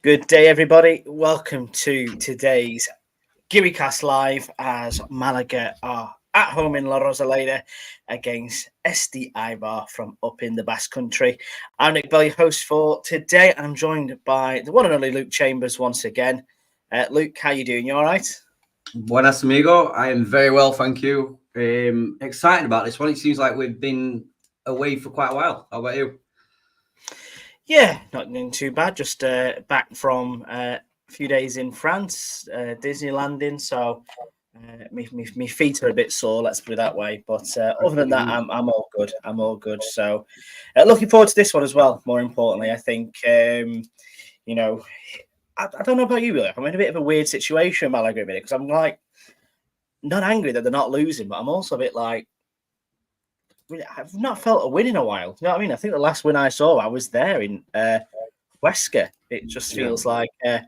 Good day, everybody. Welcome to today's Guiricast live as Malaga are at home in La Rosaleda against Eibar from up in the Basque Country. I'm Nick Bell, your host for today, and I'm joined by the one and only Luke Chambers once again. Luke, how you doing? You all right? Buenas, amigo. I am very well, thank you. Excited about this one. It seems like we've been away for quite a while. How about you? Yeah, not doing too bad. Just back from a few days in France, Disneylanding. So my feet are a bit sore. Let's put it that way. But other than that, I'm all good. I'm all good. So looking forward to this one as well. More importantly, I think you know, I don't know about you, Billy. I'm in a bit of a weird situation, Malaga, because I'm like not angry that they're not losing, but I'm also a bit like, I've not felt a win in a while. You know what I mean? I think the last win I saw, I was there in Huesca. It just feels like a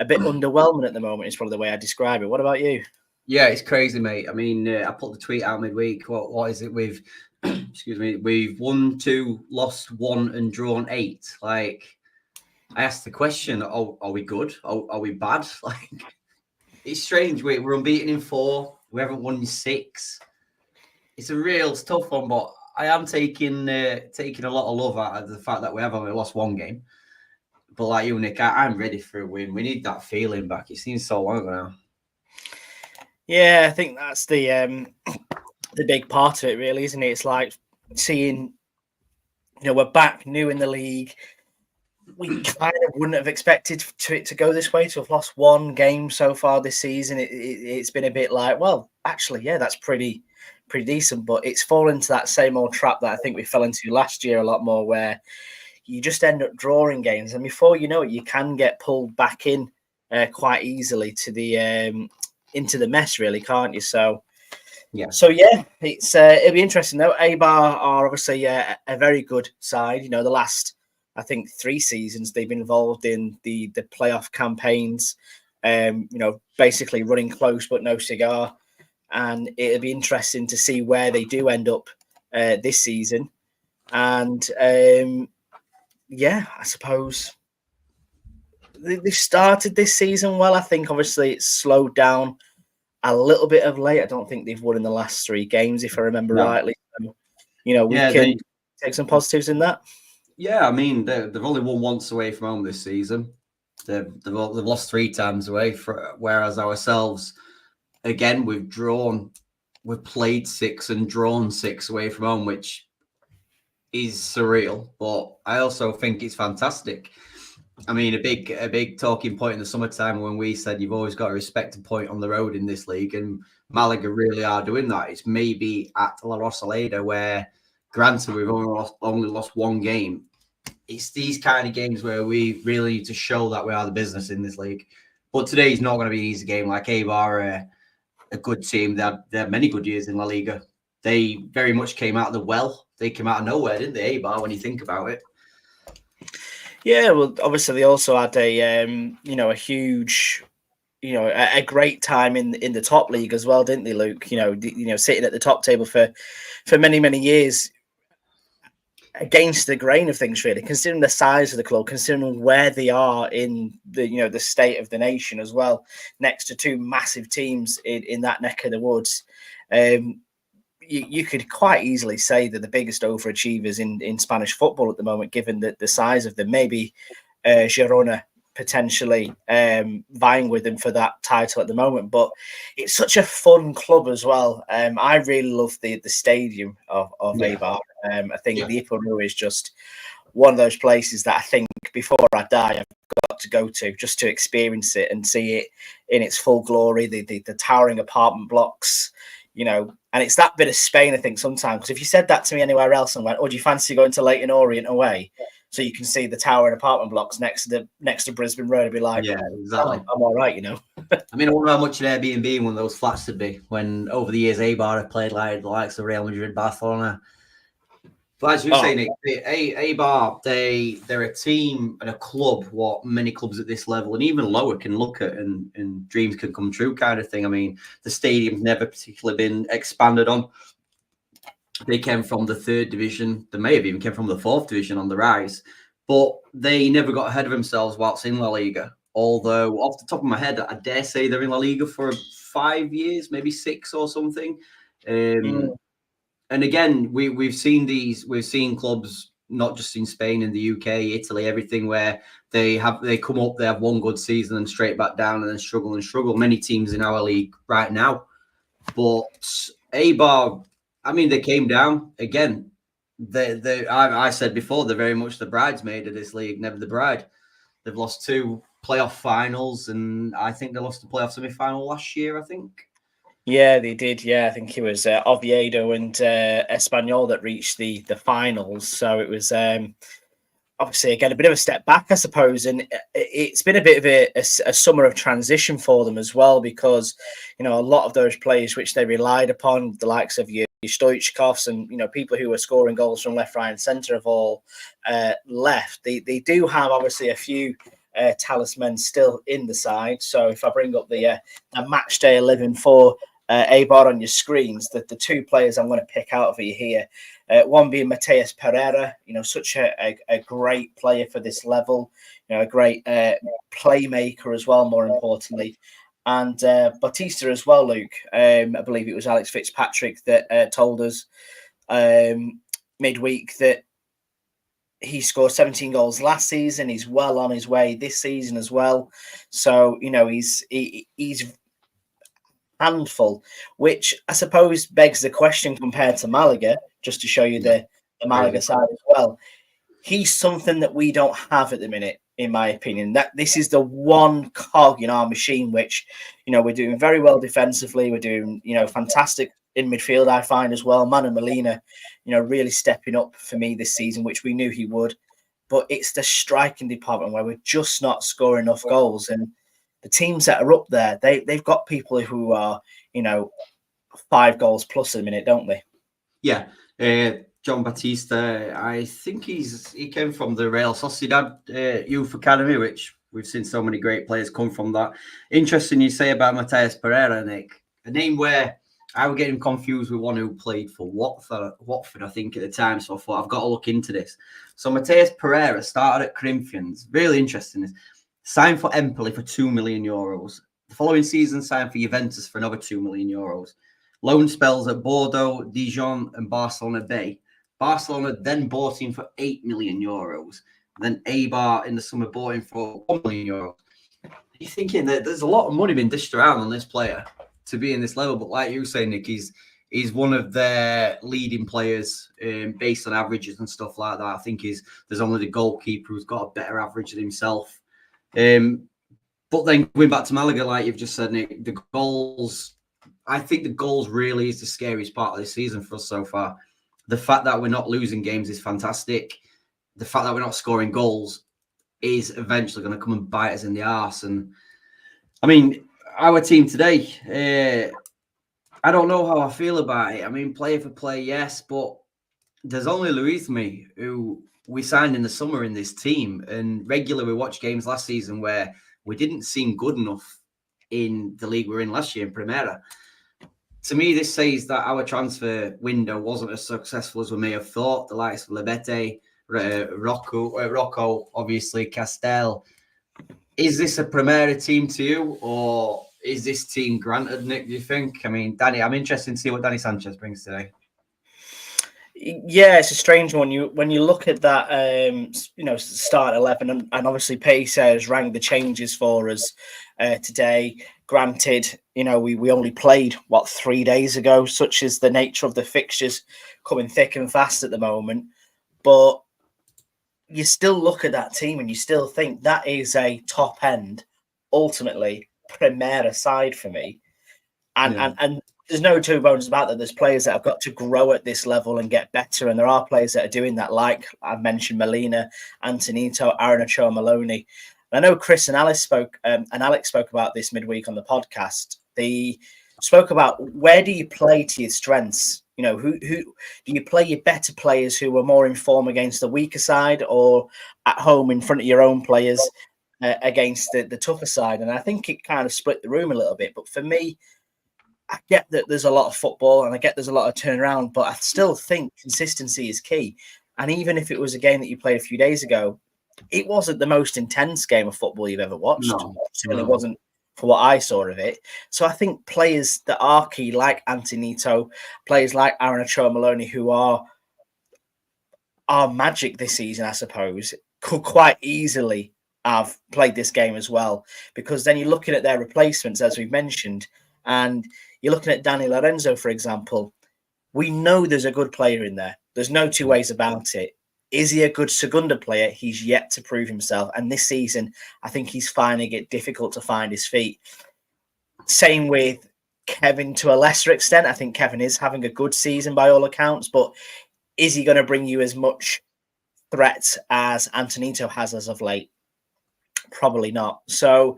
bit underwhelming at the moment. Is probably the way I describe it. What about you? Yeah, it's crazy, mate. I mean, I put the tweet out midweek. What is it with? Excuse me. We've won 2, lost 1, and drawn 8. Like, I asked the question: are we good? Are we bad? Like, it's strange. We're unbeaten in 4. We haven't won in 6. It's a real tough one, but I am taking a lot of love out of the fact that we have only lost 1 game. But like you, Nick, I'm ready for a win. We need that feeling back. It seems so long ago now. Yeah, I think that's the big part of it, really, isn't it? It's like seeing, we're back new in the league. We kind of wouldn't have expected it to go this way, to have lost 1 game so far this season. It's been a bit like, well, actually, yeah, that's pretty decent, but it's fallen into that same old trap that I think we fell into last year a lot more, where you just end up drawing games, and before you know it, you can get pulled back in quite easily to the into the mess, really, can't you? So it's it'll be interesting though. Eibar are obviously a very good side. The last, I think, 3 seasons they've been involved in the playoff campaigns. Basically running close but no cigar. And it'll be interesting to see where they do end up this season. And I suppose they started this season well. I think obviously it's slowed down a little bit of late. I don't think they've won in the last 3 games, if I remember rightly. So, we can take some positives in that. Yeah, I mean, they've only won once away from home this season. They've lost 3 times away, whereas ourselves, again, we've played 6 and drawn 6 away from home, which is surreal. But I also think it's fantastic. I mean, a big talking point in the summertime when we said you've always got to respect a point on the road in this league, and Malaga really are doing that. It's maybe at La Rosaleda where, granted, we've only lost 1 game. It's these kind of games where we really need to show that we are the business in this league. But today is not going to be an easy game. Like, Eibar, a good team. They had many good years in La Liga. They very much came out of the well. They came out of nowhere, didn't they, Eibar, when you think about it? Yeah, well, obviously they also had a huge, a great time in the top league as well, didn't they, Luke? Sitting at the top table for many years, against the grain of things, really, considering the size of the club, considering where they are in the the state of the nation as well, next to 2 massive teams in that neck of the woods. You could quite easily say they're the biggest overachievers in Spanish football at the moment, given the size of them. Maybe Girona potentially vying with them for that title at the moment. But it's such a fun club as well. I really love the stadium of Eibar. I think the Iporu is just one of those places that I think before I die, I've got to go to just to experience it and see it in its full glory, the towering apartment blocks, and it's that bit of Spain, I think, sometimes. Because if you said that to me anywhere else and went, oh, do you fancy going to Leyton Orient away? So you can see the towering apartment blocks next to Brisbane Road. I'd be like, yeah, exactly. I'm all right, I mean, I wonder how much an Airbnb one of those flats would be when over the years Eibar have played like the likes of Real Madrid, Barcelona. But as you say, Nick, Eibar, they're a team and a club what many clubs at this level and even lower can look at and dreams can come true kind of thing. I mean, the stadium's never particularly been expanded on. They came from the 3rd division. They may have even came from the 4th division on the rise. but they never got ahead of themselves whilst in La Liga. Although, off the top of my head, I dare say they're in La Liga for 5 years, maybe 6 or something. And again, we've seen clubs not just in Spain, in the UK, Italy, everything, where they come up, they have one good season and straight back down and then struggle and struggle. Many teams in our league right now, but Eibar, I mean, they came down again. I said before, they're very much the bridesmaid of this league, never the bride. They've lost 2 playoff finals, and I think they lost the playoff semi-final last year, I think. Yeah, they did. Yeah, I think it was Oviedo and Espanyol that reached the finals. So it was obviously, again, a bit of a step back, I suppose. And it's been a bit of a summer of transition for them as well, because, a lot of those players which they relied upon, the likes of your Stoichkovs and, people who were scoring goals from left, right and centre have all left. They do have, obviously, a few talisman still in the side. So if I bring up the Matchday 11 for Eibar on your screens, the 2 players I'm going to pick out for you here, one being Mateus Pereira, such a great player for this level, a great playmaker as well, more importantly. And Bautista as well, Luke. I believe it was Alex Fitzpatrick that told us midweek that he scored 17 goals last season. He's well on his way this season as well. So, he's handful, which I suppose begs the question compared to Malaga, just to show you the Malaga side as well. He's something that we don't have at the minute, in my opinion. That this is the one cog in our machine, which, we're doing very well defensively. We're doing, fantastic in midfield, I find as well. Manu Molina, really stepping up for me this season, which we knew he would. But it's the striking department where we're just not scoring enough goals. And the teams that are up there, they've got people who are, 5 goals plus a minute, don't they? Yeah. John Batista, I think he came from the Real Sociedad Youth Academy, which we've seen so many great players come from that. Interesting you say about Mateus Pereira, Nick. A name where I would get him confused with one who played for Watford, I think, at the time. So I thought, I've got to look into this. So Mateus Pereira started at Corinthians. Really interesting. Signed for Empoli for €2 million. The following season, signed for Juventus for another €2 million. Loan spells at Bordeaux, Dijon, and Barcelona Bay. Barcelona then bought him for €8 million. Then Eibar in the summer bought him for €1 million. You're thinking that there's a lot of money being dished around on this player to be in this level. But like you say, Nick, he's one of their leading players based on averages and stuff like that. I think there's only the goalkeeper who's got a better average than himself. But then going back to Malaga, like you've just said, Nick, the goals, I think the goals really is the scariest part of this season for us so far. The fact that we're not losing games is fantastic. The fact that we're not scoring goals is eventually going to come and bite us in the arse. And I mean, our team today, I don't know how I feel about it. I mean, player for player, yes, but there's only Luismi who we signed in the summer in this team. And regularly we watched games last season where we didn't seem good enough in the league we were in last year in Primera. To me, this says that our transfer window wasn't as successful as we may have thought. The likes of Lebete, Rocco, obviously, Castel. Is this a Primera team to you, or is this team granted, Nick, do you think? I mean, Danny, I'm interested to see what Danny Sanchez brings today. Yeah, it's a strange one. When you look at that, start 11, and obviously Pace has rang the changes for us today. Granted, we only played 3 days ago. Such is the nature of the fixtures coming thick and fast at the moment. But you still look at that team and you still think that is a top end, ultimately Primera side for me. And there's no two bones about that. There's players that have got to grow at this level and get better. And there are players that are doing that, like I mentioned, Molina, Antonito, Aaron Ochoa, Maloney. And I know Chris and Alex spoke about this midweek on the podcast. They spoke about, where do you play to your strengths? Who do you play your better players who are more in form against the weaker side, or at home in front of your own players against the tougher side? And I think it kind of split the room a little bit. But for me, I get that there's a lot of football and I get there's a lot of turnaround, but I still think consistency is key. And even if it was a game that you played a few days ago, it wasn't the most intense game of football you've ever watched. No, Certainly wasn't for what I saw of it. So I think players that are key, like Antonito, players like Aaron Maloney, who are magic this season, I suppose, could quite easily have played this game as well. Because then you're looking at their replacements, as we've mentioned, and you're looking at Danny Lorenzo, for example. We know there's a good player in there. There's no two ways about it. Is he a good Segunda player? He's yet to prove himself. And this season, I think he's finding it difficult to find his feet. Same with Kevin to a lesser extent. I think Kevin is having a good season by all accounts, but is he going to bring you as much threat as Antonito has as of late? Probably not. So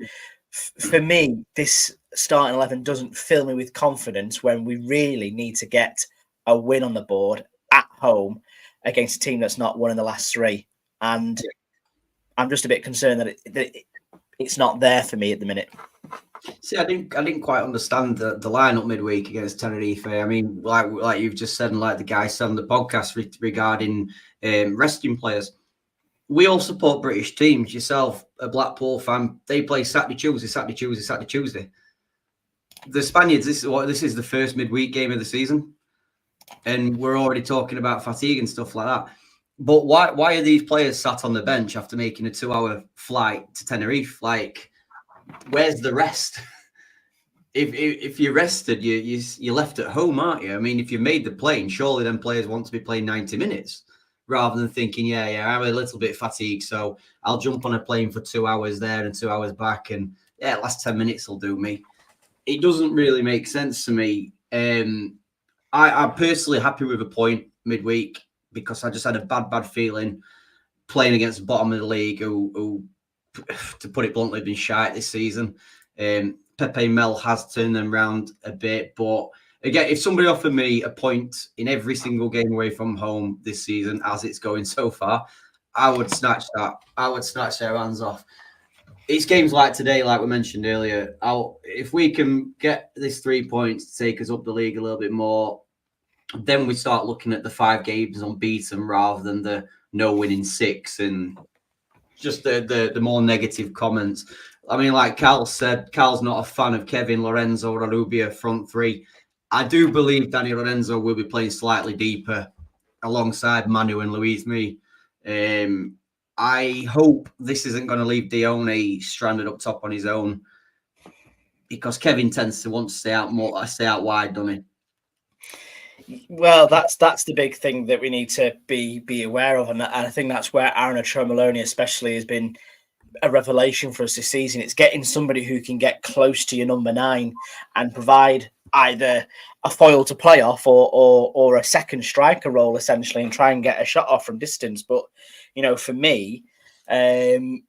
for me, this starting 11 doesn't fill me with confidence when we really need to get a win on the board at home against a team that's not won in the last three. And I'm just a bit concerned that it's not there for me at the minute. See, I didn't quite understand the lineup midweek against Tenerife. I mean, like you've just said, and like the guy said on the podcast regarding resting players. We all support British teams. Yourself, a Blackpool fan, they play Saturday, Tuesday. The Spaniards, this is the first midweek game of the season, and we're already talking about fatigue and stuff like that. But why are these players sat on the bench after making a 2-hour flight to Tenerife? Like, where's the rest? If you're rested, you're left at home, aren't you? I mean, if you made the plane, surely then players want to be playing 90 minutes rather than thinking, yeah, I'm a little bit fatigued, so I'll jump on a plane for 2 hours there and 2 hours back, and last 10 minutes will do me. It doesn't really make sense to me. I'm personally happy with a point midweek because I just had a bad feeling playing against the bottom of the league who to put it bluntly, have been shite this season. Pepe Mel has turned them around a bit, but again, if somebody offered me a point in every single game away from home this season, as it's going so far, I would snatch that. I would snatch their hands off. It's games like today, like we mentioned earlier. If we can get this 3 points to take us up the league a little bit more, then we start looking at the 5 games unbeaten rather than the no winning 6 and just the more negative comments. I mean, like Cal said, Cal's not a fan of Kevin, Lorenzo, Rubia front 3. I do believe Danny Lorenzo will be playing slightly deeper alongside Manu and Luis Me. I hope this isn't going to leave Dione stranded up top on his own because Kevin tends to want to stay out wide, doesn't he? Well, that's the big thing that we need to be aware of, and I think that's where Aaron Maloney especially has been a revelation for us this season. It's getting somebody who can get close to your number 9 and provide either a foil to play off or a second striker role essentially, and try and get a shot off from distance. But for me, Dan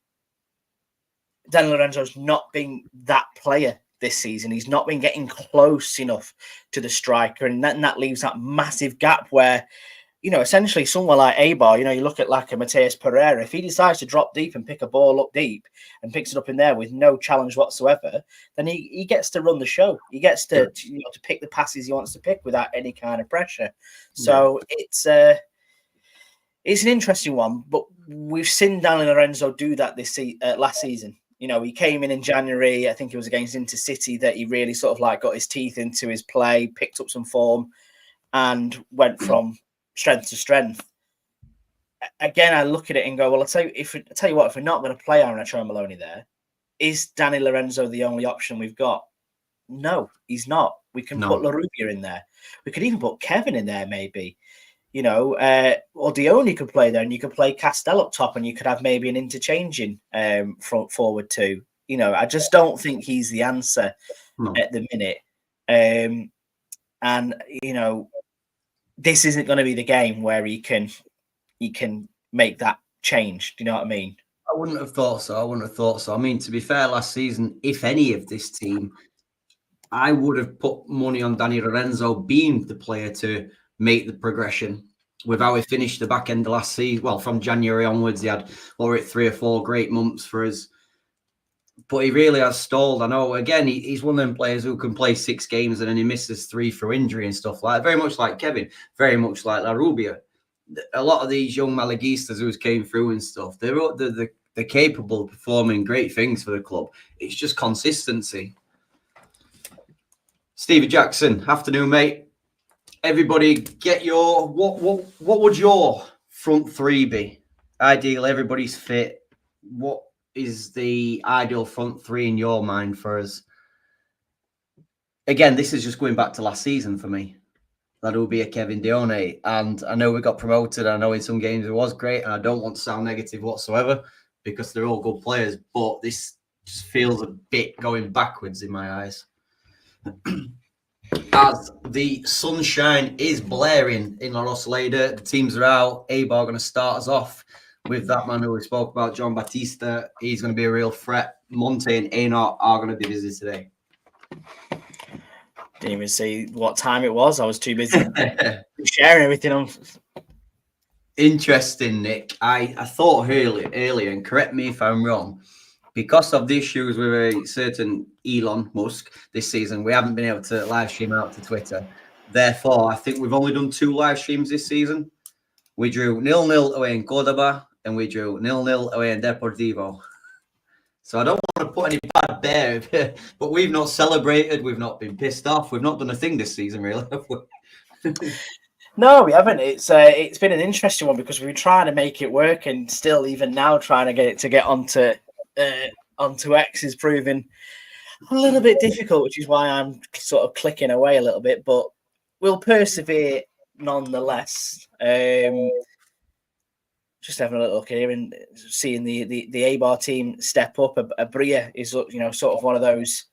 Lorenzo's not been that player this season. He's not been getting close enough to the striker, and that leaves that massive gap where, essentially somewhere like Eibar, you look at like a Mateus Pereira, if he decides to drop deep and pick a ball up deep and picks it up in there with no challenge whatsoever, then he gets to run the show. He gets to pick the passes he wants to pick without any kind of pressure. So it's an interesting one, but we've seen Danny Lorenzo do that last season. He came in January, I think it was against Intercity, that he really sort of like got his teeth into his play, picked up some form, and went from strength to strength. Again, I look at it and go, well, I'll tell you what, if we're not going to play Aaron Maloney there, is Danny Lorenzo the only option we've got? No, he's not. We can put LaRubia in there. We could even put Kevin in there, maybe. Or Dione could play there, and you could play Castell up top, and you could have maybe an interchanging front forward too. I just don't think he's the answer at the minute. And this isn't going to be the game where he can make that change. Do you know what I mean? I wouldn't have thought so. I mean, to be fair, last season, if any of this team, I would have put money on Danny Lorenzo being the player to make the progression. With how he finished the back end of last season, well, from January onwards, he had 3 or 4 great months for us. But he really has stalled. I know, again, he's one of them players who can play 6 games and then he misses 3 through injury and stuff like that. Very much like Kevin, very much like LaRubia. a lot of these young Malaguistas who came through and stuff, they're capable of performing great things for the club. It's just consistency. Stevie Jackson, afternoon, mate. Everybody, get your what would your front three be? Ideal, everybody's fit. What is the ideal front three in your mind for us? Again, this is just going back to last season for me. That will be a Kevin Dione. And I know we got promoted. I know in some games it was great. And I don't want to sound negative whatsoever because they're all good players. But this just feels a bit going backwards in my eyes. As the sunshine is blaring in La Rosaleda, the teams are out. Eibar are going to start us off with that man who we spoke about, John Batista. He's going to be a real threat. Monte and Einar are going to be busy today. Didn't even see what time it was. I was too busy sharing everything on. Interesting, Nick. I thought earlier, and correct me if I'm wrong, because of the issues with a certain Elon Musk this season, we haven't been able to live stream out to Twitter. Therefore, I think we've only done 2 live streams this season. We drew 0-0 away in Cordoba, and we drew 0-0 away in Deportivo. So I don't want to put any bad bear, but we've not celebrated. We've not been pissed off. We've not done a thing this season, really, have we? No, we haven't. It's been an interesting one because we've been trying to make it work, and still, even now, trying to get onto X is proving a little bit difficult, which is why I'm sort of clicking away a little bit. But we'll persevere nonetheless. Just having a little look here and seeing the Eibar team step up. Abria is, sort of one of those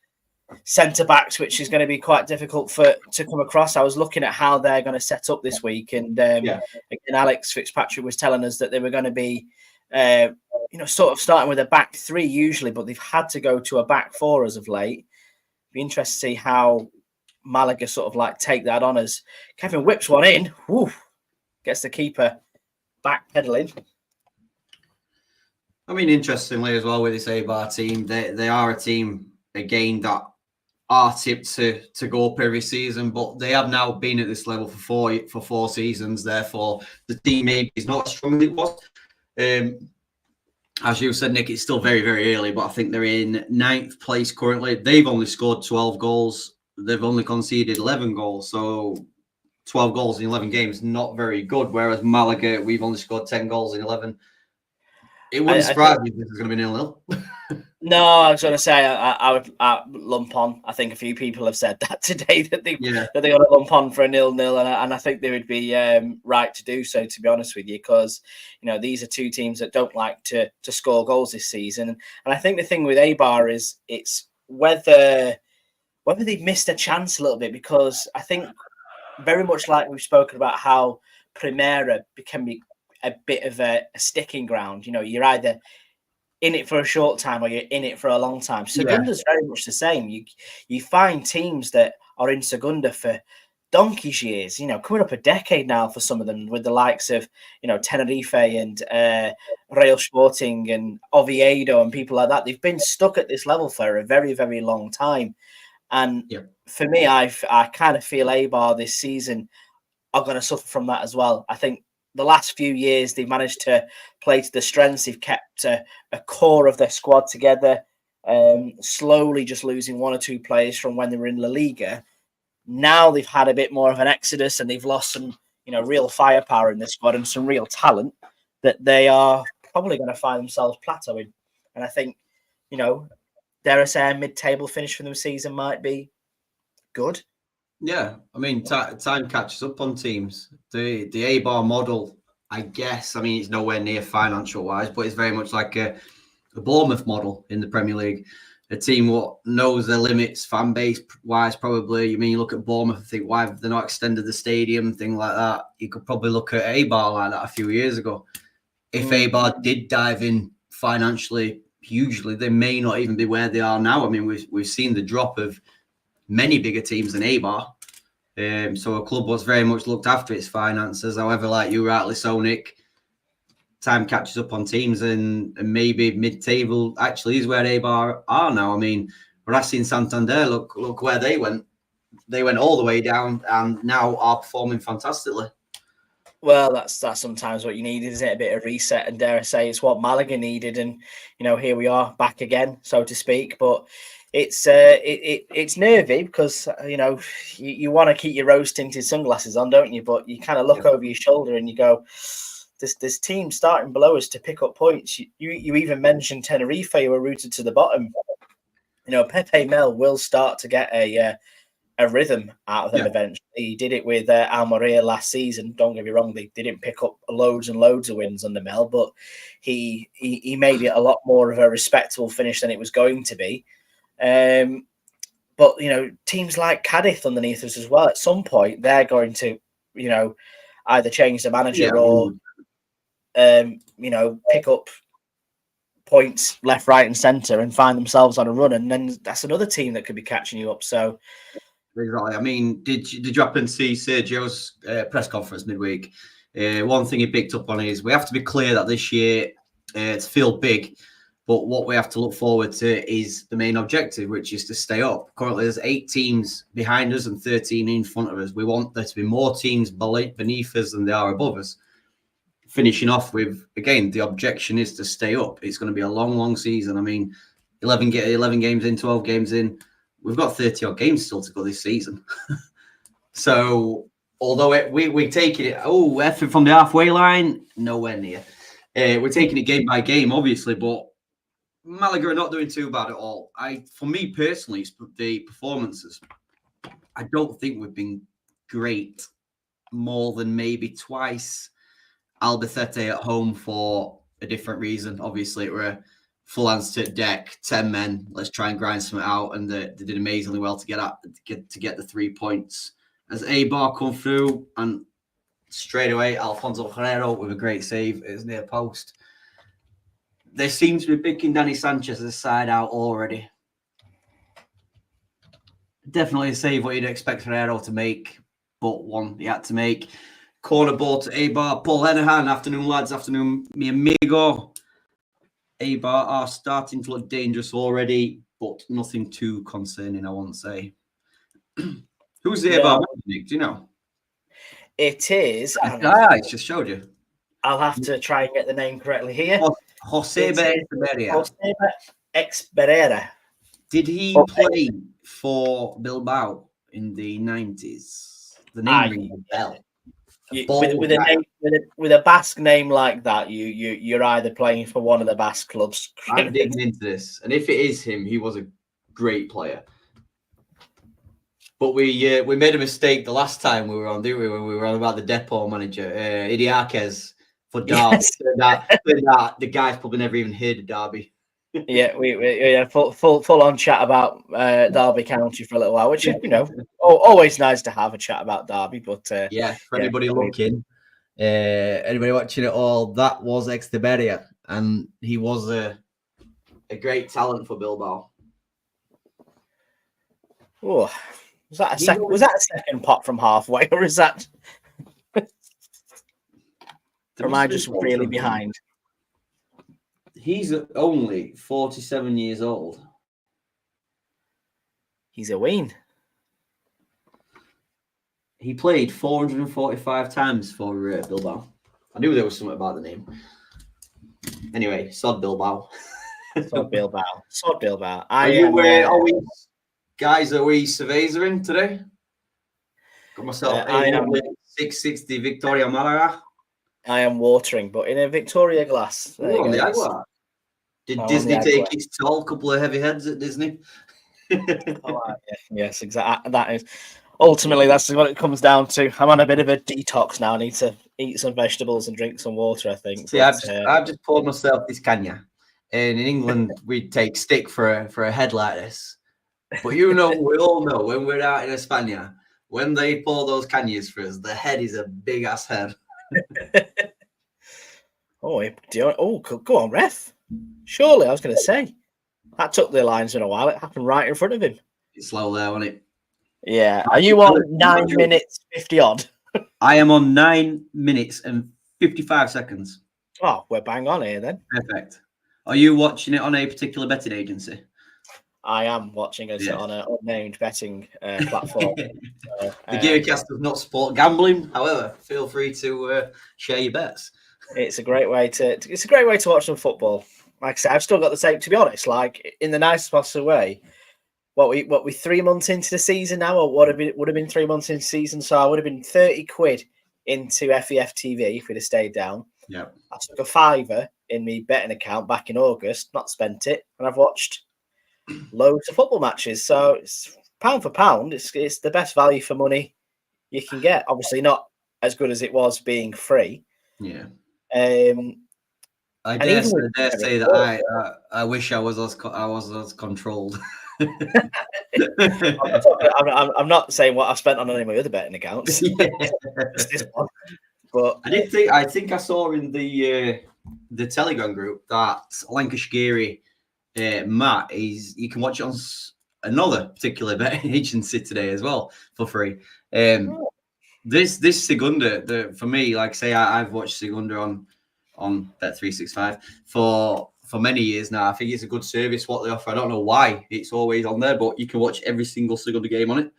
centre backs, which is going to be quite difficult to come across. I was looking at how they're going to set up this week, and again, Alex Fitzpatrick was telling us that they were going to be, sort of starting with a back 3 usually, but they've had to go to a back 4 as of late. Be interested to see how Malaga sort of like take that on as Kevin whips one in. Whew, gets the keeper backpedaling. I mean, interestingly as well with this Eibar team, they are a team again that are tipped to go up every season, but they have now been at this level for 4 seasons. Therefore, the team maybe is not as strong as it was. As you said, Nick, it's still very, very early, but I think they're in 9th place currently. They've only scored 12 goals. They've only conceded 11 goals. So 12 goals in 11 games, not very good. Whereas Malaga, we've only scored 10 goals in 11. It wouldn't surprise me if this is going to be 0-0. No, I was going to say I would lump on. I think a few people have said that today that they got to lump on for a 0-0, and I think they would be right to do so. To be honest with you, because these are 2 teams that don't like to score goals this season, and I think the thing with Eibar is it's whether they've missed a chance a little bit, because I think very much like we've spoken about how Primera can be a bit of a sticking ground. You're either in it for a short time or you're in it for a long time. Segunda's very much the same. You find teams that are in Segunda for donkey's years, coming up a decade now for some of them, with the likes of, Tenerife and Real Sporting and Oviedo and people like that. They've been stuck at this level for a very, very long time. And for me, I kind of feel Eibar this season are going to suffer from that as well. I think the last few years they've managed to play to the strengths. They've kept a core of their squad together, slowly just losing 1 or 2 players from when they were in La Liga. Now they've had a bit more of an exodus, and they've lost some, real firepower in the squad and some real talent that they are probably going to find themselves plateauing. And I think, dare I say, a mid-table finish for the season might be good. Yeah, I mean, time catches up on teams. The Eibar model, I guess, I mean, it's nowhere near financial-wise, but it's very much like a Bournemouth model in the Premier League. A team what knows their limits, fan base-wise, probably. I mean, you look at Bournemouth and think, why have they not extended the stadium, thing like that. You could probably look at Eibar like that a few years ago. If Eibar did dive in financially hugely, they may not even be where they are now. I mean, we've seen the drop of many bigger teams than Eibar. So a club was very much looked after its finances. However, like you rightly so, Nick, time catches up on teams, and maybe mid-table actually is where Eibar are now. I mean, Racing Santander, look where they went. They went all the way down and now are performing fantastically. Well, that's sometimes what you need, isn't it? A bit of reset, and dare I say, it's what Malaga needed. And here we are back again, so to speak. But it's nervy because you want to keep your rose tinted sunglasses on, don't you? But you kind of look over your shoulder and you go, "This team starting below us to pick up points." You even mentioned Tenerife, who were rooted to the bottom. Pepe Mel will start to get a rhythm out of them eventually. He did it with Almeria last season. Don't get me wrong; they didn't pick up loads and loads of wins under Mel, but he made it a lot more of a respectable finish than it was going to be. But teams like Cadiz underneath us as well. At some point, they're going to either change the manager or pick up points left, right, and centre and find themselves on a run, and then that's another team that could be catching you up. So. Exactly. I mean, did you happen to see Sergio's press conference midweek? One thing he picked up on is we have to be clear that this year to feel big, but what we have to look forward to is the main objective, which is to stay up. Currently, there's 8 teams behind us and 13 in front of us. We want there to be more teams beneath us than they are above us. Finishing off with, again, the objection is to stay up. It's going to be a long, long season. I mean, 11 games in, 12 games in. We've got 30-odd games still to go this season. So, although we're taking it, effort from the halfway line, nowhere near. We're taking it game by game, obviously, but Malaga are not doing too bad at all. For me personally, the performances, I don't think we've been great more than maybe twice. Albacete at home for a different reason. Obviously, it were full hands to deck, 10 men. Let's try and grind something out, and they did amazingly well to get the 3 points. As Eibar come through, and straight away Alfonso Herrero with a great save at his near post. They seem to be picking Danny Sanchez's side out already. Definitely a save what you'd expect Herrero to make, but one he had to make. Corner ball to Eibar. Paul Hennehan, afternoon lads, afternoon mi amigo. Eibar are starting to look dangerous already, but nothing too concerning, I won't say. Who's the Eibar? Do you know? It is. I just showed you. I'll have to try and get the name correctly here. Joseba Expereira. Did he play for Bilbao in the 90s? The name rings a bell. With a Basque name like that, you're either playing for one of the Basque clubs. I'm digging into this, and if it is him, he was a great player. But we made a mistake the last time we were on, didn't we? When we were on about the depot manager, Idiaquez for Derby. Yes. The guy's probably never even heard of Derby. Yeah, we full on chat about Derby County for a little while, which is always nice to have a chat about Derby. But for anybody looking, anybody watching it all, that was Exteberia, and he was a great talent for Bilbao. Oh, was that a second pot from halfway, or is that? Or am I just really behind? He's only 47 years old. He's a ween. He played 445 times for Bilbao. I knew there was something about the name. Anyway, sod Bilbao. Sod Bilbao. Are we surveying today? Got myself a 660 Victoria Malaga. I am watering, but in a Victoria glass. On the Agua. Did Disney take its toll? A couple of heavy heads at Disney. Yes, exactly. That is ultimately that's what it comes down to. I'm on a bit of a detox now. I need to eat some vegetables and drink some water, I think. See, I've just poured myself this canya. And in England, we'd take stick for a head like this. But we all know when we're out in España, when they pour those canyas for us, the head is a big ass head. Go on, ref. Surely, I was going to say that took the lines in a while. It happened right in front of him. It's slow there, wasn't it? Yeah. Are you on 9 minutes 50 odd? I am on 9 minutes and 55 seconds. Oh, we're bang on here then. Perfect. Are you watching it on a particular betting agency? I am watching it on an unnamed betting platform. The Guiricast does not support gambling. However, feel free to share your bets. It's a great way to watch some football. Like I said, I've still got the same. To be honest, like in the nicest possible way. What we 3 months into the season now, or would have been 3 months into the season. So I would have been 30 quid into FEF TV if we'd have stayed down. Yeah, I took a £5 in my betting account back in August, not spent it, and I've watched loads of football matches. So it's pound for pound, it's the best value for money you can get. Obviously, not as good as it was being free. Yeah. I dare say that I wish I was as controlled. I'm not saying what I've spent on any of my other betting accounts. This one. But I think I saw in the Telegram group that Lancashire Matt you can watch it on another particular betting agency today as well for free. This Segunda, for me, like I say, I've watched Segunda on Bet365 for many years now. I think it's a good service what they offer. I don't know why it's always on there, but you can watch every single Segunda game on it.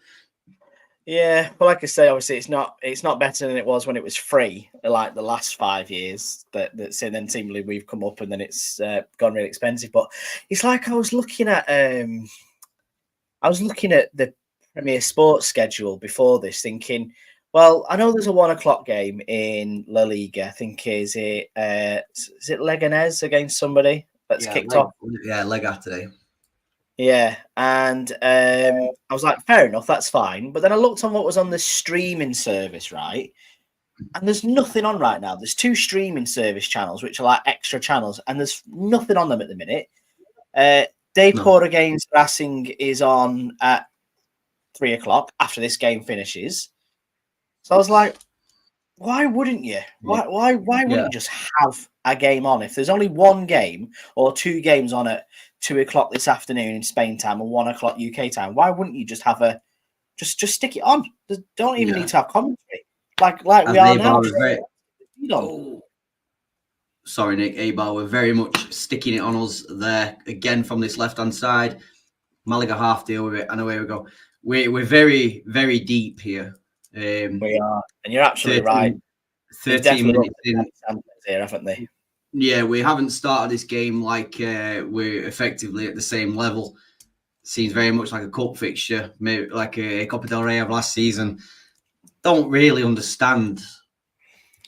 Yeah, well, like I say, obviously it's not better than it was when it was free, like the last 5 years. Then seemingly we've come up and then it's gone really expensive. But it's like I was looking at the Premier Sports schedule before this, thinking, well, I know there's a 1 o'clock game in La Liga. I think is it Leganés against somebody that's kicked off? Yeah, Lega today. Yeah, and I was like, fair enough, that's fine. But then I looked on what was on the streaming service, right? And there's nothing on right now. There's 2 streaming service channels, which are like extra channels, and there's nothing on them at the minute. Depor against Racing is on at 3 o'clock after this game finishes. So I was like, why wouldn't you? Why wouldn't you just have a game on? If there's only 1 game or 2 games on at 2 o'clock this afternoon in Spain time and 1 o'clock UK time, why wouldn't you just have just stick it on? Don't even need to have commentary like we are now. Sorry, Nick. Eibar were very much sticking it on us there again from this left-hand side. Malaga half deal with it, and away we go. We're very, very deep here. We are, and you're absolutely right. 13 minutes in here, haven't they? Yeah, we haven't started this game like we're effectively at the same level. Seems very much like a cup fixture, maybe like a Copa del Rey of last season. Don't really understand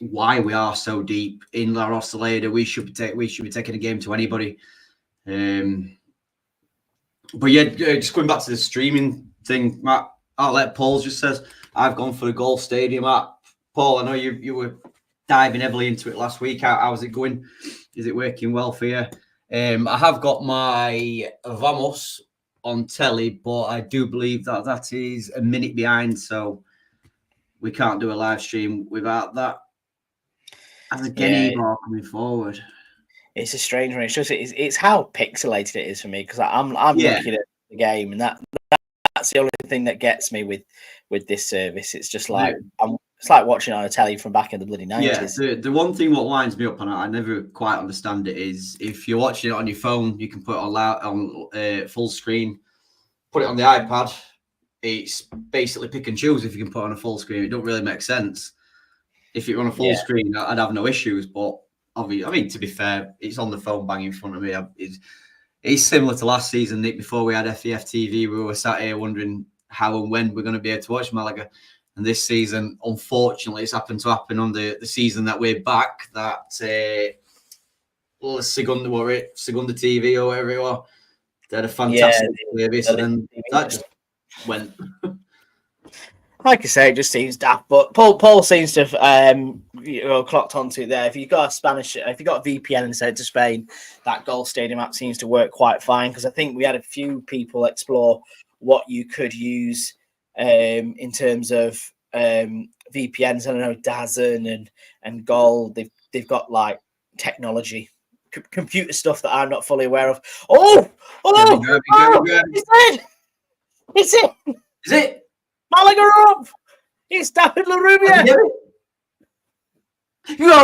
why we are so deep in La Rosaleda. We should be taking a game to anybody. But yeah, just going back to the streaming thing, Matt. I'll let Paul just says I've gone for the Golf Stadium app. Paul, I know you were diving heavily into it last week. How's it going? Is it working well for you? I have got my Vamos on telly, but I do believe that is a minute behind, so we can't do a live stream without that. And again, Eibar coming forward. It's a strange one. It's just it's how pixelated it is for me, because I'm looking at the game, and that's the only thing that gets me with this service. It's just like it's like watching on a telly from back in the bloody 90s. Yeah, the one thing what winds me up, and I never quite understand it, is if you're watching it on your phone, you can put it on full screen, put it on the iPad. It's basically pick and choose if you can put it on a full screen. It don't really make sense. If you're on a full screen, I'd have no issues. But obviously, I mean, to be fair, it's on the phone bang in front of me. It's similar to last season, Nick. Before we had FEF TV, we were sat here wondering how and when we're going to be able to watch Malaga. And this season, unfortunately, it's happened to happen on the season that we're back. That Segunda TV or whatever it was. They had a fantastic service, and then that just went. Like I say, it just seems daft. But Paul seems to have clocked onto it there. If you've got a VPN and sent to Spain, that Golf Stadium app seems to work quite fine, because I think we had a few people explore what you could use in terms of VPNs. I don't know, DAZN and Gold. They've got like technology, computer stuff that I'm not fully aware of. It's it. Is it? Malaga up! It's David LaRubia! No!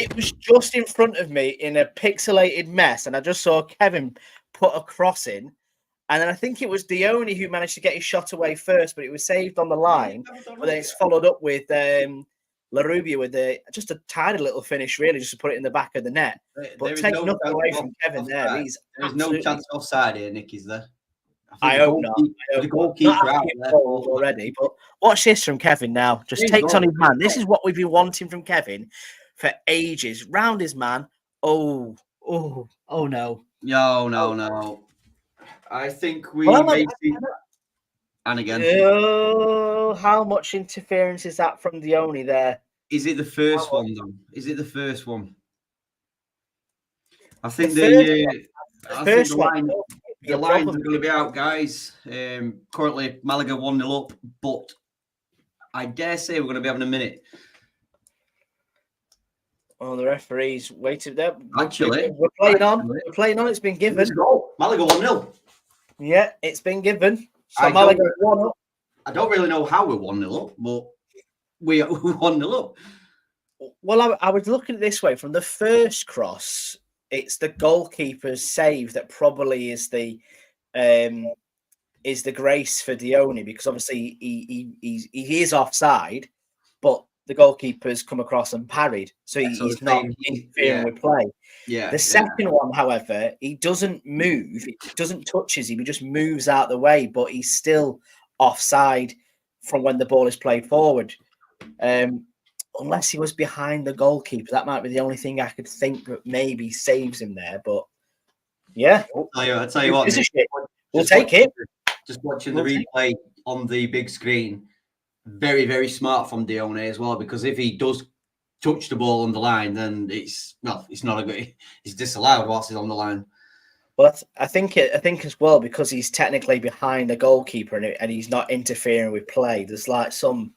It was just in front of me in a pixelated mess, and I just saw Kevin put a cross in. And then I think it was Dione who managed to get his shot away first, but it was saved on the line. But then it's followed up with Larubia with just a tiny little finish, really, just to put it in the back of the net. But take nothing away from Kevin there. There's no chance of offside here, Nick, is there? I hope not. The goalkeeper out there already. But watch this from Kevin now. Just takes on his man. This is what we've been wanting from Kevin for ages. Round his man. Oh no. No. I think we and again. How much interference is that from Dione there? Is it the first one, though? Is it the first one? I think the lines are going to be out, guys. Currently, Malaga 1-0 up, but I dare say we're going to be having a minute. Oh, the referee's waited there. Actually, we're playing on. We're playing on. It's been given. Malaga 1-0. Yeah, it's been given. So Malaga 1-0. I don't really know how we're 1-0 up, but we're 1-0 up. Well, I was looking at it this way. From the first cross, it's the goalkeeper's save that probably is the grace for Dione, because obviously he is offside, but the goalkeeper's come across and parried, so he's not interfering with play. Yeah. The second one, however, he doesn't move, he doesn't touch him, he just moves out the way, but he's still offside from when the ball is played forward. Unless he was behind the goalkeeper, that might be the only thing I could think that maybe saves him there. But yeah, I'll tell you what, we'll take it. Just watching the replay on the big screen, very, very smart from Dione as well, because if he does touch the ball on the line, then it's not a good. It's disallowed whilst he's on the line. Well, I think as well, because he's technically behind the goalkeeper and he's not interfering with play. There's like some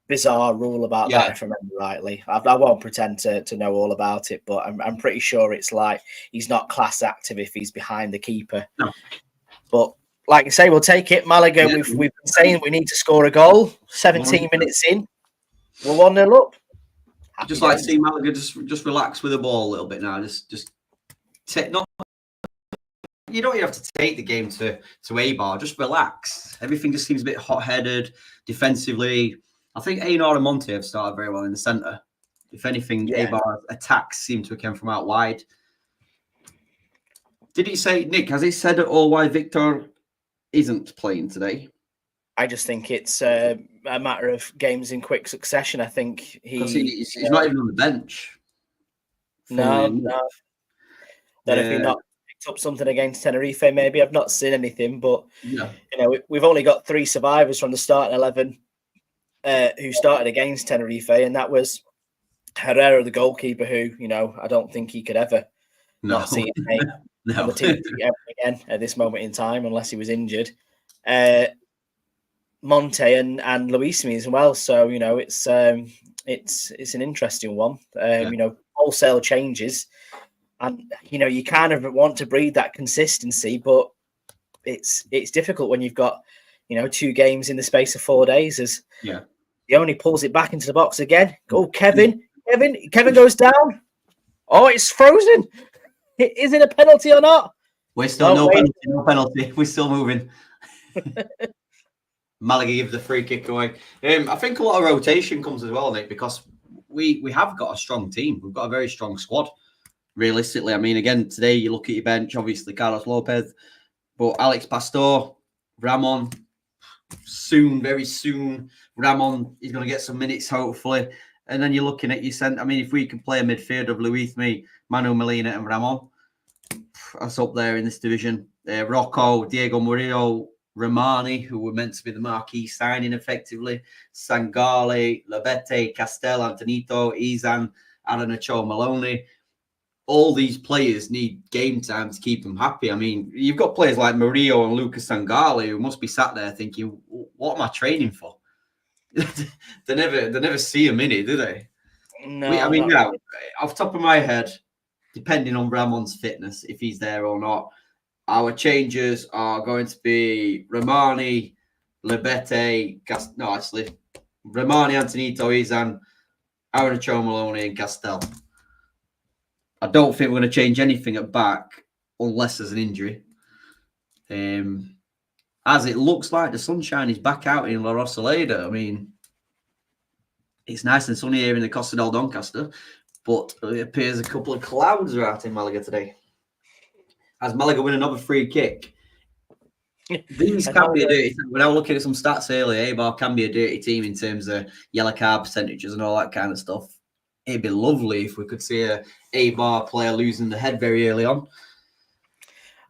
bizarre rule about that, if I remember rightly. I won't pretend to know all about it, but I'm pretty sure it's like he's not class active if he's behind the keeper. No. But like I say, we'll take it. Malaga, we've been saying we need to score a goal. 17 minutes in, we're 1-0 up. Happy just like see Malaga just relax with the ball a little bit now. Just take not. You don't even have to take the game to Eibar. Just relax. Everything just seems a bit hot-headed defensively. I think Einar and Monte have started very well in the centre. If anything, Eibar attacks seem to have come from out wide. Did he say, Nick, has he said at all why Victor isn't playing today? I just think it's a matter of games in quick succession. I think he's not even on the bench. No. Then if he not picked up something against Tenerife, maybe. I've not seen anything, but we've only got 3 survivors from the starting 11 who started against Tenerife, and that was Herrera, the goalkeeper, who, I don't think he could ever not see his name on the team ever again at this moment in time, unless he was injured. Monte and Luismi as well. So, it's an interesting one. Wholesale changes. And, you kind of want to breed that consistency, but it's difficult when you've got, 2 games in the space of 4 days. He only pulls it back into the box again. Oh, Kevin goes down. Oh, it's frozen. Is it a penalty or not? We're still no penalty. We're still moving. Malaga gives the free kick away. I think a lot of rotation comes as well, Nick, because we have got a strong team. We've got a very strong squad. Realistically, I mean, again, today you look at your bench, obviously Carlos Lopez, but Alex Pastor, Ramon, very soon, Ramon is going to get some minutes, hopefully. And then you're looking at your centre. I mean, if we can play a midfield of Luismi, Manu Molina and Ramon, that's up there in this division. Rocco, Diego Murillo, Romani, who were meant to be the marquee signing effectively, Sangale, Labete, Castel, Antonito, Izan, Aranacho, Maloney. All these players need game time to keep them happy. I mean, you've got players like Murillo and Lucas Sangale who must be sat there thinking, what am I training for? they never see a minute, do they? No. Off the top of my head, depending on Ramon's fitness, if he's there or not, our changes are going to be Romani, Lebete, Romani, Antonito, Izan, Aaron Maloney and Castell. I don't think we're going to change anything at back unless there's an injury. As it looks like the sunshine is back out in La Rosaleda. I mean, it's nice and sunny here in the Costa del Doncaster, but it appears a couple of clouds are out in Malaga today. As Malaga win another free kick. These can be a dirty. When I was looking at some stats earlier, Eibar can be a dirty team in terms of yellow card percentages and all that kind of stuff. It'd be lovely if we could see a Eibar player losing the head very early on.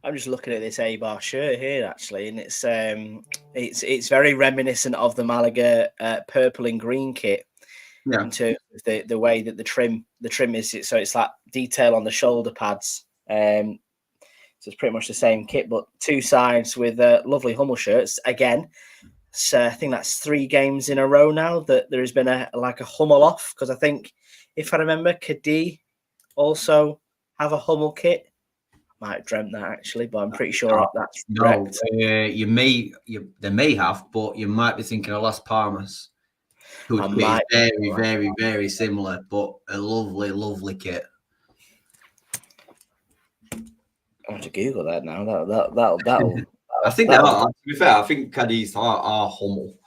I'm just looking at this Eibar shirt here, actually, and it's very reminiscent of the Malaga purple and green kit. Yeah. In terms of the way that the trim is, so it's like detail on the shoulder pads. So it's pretty much the same kit, but two sides with lovely Hummel shirts. Again, so I think that's 3 games in a row now that there has been a Hummel off, because I think, if I remember, Cadiz also have a Hummel kit. Might have dreamt that, actually, but I'm pretty sure that's correct. They may have, but you might be thinking of Las Palmas, who is very, very, very similar, but a lovely, lovely kit. I have to Google that now. That'll I think they are. To be fair, I think Cadiz are Hummel.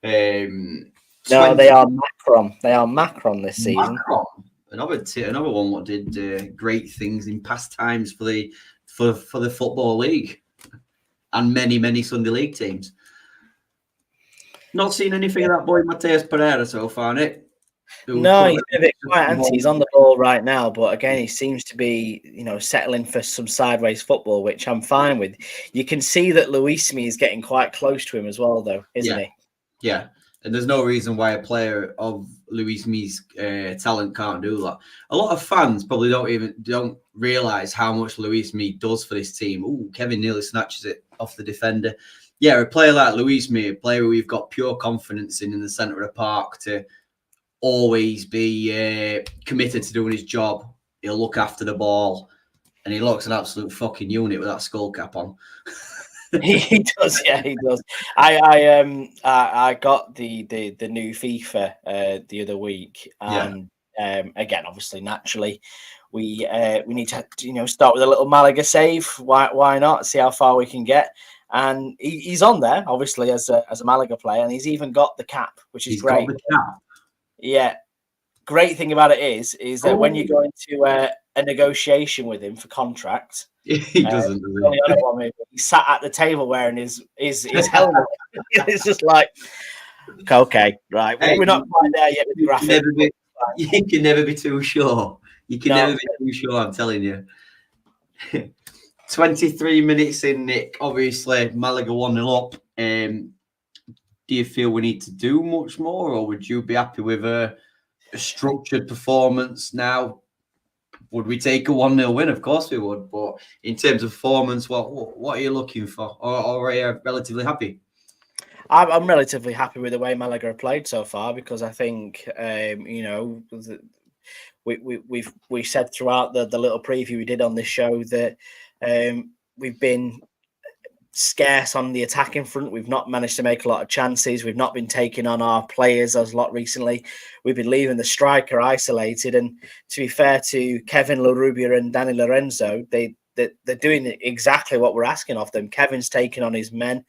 No, they are Macron. They are Macron this season. Macron. Another one what did great things in past times for the Football League and many Sunday League teams. Not seen anything of that boy Mateus Pereira so far, Nick. No, he's a bit quiet, and he's on the ball right now, but again, he seems to be, settling for some sideways football, which I'm fine with. You can see that Luismi is getting quite close to him as well, though, isn't he? Yeah. And there's no reason why a player of Luismi's talent can't do that. A lot of fans probably don't realise how much Luismi does for this team. Ooh, Kevin nearly snatches it off the defender. Yeah, a player like Luismi, a player we've got pure confidence in the centre of the park to always be committed to doing his job. He'll look after the ball, and he looks an absolute fucking unit with that skull cap on. He does, yeah, he does. I got the new FIFA the other week, and again, obviously, naturally, we need to start with a little Malaga save. Why not? See how far we can get. And he's on there, obviously, as a Malaga player, and he's even got the cap, which is great. Got the cap. Yeah, great thing about it is that when you go into a negotiation with him for contract. He doesn't. He sat at the table wearing his helmet. It's just like, okay, right. We're not quite there yet with the graphic. You can never be too sure. You can never be too sure, I'm telling you. 23 minutes in, Nick. Obviously, Malaga 1-0 up. Do you feel we need to do much more, or would you be happy with a structured performance now? Would we take a 1-0 win? Of course we would. But in terms of performance, what are you looking for? Or are you relatively happy? I'm relatively happy with the way Malaga have played so far, because I think, we said throughout the little preview we did on this show that we've been scarce on the attacking front. We've not managed to make a lot of chances. We've not been taking on our players as a lot recently. We've been leaving the striker isolated. And to be fair to Kevin Larrubia and Danny Lorenzo, they're doing exactly what we're asking of them. Kevin's taking on his men.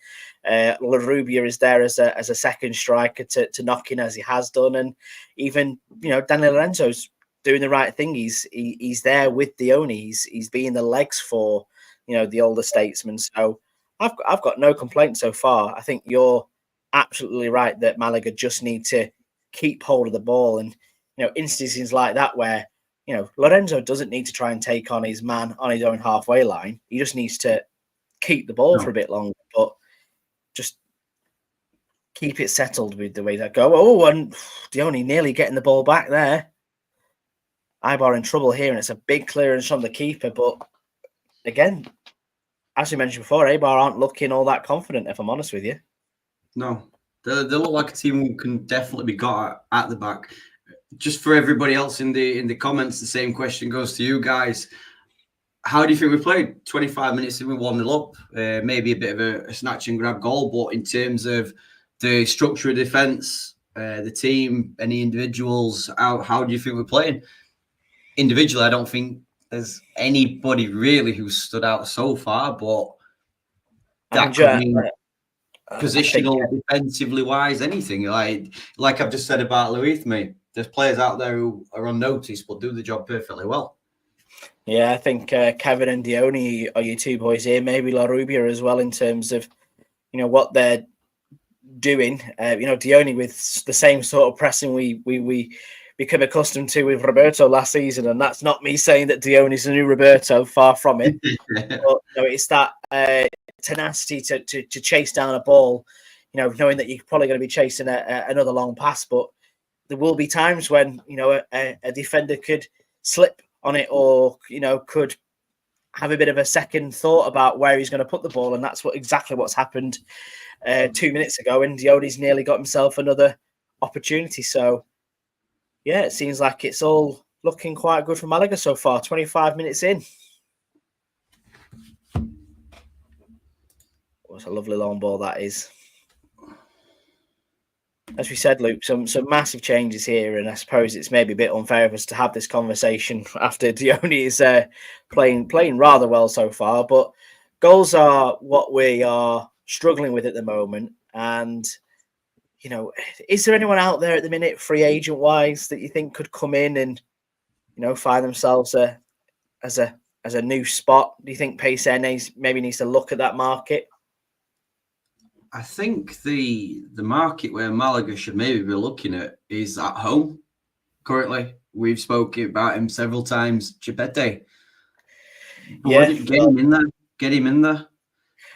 Larrubia is there as a second striker to knock in, as he has done. And even, Danny Lorenzo's doing the right thing. He's there with Dione. He's being the legs for, the older statesman. So I've got no complaints so far. I think you're absolutely right that Malaga just need to keep hold of the ball, and instances like that where Lorenzo doesn't need to try and take on his man on his own halfway line. He just needs to keep the ball for a bit longer, but just keep it settled with the way that go. Oh, and Dione nearly getting the ball back there. Eibar in trouble here, and it's a big clearance from the keeper. But again, as we mentioned before, Eibar aren't looking all that confident, if I'm honest with you. No, they look like a team who can definitely be got at the back. Just for everybody else in the comments, the same question goes to you guys. How do you think we played? 25 minutes in, we 1-0 up. Maybe a bit of a snatch and grab goal, but in terms of the structure of defence, the team, any individuals? How do you think we're playing? Individually, I don't think there's anybody really who's stood out so far, but that could mean positional, defensively wise, anything. Like I've just said about Luis, mate. There's players out there who are unnoticed but do the job perfectly well. Yeah, I think Kevin and Dione are your two boys here. Maybe La Rubia as well in terms of, what they're doing. Dione with the same sort of pressing we become accustomed to with Roberto last season, and that's not me saying that Dione's a new Roberto. Far from it. But it's that tenacity to chase down a ball. Knowing that you're probably going to be chasing another long pass, but there will be times when a defender could slip on it, or could have a bit of a second thought about where he's going to put the ball, and that's exactly what's happened 2 minutes ago. And Dione's nearly got himself another opportunity. So yeah, it seems like it's all looking quite good for Malaga so far. 25 minutes in. What a lovely long ball that is. As we said, Luke, some massive changes here, and I suppose it's maybe a bit unfair of us to have this conversation after Dione is playing rather well so far. But goals are what we are struggling with at the moment. And is there anyone out there at the minute, free agent wise, that you think could come in and find themselves as a new spot? Do you think Paysanne maybe needs to look at that market? I think the market where Malaga should maybe be looking at is at home. Currently, we've spoken about him several times. Chipete, get him in there. Get him in there.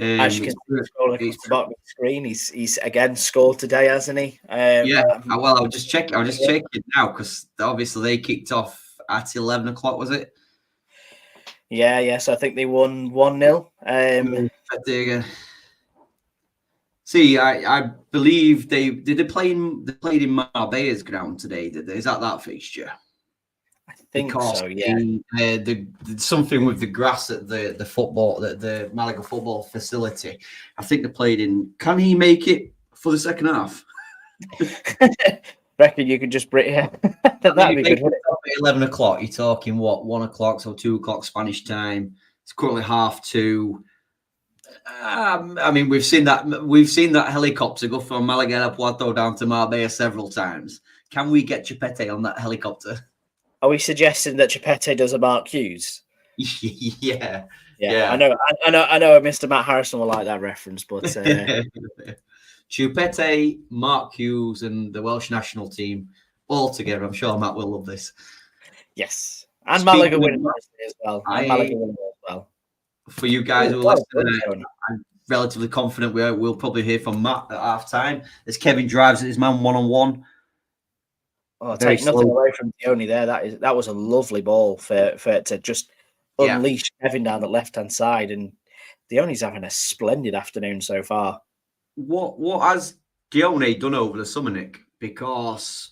As you can see, scrolling across the bottom of the screen, he's again scored today, hasn't he? Well, I'll just check it now because obviously they kicked off at 11 o'clock. Was it? Yeah. So I think they won 1-0. See, I believe they played in Marbella's ground today. Is that fixture? I think so. Yeah. Something with the grass at the Malaga football facility. I think they played in. Can he make it for the second half? Reckon you could just bring it. That'd be good. Wouldn't it? At 11 o'clock. You're talking what? 1 o'clock, so 2 o'clock Spanish time. It's currently 2:30. I mean, we've seen that helicopter go from Malaga El Puerto down to Marbella several times. Can we get Chipete on that helicopter? Are we suggesting that Chipete does a Mark Hughes? Yeah. I know. Mr. Matt Harrison will like that reference, but Chipete, Mark Hughes, and the Welsh national team all together. I'm sure Matt will love this. Yes, and Malaga winning as well. For you guys who are listening, I'm relatively confident we'll probably hear from Matt at half time as Kevin drives at his man one-on-one. Oh, take nothing away from Dione there. That was a lovely ball for it to just unleash Kevin down the left-hand side, and Dione's having a splendid afternoon so far. What has Dione done over the summer, Nick? Because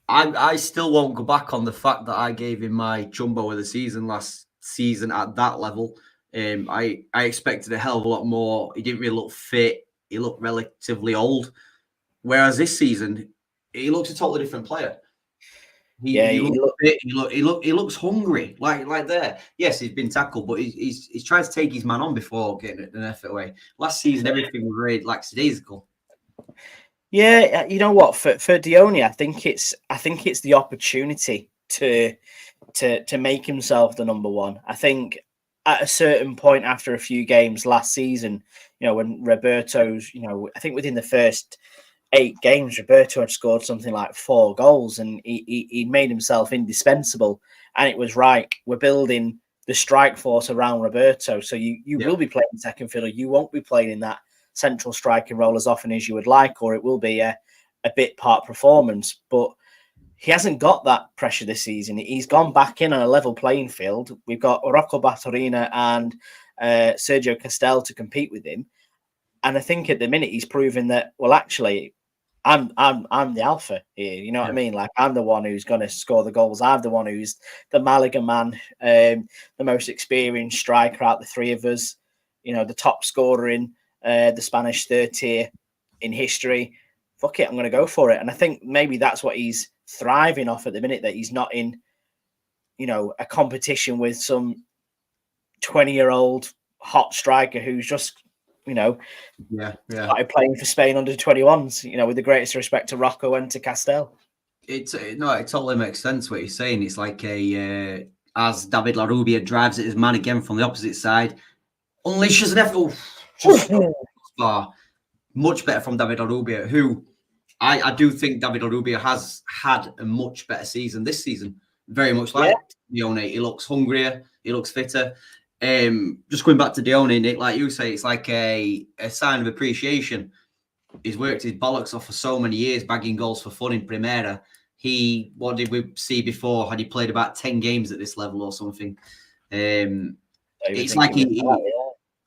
I still won't go back on the fact that I gave him my jumbo of the season last season at that level. I expected a hell of a lot more. He didn't really look fit. He looked relatively old. Whereas this season, he looks a totally different player. He looks hungry, like there. Yes, he's been tackled, but he's trying to take his man on before getting an effort away. Last season, everything was very lackadaisical. Yeah, you know what? For Dione, I think it's the opportunity to make himself the number one. I think at a certain point after a few games last season, when Roberto's, I think within the first 8 games, Roberto had scored something like 4 goals, and he made himself indispensable. And it was right. We're building the strike force around Roberto, so you will be playing second fiddle. You won't be playing in that central striking role as often as you would like, or it will be a bit part performance. But he hasn't got that pressure this season. He's gone back in on a level playing field. We've got Rocco Batorina and Sergio Castel to compete with him. And I think at the minute he's proven that, well, actually, I'm the alpha here. You know what I mean? Like, I'm the one who's going to score the goals. I'm the one who's the Malaga man, the most experienced striker out the 3 of us. The top scorer in the Spanish third tier in history. fuck it, I'm going to go for it. And I think maybe that's what he's thriving off at the minute, that he's not in, a competition with some 20-year-old hot striker who's just, started playing for Spain under 21s, with the greatest respect to Rocco and to Castel. It totally makes sense what you're saying. It's like as David La Rubia drives at his man again from the opposite side, unleashes an effort. Just far. Much better from David La Rubia, who I do think David La Rubia has had a much better season this season. Very much like Dione. He looks hungrier. He looks fitter. Just going back to Dione, Nick, like you say, it's like a sign of appreciation. He's worked his bollocks off for so many years, bagging goals for fun in Primera. What did we see before? Had he played about 10 games at this level or something? It's like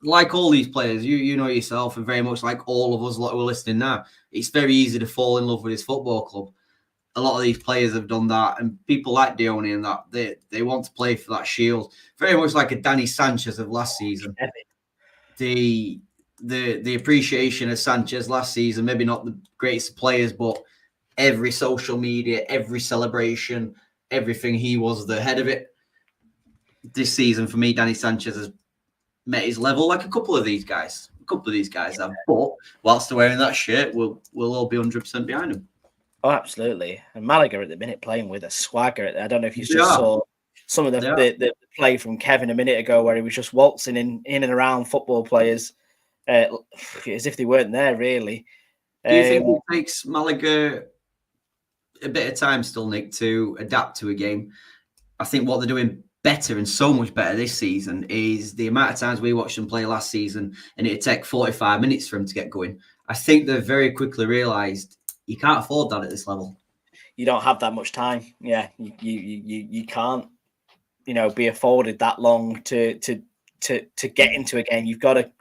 like all these players, you know yourself, and very much like all of us who are listening now, it's very easy to fall in love with his football club. A lot of these players have done that, and people like Dione and that they want to play for that shield. Very much like a Danny Sanchez of last season. The appreciation of Sanchez last season, maybe not the greatest players, but every social media, every celebration, everything, he was the head of it. This season, for me, Danny Sanchez has met his level, like a couple of these guys have. But whilst they're wearing that shirt, we'll all be 100% behind him. Oh, absolutely. And Malaga at the minute playing with a swagger. I don't know if you just saw some of the play from Kevin a minute ago, where he was just waltzing in and around football players as if they weren't there, really. Do you think it takes Malaga a bit of time still, Nick, to adapt to a game? I think what they're doing better, and so much better this season, is the amount of times we watched them play last season, and it'd take 45 minutes for them to get going. I think they've very quickly realised you can't afford that at this level. You don't have that much time. Yeah, you can't, be afforded that long to get into a game. You've got to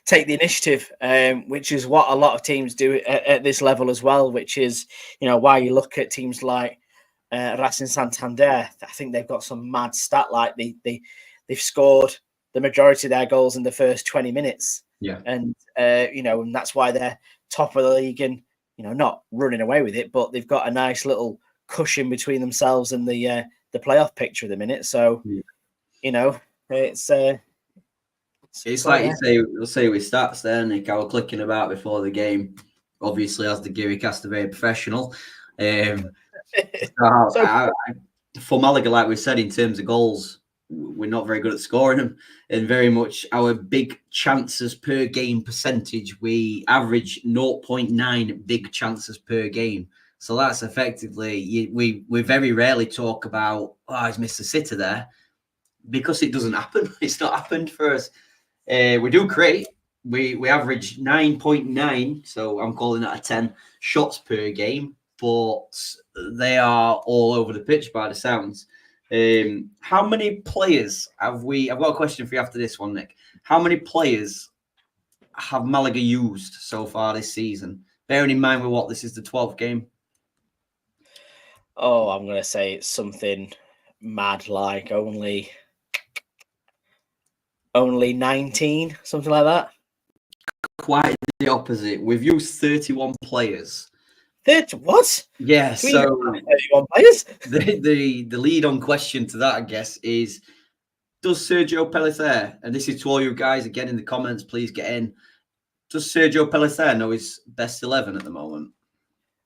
take the initiative, which is what a lot of teams do at this level as well. Which is, why you look at teams like Racing Santander. I think they've got some mad stat, like they've scored the majority of their goals in the first 20 minutes. Yeah, and and that's why they're top of the league, and not running away with it, but they've got a nice little cushion between themselves and the playoff picture at the minute. So, it's like you say with stats there, Nick. I was clicking about before the game. Obviously, as the Guiricast are very professional. For Malaga, like we said, in terms of goals, we're not very good at scoring them, and very much our big chances per game percentage, we average 0.9 big chances per game. So that's effectively, we very rarely talk about, he's missed a sitter there, because it doesn't happen. It's not happened for us. We do create. We average 9.9, so I'm calling that a 10 shots per game, but they are all over the pitch by the sounds. How many players have we? I've got a question for you after this one, Nick. How many players have Malaga used so far this season? Bearing in mind this is the 12th game. Oh, I'm going to say it's something mad, like only 19, something like that. Quite the opposite. We've used 31 players. 30 what? Yeah, so 31 players. The lead on question to that, I guess, is, does Sergio Pellicer, and this is to all you guys again in the comments, please get in, does Sergio Pellicer know his best 11 at the moment?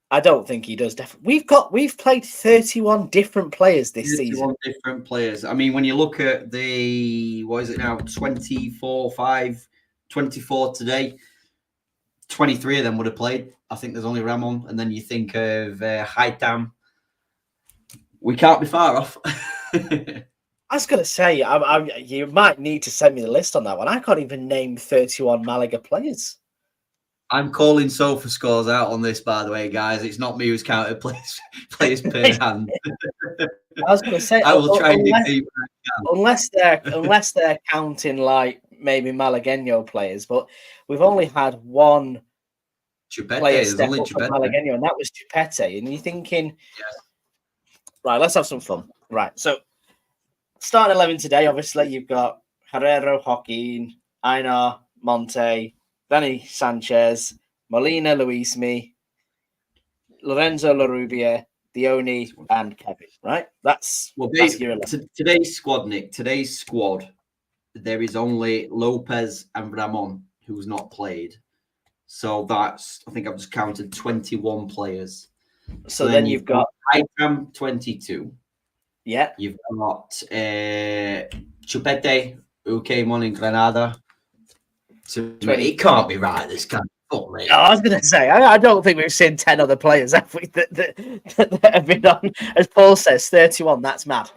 I don't think he does. Definitely, we've played 31 different players this season. 31 different players. I mean, when you look at the, what is it now, 24 today, 23 of them would have played. I think there's only Ramon, and then you think of Haitam. We can't be far off. I was going to say, you might need to send me the list on that one. I can't even name 31 Malaga players. I'm calling Sofa scores out on this, by the way, guys. It's not me who's counted players per hand. I was going to say, I will try and unless they're counting like maybe Malagueño players, but we've only had one player step up from Malagueño, and that was Chupete. And you're thinking, right, let's have some fun. Right, so starting 11 today, obviously, you've got Herrero, Joaquin, Einar, Monte, Danny Sanchez, Molina, Luismi, Lorenzo, Larrubia, Dione, and Kevin. Right? That's your 11. Today's squad, Nick. Today's squad. There is only Lopez and Ramon who's not played. So that's, I think I've just counted 21 players. So then you've got Itam 22. Yeah. You've got Chupete, who came on in Granada. So it can't be right, this kind of fuck, mate. I was going to say, I don't think we've seen 10 other players, have we, that have been on, as Paul says, 31. That's mad.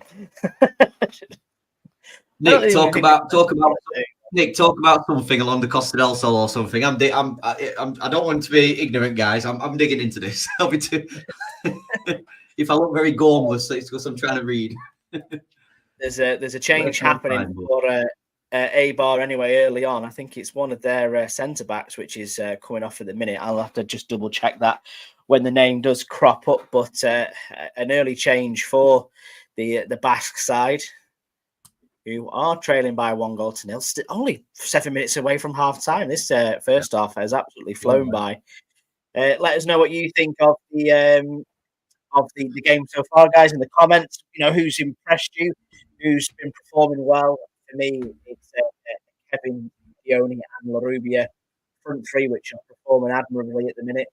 Nick, talk about something along the Costa del Sol or something. I don't want to be ignorant, guys. I'm digging into this. I'll be too. If I look very gormless, it's because I'm trying to read. There's a change happening for Eibar anyway. Early on, I think it's one of their centre backs, which is coming off at the minute. I'll have to just double check that when the name does crop up. But an early change for the Basque side, who are trailing by 1-0. Only 7 minutes away from half time. This first half has absolutely flown by. Let us know what you think of the game so far, guys, in the comments. You know, who's impressed you, who's been performing well. For me, it's Kevin, Dione, and Larrubia front three, which are performing admirably at the minute.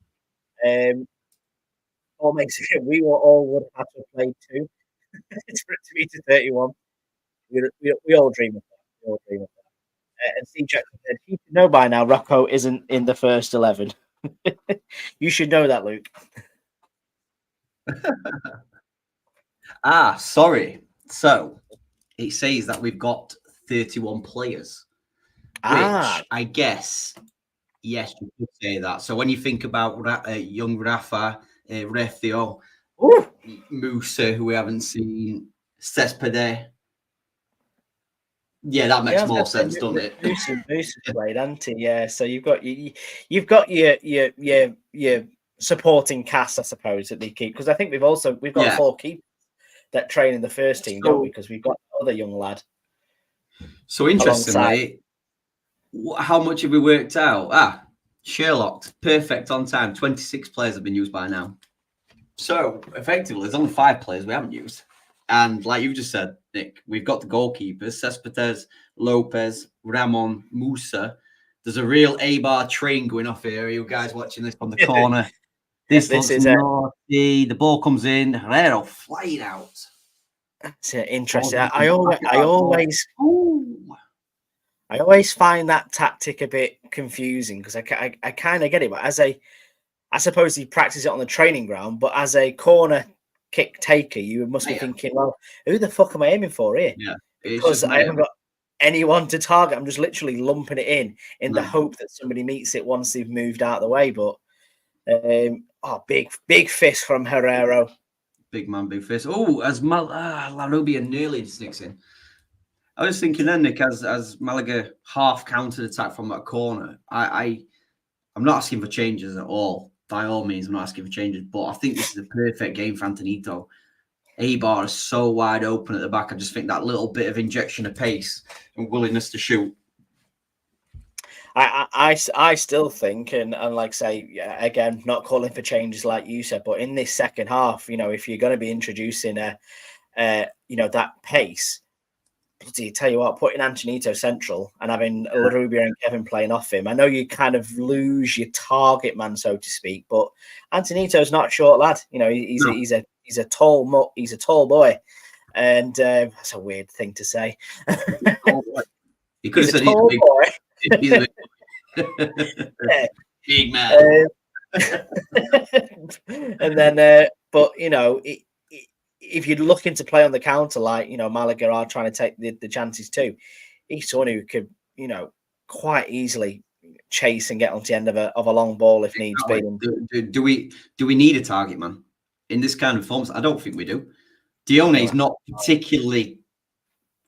All makes it. We would have had to have played 2 for it to be to 31. We all dream of that. And C. Jackson said, "You should know by now, Rocco isn't in the first 11." You should know that, Luke. Sorry. So it says that we've got 31 players, which I guess, yes, you could say that. So when you think about young Rafa, Refio, Musa, who we haven't seen, Cespedes, yeah, that makes more sense, doesn't it? Musa played, hasn't he? Yeah. So you've got your supporting cast, I suppose, that they keep, because I think we've got 4 keepers that train in the first team, don't we? Because we've got other young lad. So interestingly, how much have we worked out? Sherlock, perfect on time. 26 players have been used by now. So effectively, there's only 5 players we haven't used. And like you just said, Nick, we've got the goalkeepers: Cespedes, Lopez, Ramon, Musa. There's a real Eibar train going off here. Are you guys watching this from the corner? This is naughty. The ball comes in. Herrero flying out. That's interesting. I always find that tactic a bit confusing, because I kind of get it, but I suppose he practices it on the training ground, but as a corner kick taker, you must be thinking, well, who the fuck am I aiming for here? Yeah, because I haven't got anyone to target. I'm just literally lumping it in the hope that somebody meets it once they've moved out of the way. But big fist from Herrero. Big man, big fist. Oh, as Larrubia nearly sneaks in. I was thinking then, Nick, as Malaga half countered attack from that corner, I'm not asking for changes at all. By all means, I'm not asking for changes, but I think this is a perfect game for Antonito. Eibar is so wide open at the back. I just think that little bit of injection of pace and willingness to shoot. I still think, and like say again, not calling for changes like you said, but in this second half, if you're going to be introducing that pace, tell you what, putting Antonito central and having Larrubia and Kevin playing off him, I know you kind of lose your target man, so to speak, but Antonito's not a short lad. He's a tall boy, and that's a weird thing to say. He could have said he's a big man. And then, but if you're looking to play on the counter, like Malaga are trying to take the chances too, he's someone who could quite easily chase and get onto the end of a long ball if needs be. Do we need a target man in this kind of form? I don't think we do. Dione is not particularly,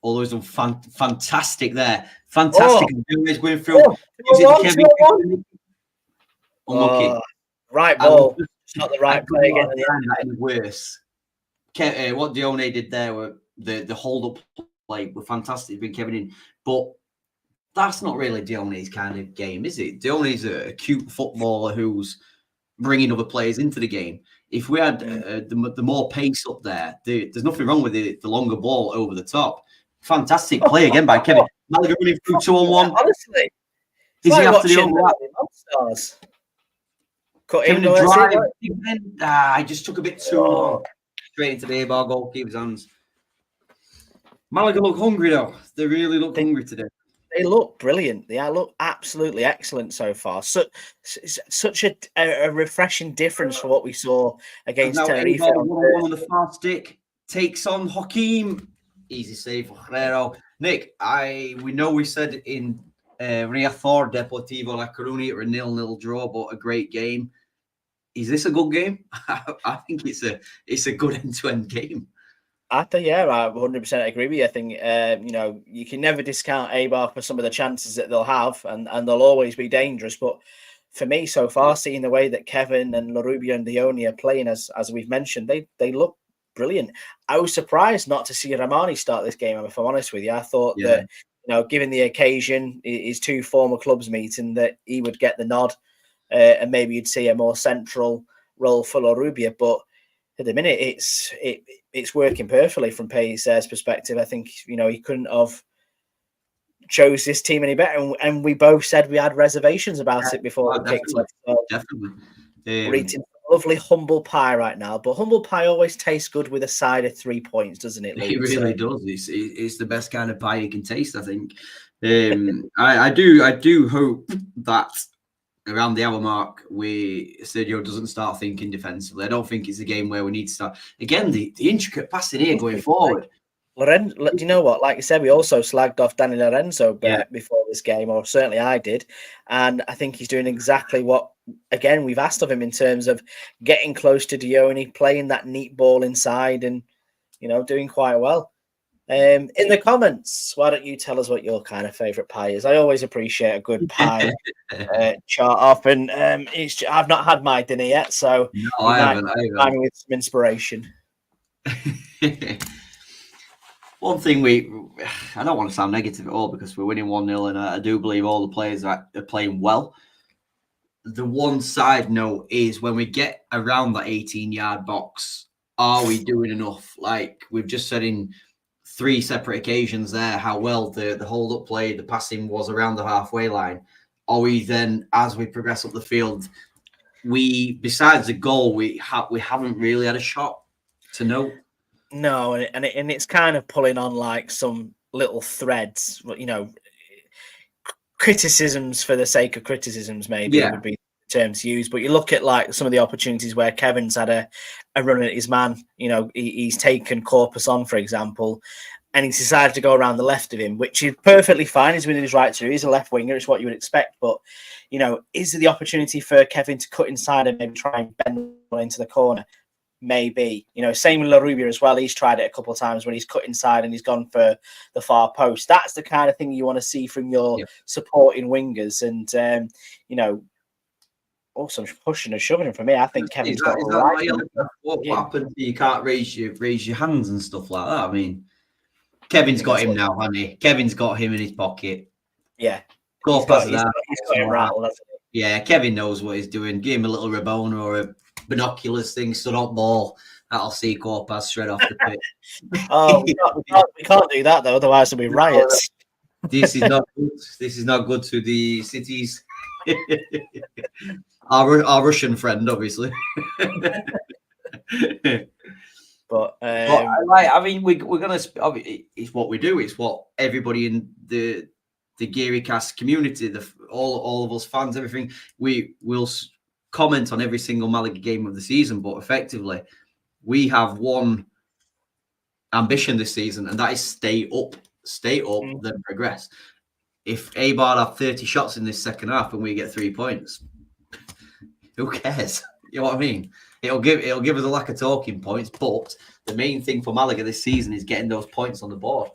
although he's done fantastic there. Fantastic. He's going through. Unlucky. Right ball. Not the right play again. That worse. What Dione did there were the hold up play were fantastic. Bring Kevin in, but that's not really Dione's kind of game, is it? Dione's a cute footballer who's bringing other players into the game. If we had the more pace up there, there's nothing wrong with the longer ball over the top. Fantastic play again by Kevin. Malaga running through 2-on-1. Honestly, is he like after the overlap? Monstars. Cut Kevin in, to drive. it. I just took a bit too long. Straight into the Eibar goalkeeper's hands. Malaga look hungry though. They really look hungry today. They look brilliant. They look absolutely excellent so far. Such a refreshing difference from what we saw against Tenerife. One on the far stick takes on Hakeem. Easy save for Herrero. Nick, we know we said in Riazor Deportivo La Coruña a 0-0 draw, but a great game. Is this a good game? I think it's a good end-to-end game. I 100% agree with you. I think you can never discount Eibar for some of the chances that they'll have, and they'll always be dangerous. But for me, so far, seeing the way that Kevin and Larrubia and Dione are playing, as we've mentioned, they look brilliant. I was surprised not to see Ramani start this game. If I'm honest with you, I thought that given the occasion, his two former clubs meeting, that he would get the nod, and maybe you'd see a more central role for Larrubia, but at the minute, it's working perfectly from Pellicer's perspective. I think he couldn't have chose this team any better, and we both said we had reservations about it before we kicked off. So definitely, we're eating lovely humble pie right now, but humble pie always tastes good with a side of 3 points, doesn't it, Luke? It really does. It's the best kind of pie you can taste, I think. I do hope that around the hour mark, Sergio doesn't start thinking defensively. I don't think it's a game where we need to start. Again, the intricate passing here going forward. Lorenzo, do you know what? Like you said, we also slagged off Danny Lorenzo before this game, or certainly I did. And I think he's doing exactly what, again, we've asked of him in terms of getting close to Dione, playing that neat ball inside and, doing quite well. In the comments, why don't you tell us what your kind of favourite pie is? I always appreciate a good pie chart off, and I've not had my dinner yet, so no, I haven't. With some inspiration. One thing I don't want to sound negative at all because we're winning 1-0, and I do believe all the players are playing well. The one side note is when we get around that 18-yard box, are we doing enough? Like we've just said in 3 separate occasions there, how well the hold-up play, the passing was around the halfway line. Are we then, as we progress up the field, besides the goal, we haven't really had a shot to note? No, and it's kind of pulling on like some little threads, criticisms for the sake of criticisms, maybe would be the term to use. But you look at like some of the opportunities where Kevin's had a run at his man. He's taken Corpus on, for example, and he's decided to go around the left of him, which is perfectly fine. He's within his right to do. He's a left winger. It's what you would expect. But, is there the opportunity for Kevin to cut inside and maybe try and bend into the corner? Maybe. Same with Larrubia as well. He's tried it a couple of times when he's cut inside and he's gone for the far post. That's the kind of thing you want to see from your supporting wingers. And, also pushing and shoving from me. I think Kevin's got what happened? You can't raise your hands and stuff like that. I mean, Kevin's got him now, hasn't he? Kevin's got him in his pocket. Yeah. He's got him rattled, hasn't he? Yeah, Kevin knows what he's doing. Give him a little Rabona or a binoculars thing, stood up ball. That'll see Corpus straight off the pitch. We can't do that though, otherwise there'll be riots. This is not good. This is not good to the cities. Our Russian friend, obviously. But we're gonna. It's what we do. It's what everybody in the Guiricast community, all of us fans, everything. We will comment on every single Malaga game of the season, but effectively, we have one ambition this season, and that is stay up, then progress. If Eibar have 30 shots in this second half and we get 3 points, who cares? You know what I mean? It'll give us a lack of talking points, but the main thing for Malaga this season is getting those points on the board.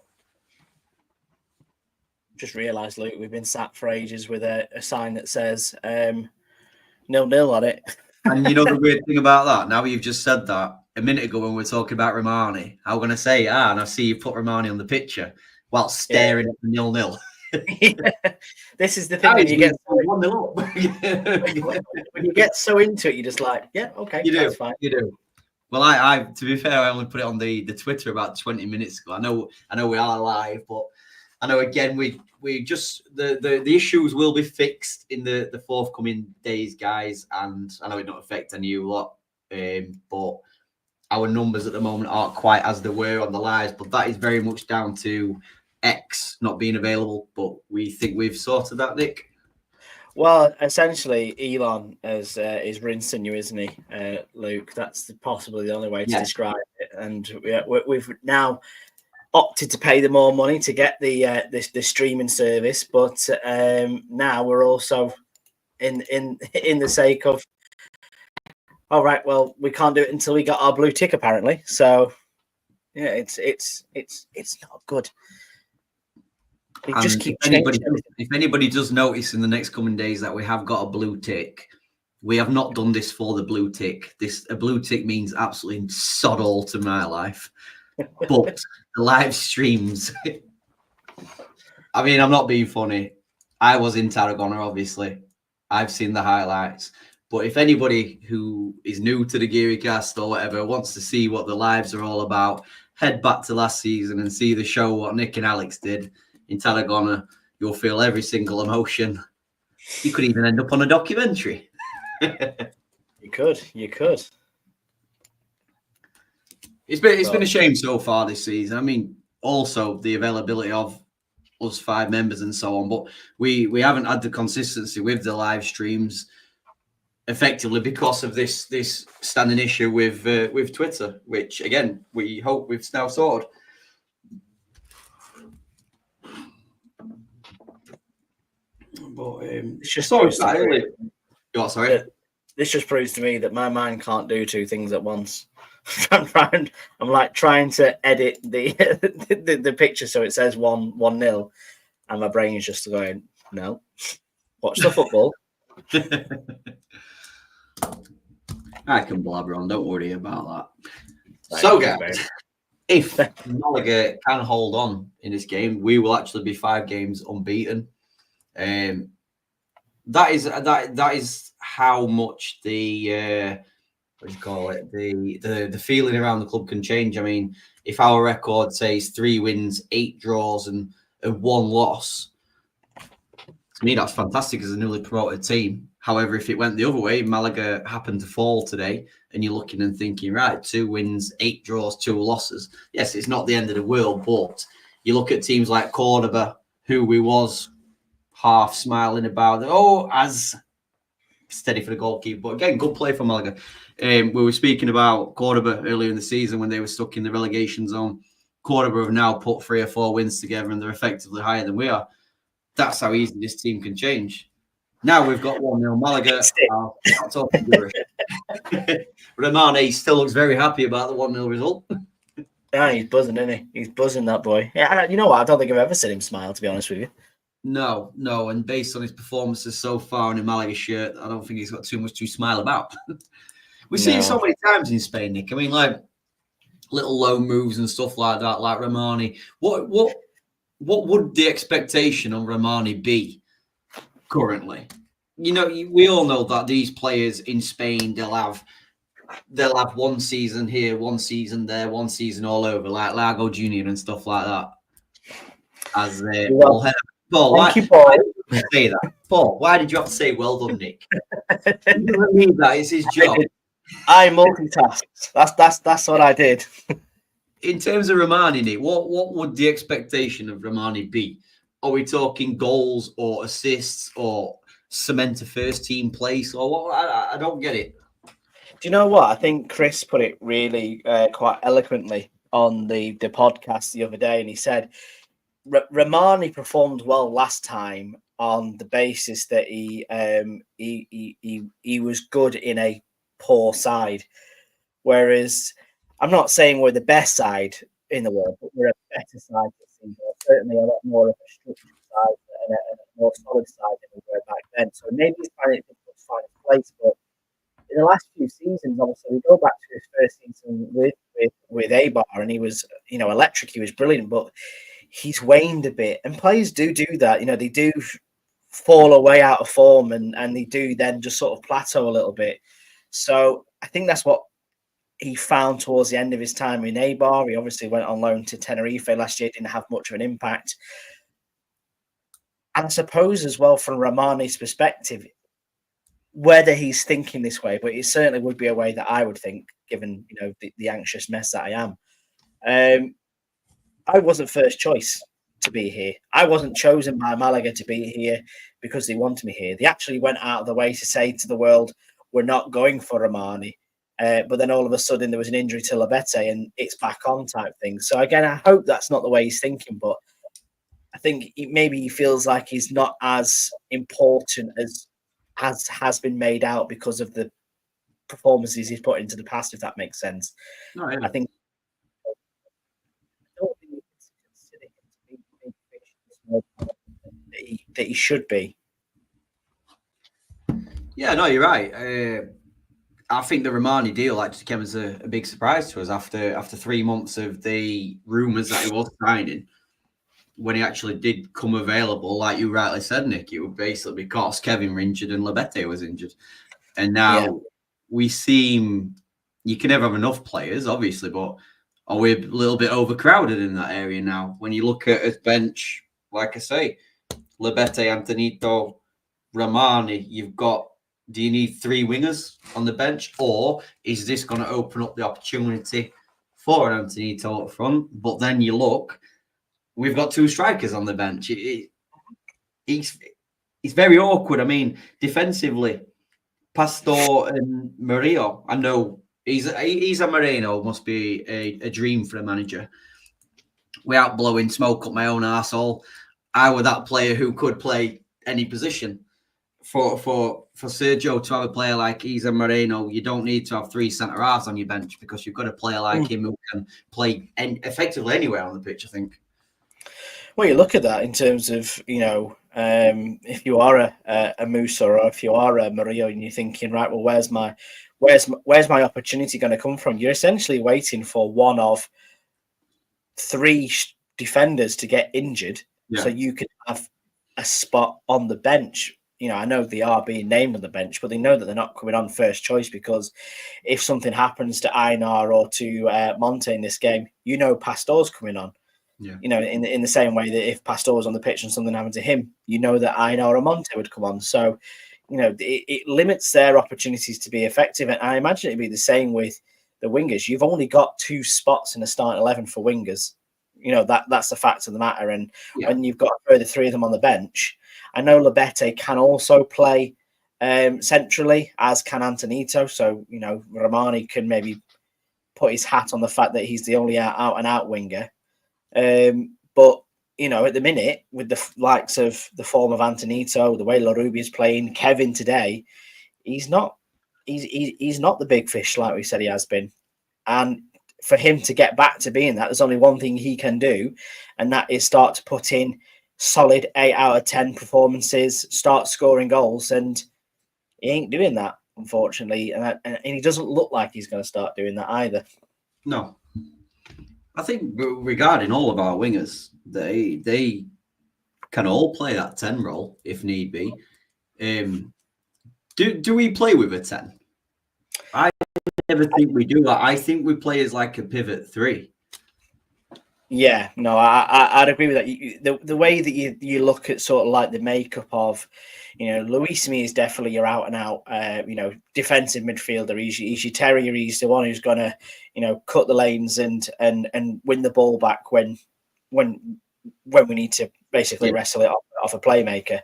Just realised, Luke, we've been sat for ages with a sign that says 0-0 on it. And you know the weird thing about that? Now you've just said that, a minute ago when we were talking about Romani, I'm going to say, and I see you put Romani on the picture while staring at the 0-0. Yeah. This is the thing when you get up. when you get so into it, you're just like, yeah, okay, that's fine. You do. Well, I to be fair, I only put it on the Twitter about 20 minutes ago. I know we are live, but I know again we just the issues will be fixed in the forthcoming days, guys. And I know it don't affect any of you lot, but our numbers at the moment aren't quite as they were on the lives. But that is very much down to X not being available. But we think we've sorted that, Nick. Well, essentially, Elon is rinsing you, isn't he, Luke? That's possibly the only way to describe it. And we've now opted to pay them more money to get the streaming service, but now we're also in the sake of, all right, well, we can't do it until we got our blue tick, apparently. So yeah, it's not good. Just keep if anybody does notice in the next coming days that we have got a blue tick, we have not done this for the blue tick. A blue tick means absolutely sod all to my life. But the live streams, I mean, I'm not being funny. I was in Tarragona, obviously. I've seen the highlights. But if anybody who is new to the Guiricast or whatever wants to see what the lives are all about, head back to last season and see the show what Nick and Alex did in Tarragona. You'll feel every single emotion. You could even end up on a documentary. You could. It's been a shame so far this season. I mean, also the availability of us 5 members and so on, but we haven't had the consistency with the live streams effectively because of this standing issue with Twitter, which again we hope we've now sorted. But it's just sorry. This just proves to me that my mind can't do 2 things at once. I'm like trying to edit the picture so it says 1-0, and my brain is just going, no, watch the football. I can blabber on, don't worry about that. So guys, if Malaga can hold on in this game, we will actually be 5 games unbeaten. That is how much the what do you call it? The feeling around the club can change. I mean, if our record says 3 wins, 8 draws, and 1 loss, to me that's fantastic as a newly promoted team. However, if it went the other way, Malaga happened to fall today, and you're looking and thinking, right, 2 wins, 8 draws, 2 losses. Yes, it's not the end of the world, but you look at teams like Cordoba, who we was half smiling about, as steady for the goalkeeper. But again, good play for Malaga. We were speaking about Cordoba earlier in the season when they were stuck in the relegation zone. Cordoba have now put 3 or 4 wins together, and they're effectively higher than we are. That's how easy this team can change. Now we've got 1-0 Malaga. Romane still looks very happy about the 1-0 result. Yeah, he's buzzing, isn't he? He's buzzing, that boy. Yeah, you know what? I don't think I've ever seen him smile, to be honest with you. No. And based on his performances so far in a Malaga shirt, I don't think he's got too much to smile about. We've seen it so many times in Spain, Nick. I mean, like little low moves and stuff like that, like Romane. What would the expectation on Romane be currently? You know, we all know that these players in Spain, they'll have 1 season here, 1 season there, 1 season all over, like Largo Junior and stuff like that. As Paul, why did you say that? Paul, why did you have to say well done, Nick? You don't need that. It's his job. I multitasked. That's what I did. In terms of Romane, Nick, what would the expectation of Romane be? Are we talking goals or assists or cement a first team place or what? I don't get it. Do you know what? I think Chris put it really quite eloquently on the podcast the other day, and he said Romane performed well last time on the basis that he was good in a poor side, whereas I'm not saying we're the best side in the world, but we're a better side this season. Certainly a lot more of a structured side and a more solid side than we were back then. So maybe it's finding it difficult to find a place, but in the last few seasons, obviously, we go back to his first season with Eibar, and he was, electric. He was brilliant, but he's waned a bit, and players do that. You know, they do fall away out of form, and they do then just sort of plateau a little bit. So I think that's what he found towards the end of his time in Eibar. He obviously went on loan to Tenerife last year, didn't have much of an impact. And I suppose as well, from Romani's perspective, whether he's thinking this way, but it certainly would be a way that I would think, given the anxious mess that I am. I wasn't first choice to be here. I wasn't chosen by Malaga to be here because they wanted me here. They actually went out of the way to say to the world, we're not going for Romani. But then all of a sudden there was an injury to Labete and it's back on type thing. So again, I hope that's not the way he's thinking, but I think maybe he feels like he's not as important as has been made out because of the performances he's put into the past, if that makes sense. No, yeah. I think that he should be. Yeah, no, you're right. I think the Romani deal actually came as a big surprise to us after 3 months of the rumours that he was signing. When he actually did come available, like you rightly said, Nick, it would basically because Kevin were injured and Labete was injured. And now we seem, you can never have enough players, obviously, but are we a little bit overcrowded in that area now? When you look at his bench, like I say, Labete, Antonito, Romani, you've got, do you need 3 wingers on the bench? Or is this going to open up the opportunity for an Antonito up front? But then you look, we've got 2 strikers on the bench. It's very awkward. I mean, defensively, Pastor and Murillo, I know he's a Moreno, must be a dream for a manager. Without blowing smoke up my own arsehole, I were that player who could play any position. For Sergio to have a player like Isa Moreno, you don't need to have 3 centre-halves on your bench because you've got a player like him who can play effectively anywhere on the pitch, I think. Well, you look at that in terms of, if you are a Musa or if you are a Murillo and you're thinking, right, well, where's my opportunity going to come from? You're essentially waiting for one of 3 defenders to get injured so you can have a spot on the bench. I know they are being named on the bench, but they know that they're not coming on first choice because if something happens to Einar or to Monte in this game, Pastor's coming on. Yeah. In the same way that if Pastor was on the pitch and something happened to him, that Einar or Monte would come on. So, it limits their opportunities to be effective. And I imagine it'd be the same with the wingers. You've only got 2 spots in a starting 11 for wingers. That's the fact of the matter. And when you've got a further 3 of them on the bench, I know Labete can also play centrally, as can Antonito. So, Romani can maybe put his hat on the fact that he's the only out-and-out winger. But at the minute, with the likes of the form of Antonito, the way Larubi is playing, Kevin today, he's not the big fish like we said he has been. And for him to get back to being that, there's only one thing he can do, and that is start to put in solid 8 out of 10 performances, start scoring goals, and he ain't doing that, unfortunately. And he doesn't look like he's going to start doing that either. No. I think regarding all of our wingers, they can all play that 10 role if need be. Do we play with a 10? I never think we do that. I think we play as like a pivot 3. Yeah, no, I'd agree with that. The way that you look at sort of like the makeup of, Luis Me is definitely your out and out, defensive midfielder. He's your terrier. He's the one who's gonna, cut the lanes and win the ball back when we need to basically wrestle it off a playmaker.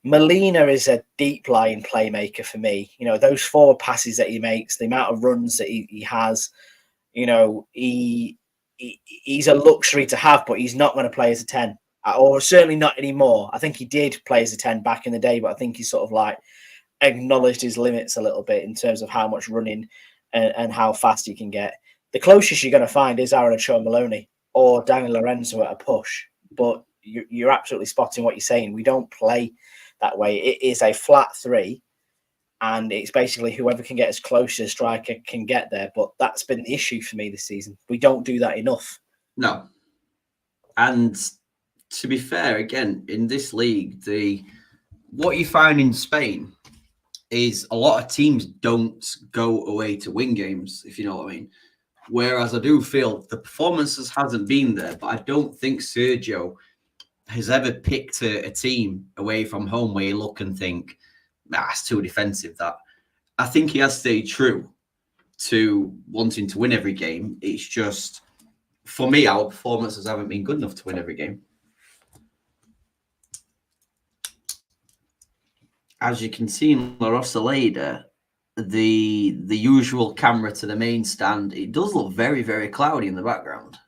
Molina is a deep lying playmaker for me. Those 4 passes that he makes, the amount of runs that he has, he's a luxury to have, but he's not going to play as a 10, or certainly not anymore. I think he did play as a 10 back in the day, but I think he sort of like acknowledged his limits a little bit in terms of how much running and how fast he can get. The closest you're going to find is Aaron Maloney or Daniel Lorenzo at a push, but you're absolutely spotting what you're saying. We don't play that way. It is a flat 3. And it's basically whoever can get as close to a striker can get there. But that's been the issue for me this season. We don't do that enough. No. And to be fair, again, in this league, what you find in Spain is a lot of teams don't go away to win games, if you know what I mean. Whereas I do feel the performances hasn't been there, but I don't think Sergio has ever picked a team away from home where you look and think, it's too defensive. That I think he has stayed true to wanting to win every game. It's just, for me, our performances haven't been good enough to win every game. As you can see in La Rosaleda, the usual camera to the main stand, it does look very, very cloudy in the background.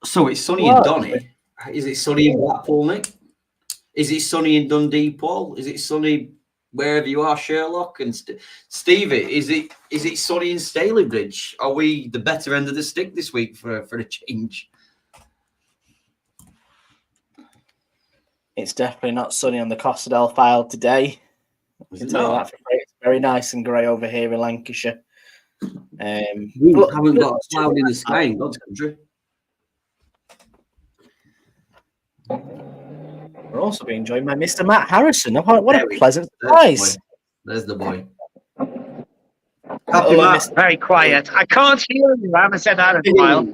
So it's sunny in Donny. Is it sunny in Blackpool, Nick? Is it sunny in Dundee, Paul? Is it sunny wherever you are, Sherlock? And Stevie, is it sunny in Stalybridge? Are we the better end of the stick this week for a change? It's definitely not sunny on the Costa del File today. I can tell you that for free. It's very nice and grey over here in Lancashire. We haven't got a cloud in the sky in God's country. We're also being joined by Mr. Matt Harrison. What a pleasant surprise. There's the boy. Happy Matt. Very quiet. I can't hear you. I haven't said that in a while.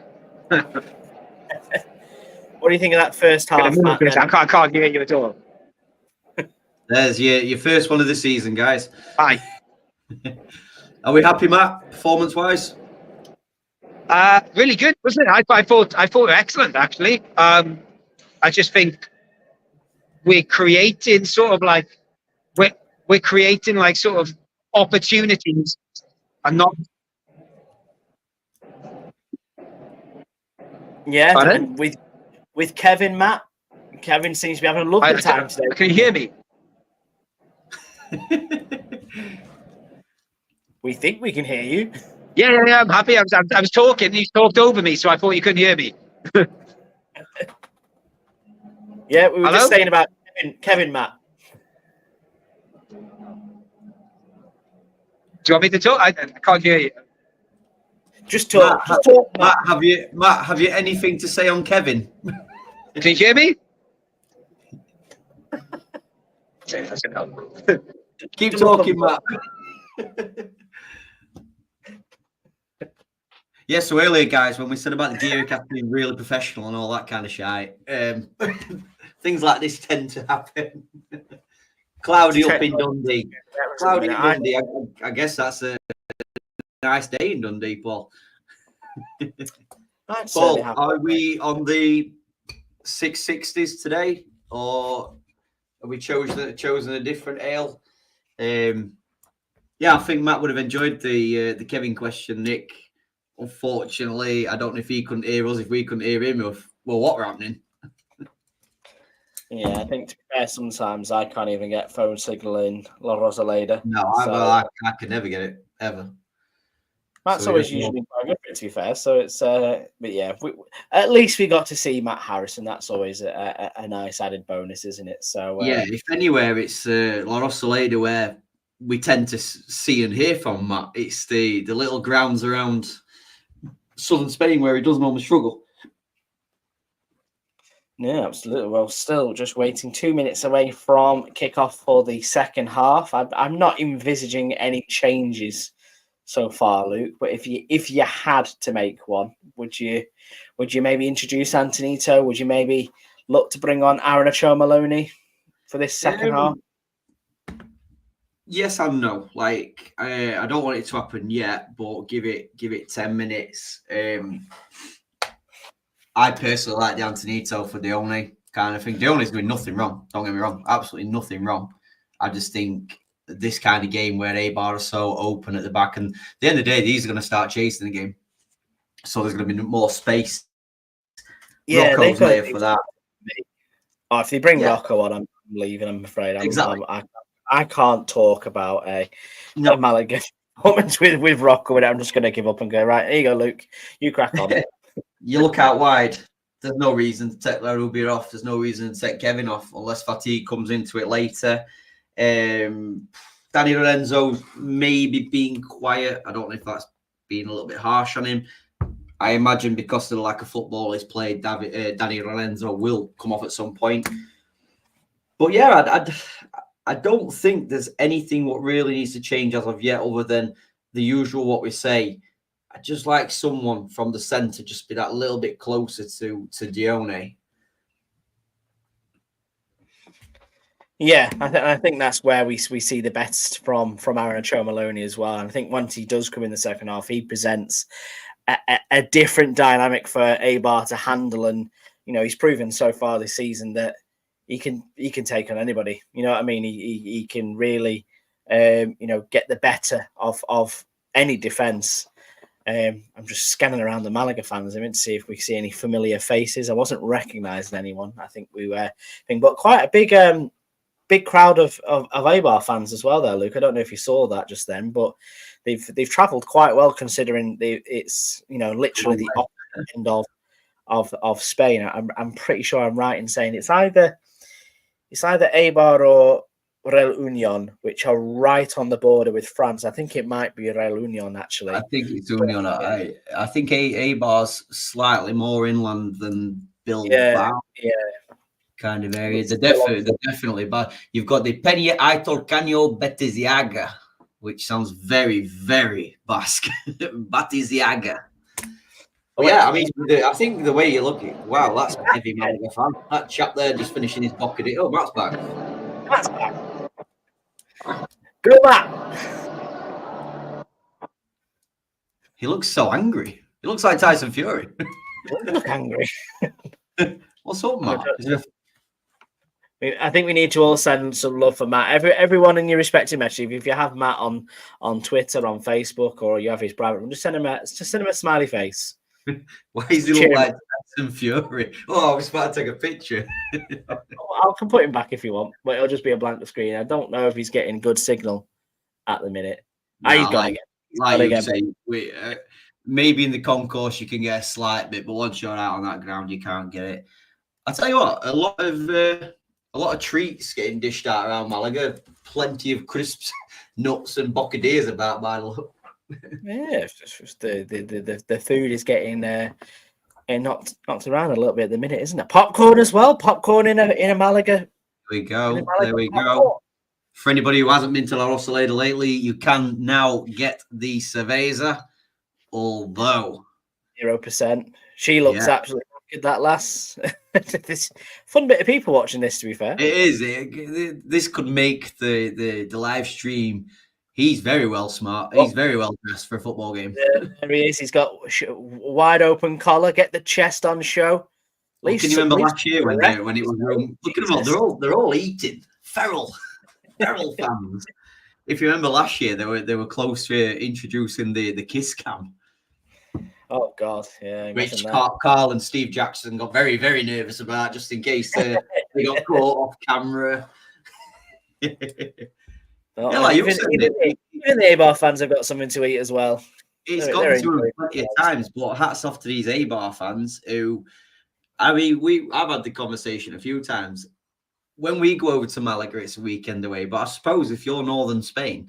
What do you think of that first half, Matt? I can't hear you at all. There's your first one of the season, guys. Hi. Are we happy, Matt, performance-wise? Really good, wasn't it? I thought excellent, actually. I just think we're creating sort of like we're creating like sort of opportunities and not. Yeah, and with Kevin, Matt. Kevin seems to be having a lovely time today. Can you hear me? We think we can hear you. Yeah, I'm happy. I was talking. You talked over me, so I thought you couldn't hear me. Yeah, we were just saying about Kevin, Matt. Do you want me to talk? I can't hear you. Just talk. Matt, have you anything to say on Kevin? Can you hear me? Keep talking, Matt. Yeah, so earlier, guys, when we said about the Guiricast being really professional and all that kind of shite, things like this tend to happen. Cloudy up in Dundee. Cloudy in Dundee. I guess that's a nice day in Dundee, Paul. Paul, are we on the 660s today, or have we chosen a different ale? Yeah, I think Matt would have enjoyed the Kevin question, Nick. Unfortunately, I don't know if he couldn't hear us, if we couldn't hear him, well, what were happening? Yeah, I think to be fair, sometimes I can't even get phone signal in La Rosaleda. No, I could never get it, ever. Matt's always usually quite good for it, to be fair. So it's, but yeah, at least we got to see Matt Harrison. That's always a nice added bonus, isn't it? So yeah, if anywhere, it's La Rosaleda where we tend to see and hear from Matt. It's the little grounds around southern Spain where he doesn't normally struggle. Yeah, absolutely. Well, still just waiting 2 minutes away from kickoff for the second half. I'm not envisaging any changes so far, Luke. But if you had to make one, would you maybe introduce Antonito? Would you maybe look to bring on Aaron Maloney for this second half? Yes and no. Like I don't want it to happen yet, but give it 10 minutes. I personally like the Antonito for Dione kind of thing. Dione's doing nothing wrong. Don't get me wrong. Absolutely nothing wrong. I just think this kind of game where Eibar are so open at the back, and at the end of the day, these are going to start chasing the game. So there's going to be more space. Yeah, Rocco's there for that. Oh, if they bring Rocco on, I'm leaving, I'm afraid. Exactly. I can't talk about a Malaga performance with Rocco. I'm just going to give up and go, right, here you go, Luke. You crack on. You look out wide. There's no reason to take Larubia off. There's no reason to take Kevin off unless Fatigue comes into it later. Danny Lorenzo maybe being quiet. I don't know if that's being a little bit harsh on him. I imagine because of the lack of football he's played, Danny Lorenzo will come off at some point. But yeah, I don't think there's anything what really needs to change as of yet, other than the usual what we say. I just like someone from the centre just be that little bit closer to Dione. Yeah, I think that's where we see the best from Aaron Maloney as well. And I think once he does come in the second half, he presents a different dynamic for Eibar to handle. And he's proven so far this season that he can take on anybody. You know what I mean? He can really get the better of any defense. I'm just scanning around the Malaga fans. I meant to see if we see any familiar faces. I wasn't recognizing anyone. I think we were, but quite a big crowd of Eibar fans as well there, Luke. I don't know if you saw that just then, but they've travelled quite well considering it's literally the opposite end of Spain. I'm pretty sure I'm right in saying it's either Eibar or Real Union, which are right on the border with France. I think it might be Real Union actually. I think it's Union. I think Eibar's slightly more inland than Bilbao. Yeah. Kind of area. They're definitely bad. You've got the Peña Aitor Caño Batiziaga, which sounds very, very Basque. Batiziaga. But yeah, I mean, I think the way you look at it, wow, that's a heavy Malaga fan. That chap there just finishing his pocket. Oh, Matt's back. Good Matt. He looks so angry. He looks like Tyson Fury. He look angry. What's up, Matt? I think we need to all send some love for Matt. Everyone in your respective message. If you have Matt on Twitter, on Facebook, or you have his private room, just send him a smiley face. Why is he look like Tyson Fury? Oh, I was about to take a picture. I can put him back if you want, but it'll just be a blank screen. I don't know if he's getting good signal at the minute. Maybe in the concourse you can get a slight bit, but once you're out on that ground, you can't get it. I'll tell you what, a lot of treats getting dished out around Malaga. Plenty of crisps, nuts, and bocadillas about by the look. Yeah, it's just the food is getting knocked around a little bit at the minute, isn't it? Popcorn as well. Popcorn in a Malaga. There we go. There we go. For anybody who hasn't been to La Rosaleda lately, you can now get the cerveza, although 0%. She looks absolutely good, that lass. This fun bit of people watching this, to be fair. It is. This could make the live stream. He's very well smart. He's very well dressed for a football game. There he is. He's got wide open collar. Get the chest on show. Can you remember last year when it was? Look at them all. They're all eating. Feral fans. If you remember last year, they were close to introducing the kiss cam. Oh God, yeah. Which Carl and Steve Jackson got very, very nervous about, just in case they got caught off camera. Even the Eibar fans have got something to eat as well. It's got to them plenty of times, but hats off to these Eibar fans who, I mean, I've had the conversation a few times. When we go over to Malaga, it's a weekend away. But I suppose if you're northern Spain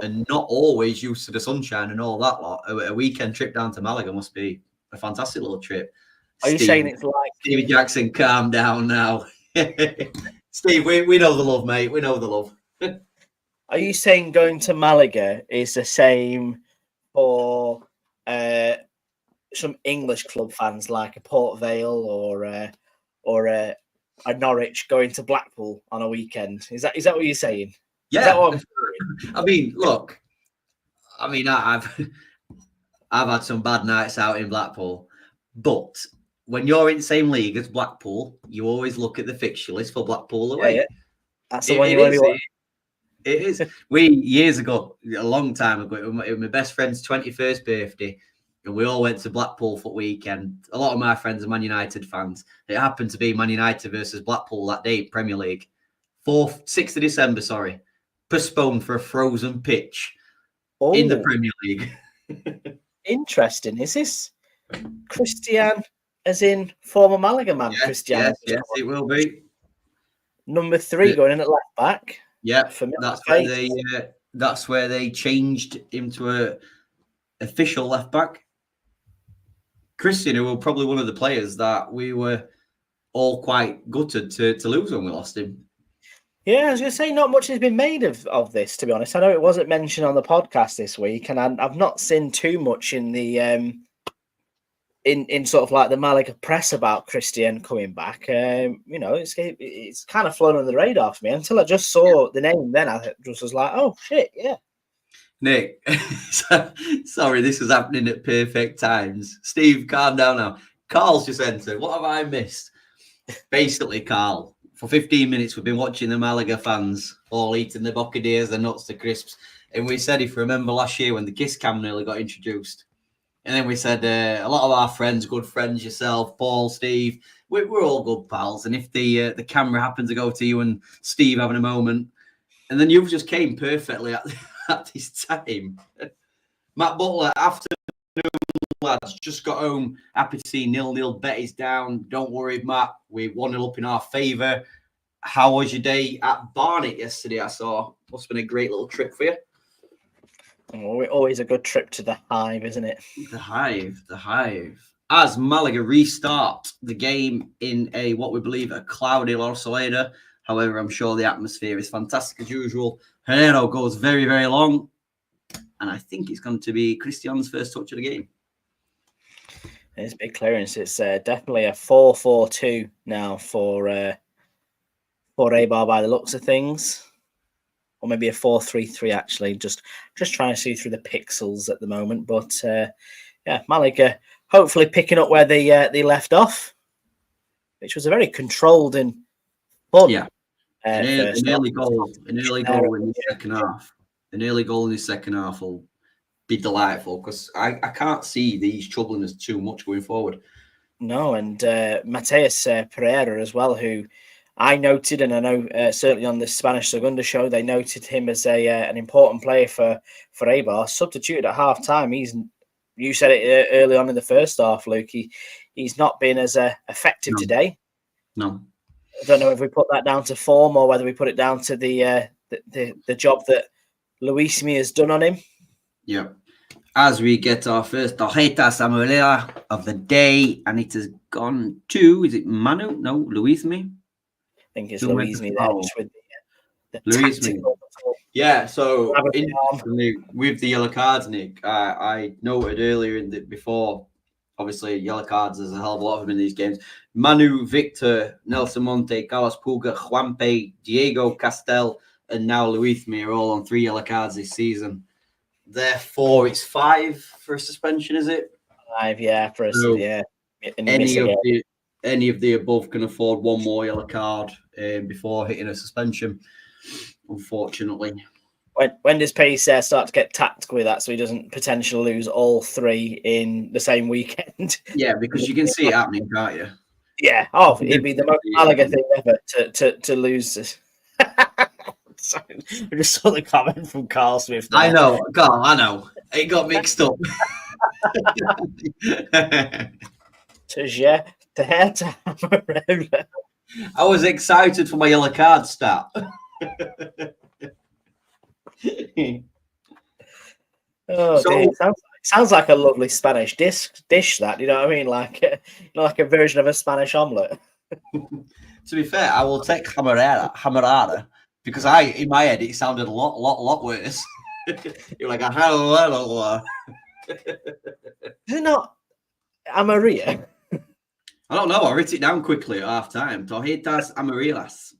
and not always used to the sunshine and all that lot, a weekend trip down to Malaga must be a fantastic little trip. Are you saying it's like Stevie Jackson? Calm down now. Steve, we know the love, mate. We know the love. Are you saying going to Malaga is the same for some English club fans like a Port Vale or a Norwich going to Blackpool on a weekend? Is that what you're saying? Yeah. I mean, look. I mean, I've had some bad nights out in Blackpool, but when you're in the same league as Blackpool, you always look at the fixture list for Blackpool away. Yeah. That's the one you want to watch. It is. Years ago, a long time ago, it was my best friend's 21st birthday, and we all went to Blackpool for weekend. A lot of my friends are Man United fans. It happened to be Man United versus Blackpool that day, Premier League. 6th of December, sorry. Postponed for a frozen pitch in the Premier League. Interesting. Is this Christian, as in former Malaga man? Yes, Christian. Yes, it will be. Number 3 going in at left back. Yeah, that's where they changed him to a official left back. Christian, who were probably one of the players that we were all quite gutted to lose when we lost him. Yeah, I was going to say, not much has been made of this, to be honest. I know it wasn't mentioned on the podcast this week, and I've not seen too much in the in sort of like the Malaga press about Christian coming back. It's kind of flown under the radar for me until I just saw the name. Then I just was like, oh shit, yeah. Nick, sorry, this was happening at perfect times. Steve, calm down now. Carl's just entered. What have I missed? Basically, Carl, for 15 minutes, we've been watching the Malaga fans all eating the bocadillas, the nuts, the crisps. And we said, if you remember last year when the Kiss Cam nearly got introduced, and then we said a lot of our friends, good friends, yourself, Paul, Steve, we're all good pals. And if the camera happened to go to you and Steve having a moment, and then you just came perfectly at this time. Matt Butler, afternoon, lads, just got home. Happy to see 0-0. Bet is down. Don't worry, Matt. We 1-0 up in our favour. How was your day at Barnet yesterday? I saw. Must have been a great little trip for you. Always a good trip to the Hive, isn't it? The Hive. As Malaga restart the game in what we believe a cloudy Rosaleda. However, I'm sure the atmosphere is fantastic as usual. Herrero goes very, very long. And I think it's going to be Christian's first touch of the game. It's big clearance. It's definitely a 4-4-2 now for Eibar by the looks of things. Or maybe a 4-3-3 actually. Just trying to see through the pixels at the moment. But Malaga hopefully picking up where they left off, which was a very controlled and fun. Yeah, an early goal in the second half. An early goal in the second half will be delightful because I can't see these troubling us too much going forward. No, and Mateus Pereira as well, who I noted, and I know certainly on the Spanish Segunda show, they noted him as an important player for Eibar. Substituted at half time. You said it early on in the first half, Luke. He's not been as effective today. No. I don't know if we put that down to form or whether we put it down to the job that Luismi has done on him. Yeah. As we get our first tarjetas amarillas of the day, and it has gone to, is it Manu? No, Luismi? I think it's Luismi there, just with the tactical. Yeah, so with the yellow cards, Nick, I noted earlier before, obviously yellow cards, there's a hell of a lot of them in these games. Manu, Victor, Nelson Monte, Carlos Puga, Juanpe, Diego Castel, and now Luismi are all on 3 yellow cards this season. Therefore, it's 5 for a suspension, is it? 5, yeah, for us, so yeah. Any of the above can afford 1 more yellow card before hitting a suspension, unfortunately. When does Pace start to get tactical with that so he doesn't potentially lose all 3 in the same weekend? Yeah, because you can see it happening, can't you? Yeah. It'd be the most Malaga thing ever to lose this. Sorry, I just saw the comment from Carl Smith there. I know, Carl, I know. It got mixed up. I was excited for my yellow card stat. Sounds like a lovely Spanish dish. That, you know what I mean, like a version of a Spanish omelette. To be fair, I will take Hamarada because in my head it sounded a lot worse. You're like a hello. Is it not Amaria? I don't know. I wrote it down quickly at half time. Tarjetas amarillas,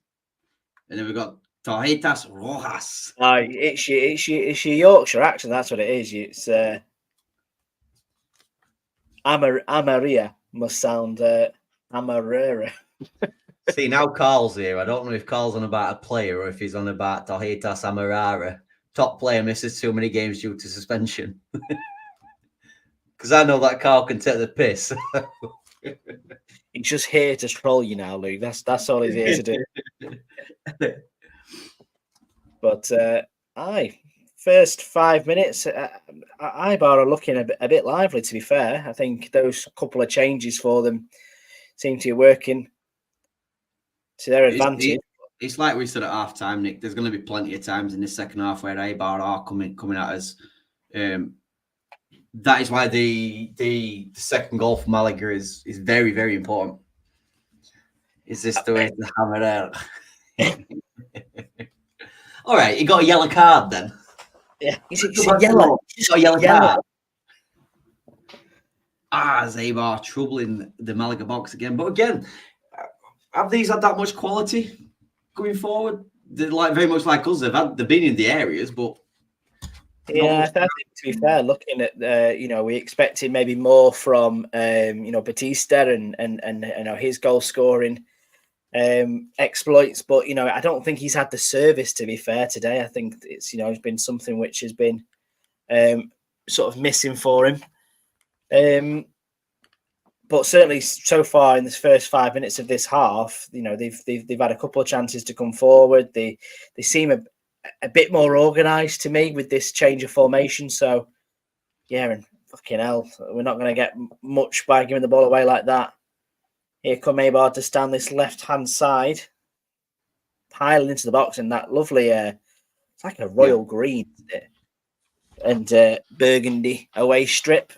and then we got Tarjetas rojas. It's your Yorkshire accent. That's what it is. It's Amaria must sound Amarera. See, now Carl's here. I don't know if Carl's on about a player or if he's on about Tarjetas Amarara. Top player misses too many games due to suspension. Because I know that Carl can take the piss. He's just here to troll you now, Luke. That's all he's here to do. But first 5 minutes, Eibar are looking a bit lively, to be fair. I think those couple of changes for them seem to be working to their advantage. It's like we said at half time, Nick. There's going to be plenty of times in the second half where Eibar are coming at us that is why the second goal for Malaga is very, very important. Is this the way to hammer it out? All right, you got a yellow card then. Yeah, he's yellow. You got a yellow card. Eibar troubling the Malaga box again. But again, have these had that much quality going forward? They're like very much like us. They've been in the areas, but yeah, I think to be fair, looking at we expected maybe more from Batista and his goal scoring exploits, but I don't think he's had the service, to be fair, today. I think it's it's been something which has been sort of missing for him. But certainly so far in this first 5 minutes of this half, they've had a couple of chances to come forward. They seem a bit more organised to me with this change of formation. So yeah, and fucking hell, we're not going to get much by giving the ball away like that. Here come Eibar to stand this left-hand side, piling into the box in that lovely, it's like a royal green, isn't it? And burgundy away strip.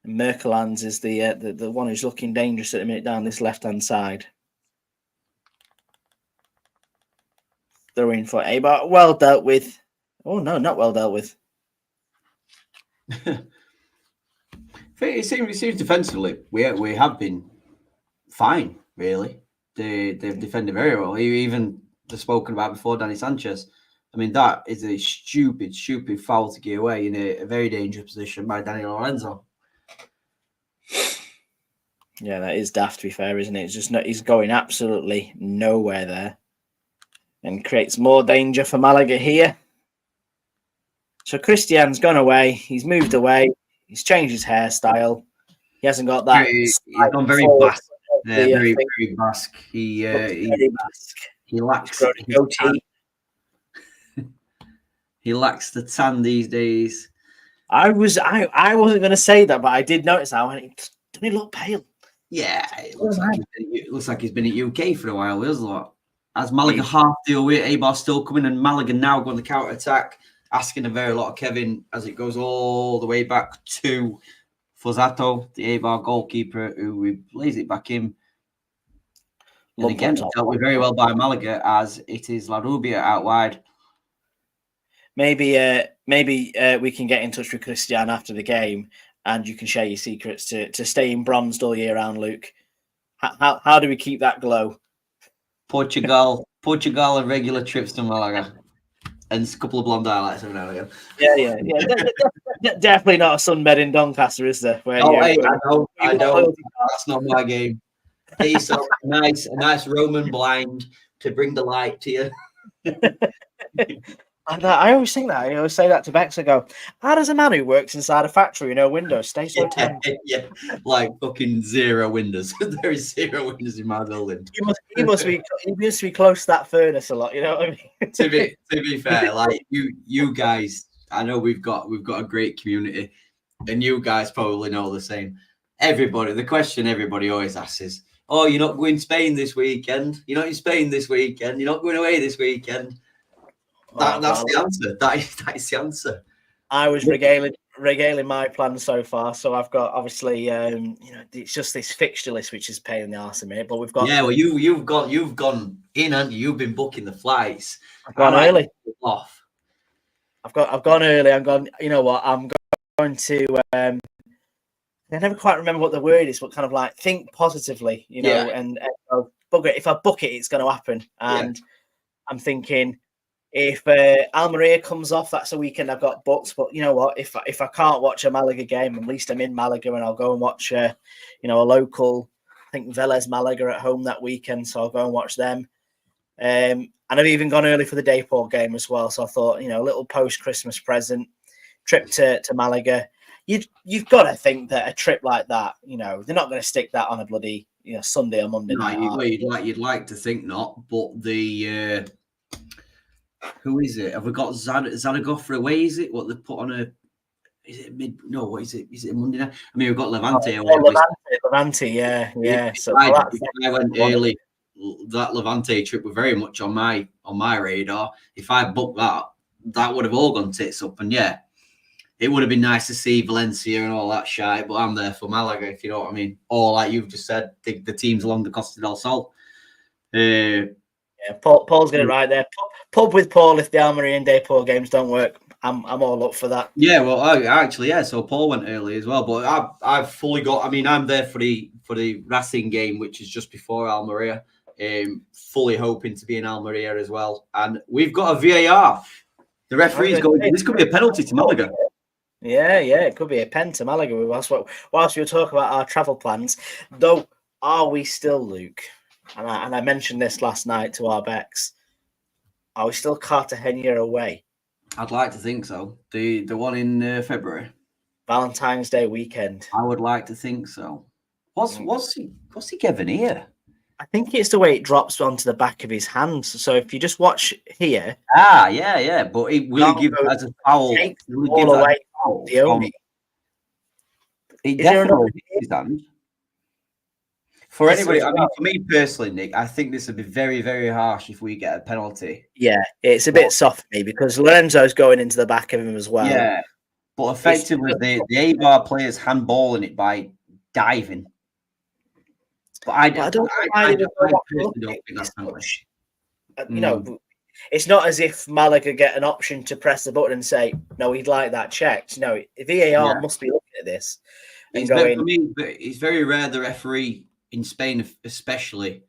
And Merkelands is the one who's looking dangerous at the minute down this left-hand side. Throw in for Eibar. Well dealt with. Oh, no, not well dealt with. It seems defensively we have been fine, really. They've defended very well. Even the spoken about before, Danny Sanchez. I mean, that is a stupid foul to get away in a very dangerous position by Daniel Lorenzo. Yeah, that is daft, to be fair, isn't it? It's just he's going absolutely nowhere there. And creates more danger for Malaga here. So Christian's gone away. He's moved away. He's changed his hairstyle. He hasn't got that. He's gone very Basque. Very Basque. He lacks goatee. He lacks the tan these days. I wasn't going to say that, but I did notice that. I went, doesn't he look pale? Yeah, it looks like he's been at UK for a while, doesn't it? As Malaga half deal with Eibar still coming, and Malaga now going the counter attack, asking a very lot of Kevin as it goes all the way back to Fozzato, the Eibar goalkeeper, who plays it back in. And again, dealt with very well by Malaga as it is La Rubia out wide. Maybe we can get in touch with Christian after the game, and you can share your secrets to staying bronzed all year round, Luke. How do we keep that glow? Portugal, and regular trips to Malaga, and a couple of blonde highlights every now and again. Yeah. Definitely not a sunbed in Doncaster, is there? I know. That's not my game. It's a nice Roman blind to bring the light to you. I always think that. I always say that to Bex. I go, how does a man who works inside a factory, windows, stay so tight? Yeah, like fucking zero windows. There is zero windows in my building. He must be close to that furnace a lot. You know what I mean? to be fair, like you guys, I know we've got a great community, and you guys probably know the same. The question everybody always asks is, "Oh, you're not going to Spain this weekend? You're not in Spain this weekend? You're not going away this weekend?" That's the answer. That is the answer. I was regaling my plans so far. So I've got obviously, it's just this fixture list which is pain in the arse a minute. But we've got you've gone in and you've been booking the flights. I've gone early. Off. I've gone early. I'm gone. You know what? I'm going to. I never quite remember what the word is, but kind of like think positively, and bugger it. If I book it, it's going to happen. And I'm thinking, if Almeria comes off, that's a weekend I've got booked. But you know what? If I can't watch a Malaga game, at least I'm in Malaga, and I'll go and watch a local. I think Vélez Malaga at home that weekend, so I'll go and watch them. And I've even gone early for the Dayport game as well. So I thought, a little post-Christmas present trip to Malaga. You've got to think that a trip like that, they're not going to stick that on a bloody Sunday or Monday night. You'd like to think not, but the who is it? Have we got Zaragoza away? Is it what they put on a? Is it mid? No, what is it? Is it a Monday night? I mean, we've got Levante away. Levante, yeah. So I went early. That Levante trip was very much on my radar. If I book that, that would have all gone tits up. And yeah, it would have been nice to see Valencia and all that shite, but I'm there for Malaga, if you know what I mean. Or like you've just said, the teams along the Costa del Sol. Yeah, Paul's got it right there. Pub with Paul if the Almeria and Depot games don't work. I'm all up for that. Yeah, well, actually, so Paul went early as well, but I've fully got. I mean, I'm there for the Racing game, which is just before Almeria. Fully hoping to be in Almeria as well, and we've got a VAR. The referee's going. This could be a penalty to Malaga. Yeah, it could be a pen to Malaga. Whilst we were talking about our travel plans, though, are we still, Luke? And I mentioned this last night to our Becks. Are we still Cartagena away? I'd like to think so. The one in February, Valentine's Day weekend. I would like to think so. What's he given here? I think it's the way it drops onto the back of his hand. So if you just watch here, yeah, but it will give as a foul. All away the only. It definitely is that. For anybody, I mean, for me personally, Nick, I think this would be very, very harsh if we get a penalty. Yeah, it's a bit soft for me because Lorenzo's going into the back of him as well. Yeah, but effectively, the Eibar players handballing it by diving. But I don't think that's penalty. You know, it's not as if Malaga get an option to press the button and say, no, we'd like that checked. No, VAR must be looking at this. And going, for me, but it's very rare the referee in Spain, especially,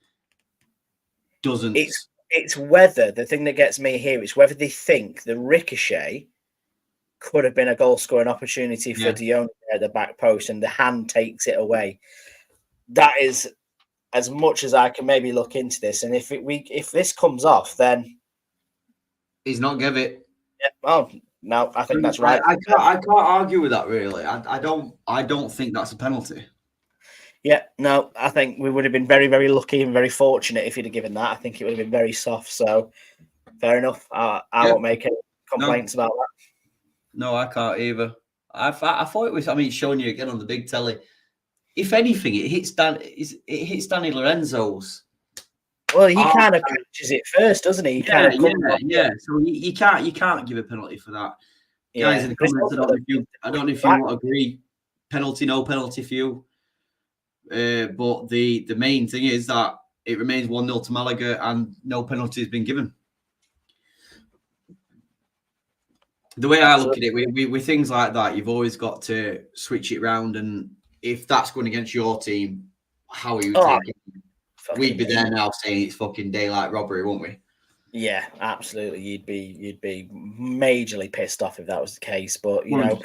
doesn't. It's whether the thing that gets me here is whether they think the ricochet could have been a goal scoring opportunity for Dion at the back post, and the hand takes it away. That is as much as I can maybe look into this, and if this comes off, then he's not give it. Yeah, well, no, I think that's right. I can't argue with that. Really, I don't think that's a penalty. Yeah, no, I think we would have been very, very lucky and very fortunate if he'd have given that. I think it would have been very soft. So, fair enough. I won't make any complaints about that. No, I can't either. I thought it was. I mean, it's showing you again on the big telly. If anything, it hits Danny Lorenzo's. Well, he kind of catches it first, doesn't he? Yeah. So you can't give a penalty for that. Yeah. Guys in the comments, I don't know if you agree. Penalty, no penalty for you. But the main thing is that it remains 1-0 to Malaga and no penalty has been given. The way I look at it, with things like that, you've always got to switch it round. And if that's going against your team, how are you taking it? We'd be there now saying it's fucking daylight robbery, wouldn't we? Yeah, absolutely. You'd be majorly pissed off if that was the case. But you know,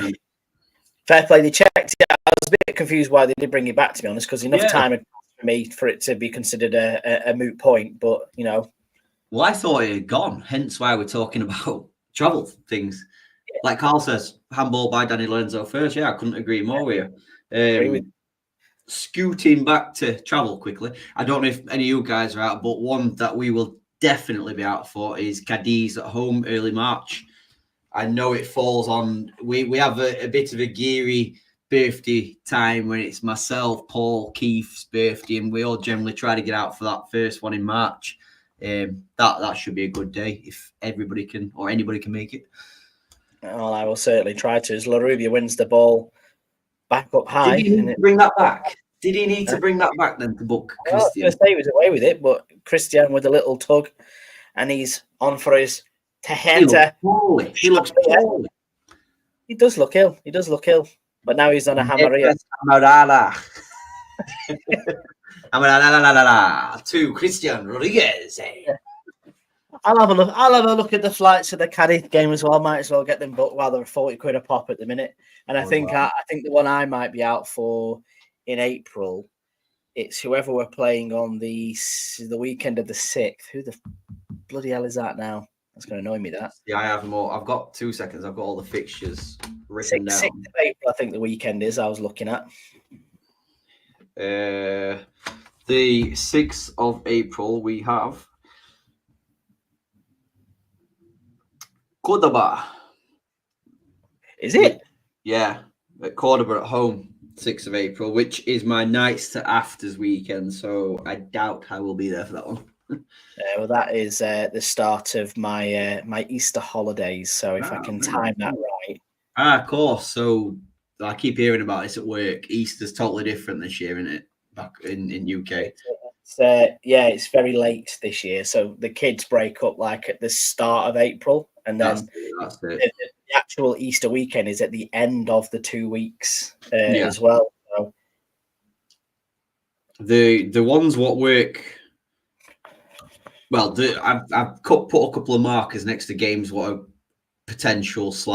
fair play. They checked it. I was a bit confused why they did bring it back, to be honest, because enough time had passed for me for it to be considered a moot point. But you know, well, I thought it had gone. Hence why we're talking about travel things. Yeah. Like Carl says, handball by Danny Lorenzo first. Yeah, I couldn't agree more with you. Scooting back to travel quickly. I don't know if any of you guys are out, but one that we will definitely be out for is Cadiz at home early March. I know it falls on. We have a bit of a geary birthday time when it's myself, Paul, Keith's birthday, and we all generally try to get out for that first one in March. That should be a good day if everybody can or anybody can make it. Well, I will certainly try to. As Larubia wins the ball back up high. Did he need to bring that back? Did he need to bring that back then to book Christian? I was going to say he was away with it, but Christian with a little tug, and he's on for his Tejeta. He looks poorly. He does look ill. But now he's on a Hamaria. To Christian Rodriguez. I'll have a look at the flights of the Cadiz game as well. Might as well get them booked while they're 40 quid a pop at the minute. And I think the one I might be out for in April, it's whoever we're playing on the weekend of the 6th. Who the bloody hell is that now? That's going to annoy me, that. Yeah, I have them all. I've got 2 seconds. I've got all the fixtures written down. 6th of April, I think the weekend is. I was looking at. The 6th of April, we have Cordoba. Is it? Yeah, at Cordoba at home, 6th of April, which is my nights to afters weekend. So I doubt I will be there for that one. Well, that is the start of my my Easter holidays. So if I can time that right. Of course. So I keep hearing about this at work. Easter's totally different this year, isn't it? Back in UK. Yeah, it's very late this year. So the kids break up like at the start of April, and then That's it. the actual Easter weekend is at the end of the 2 weeks Yeah. as well. So. The ones what work. Well, I've put a couple of markers next to games what are potential /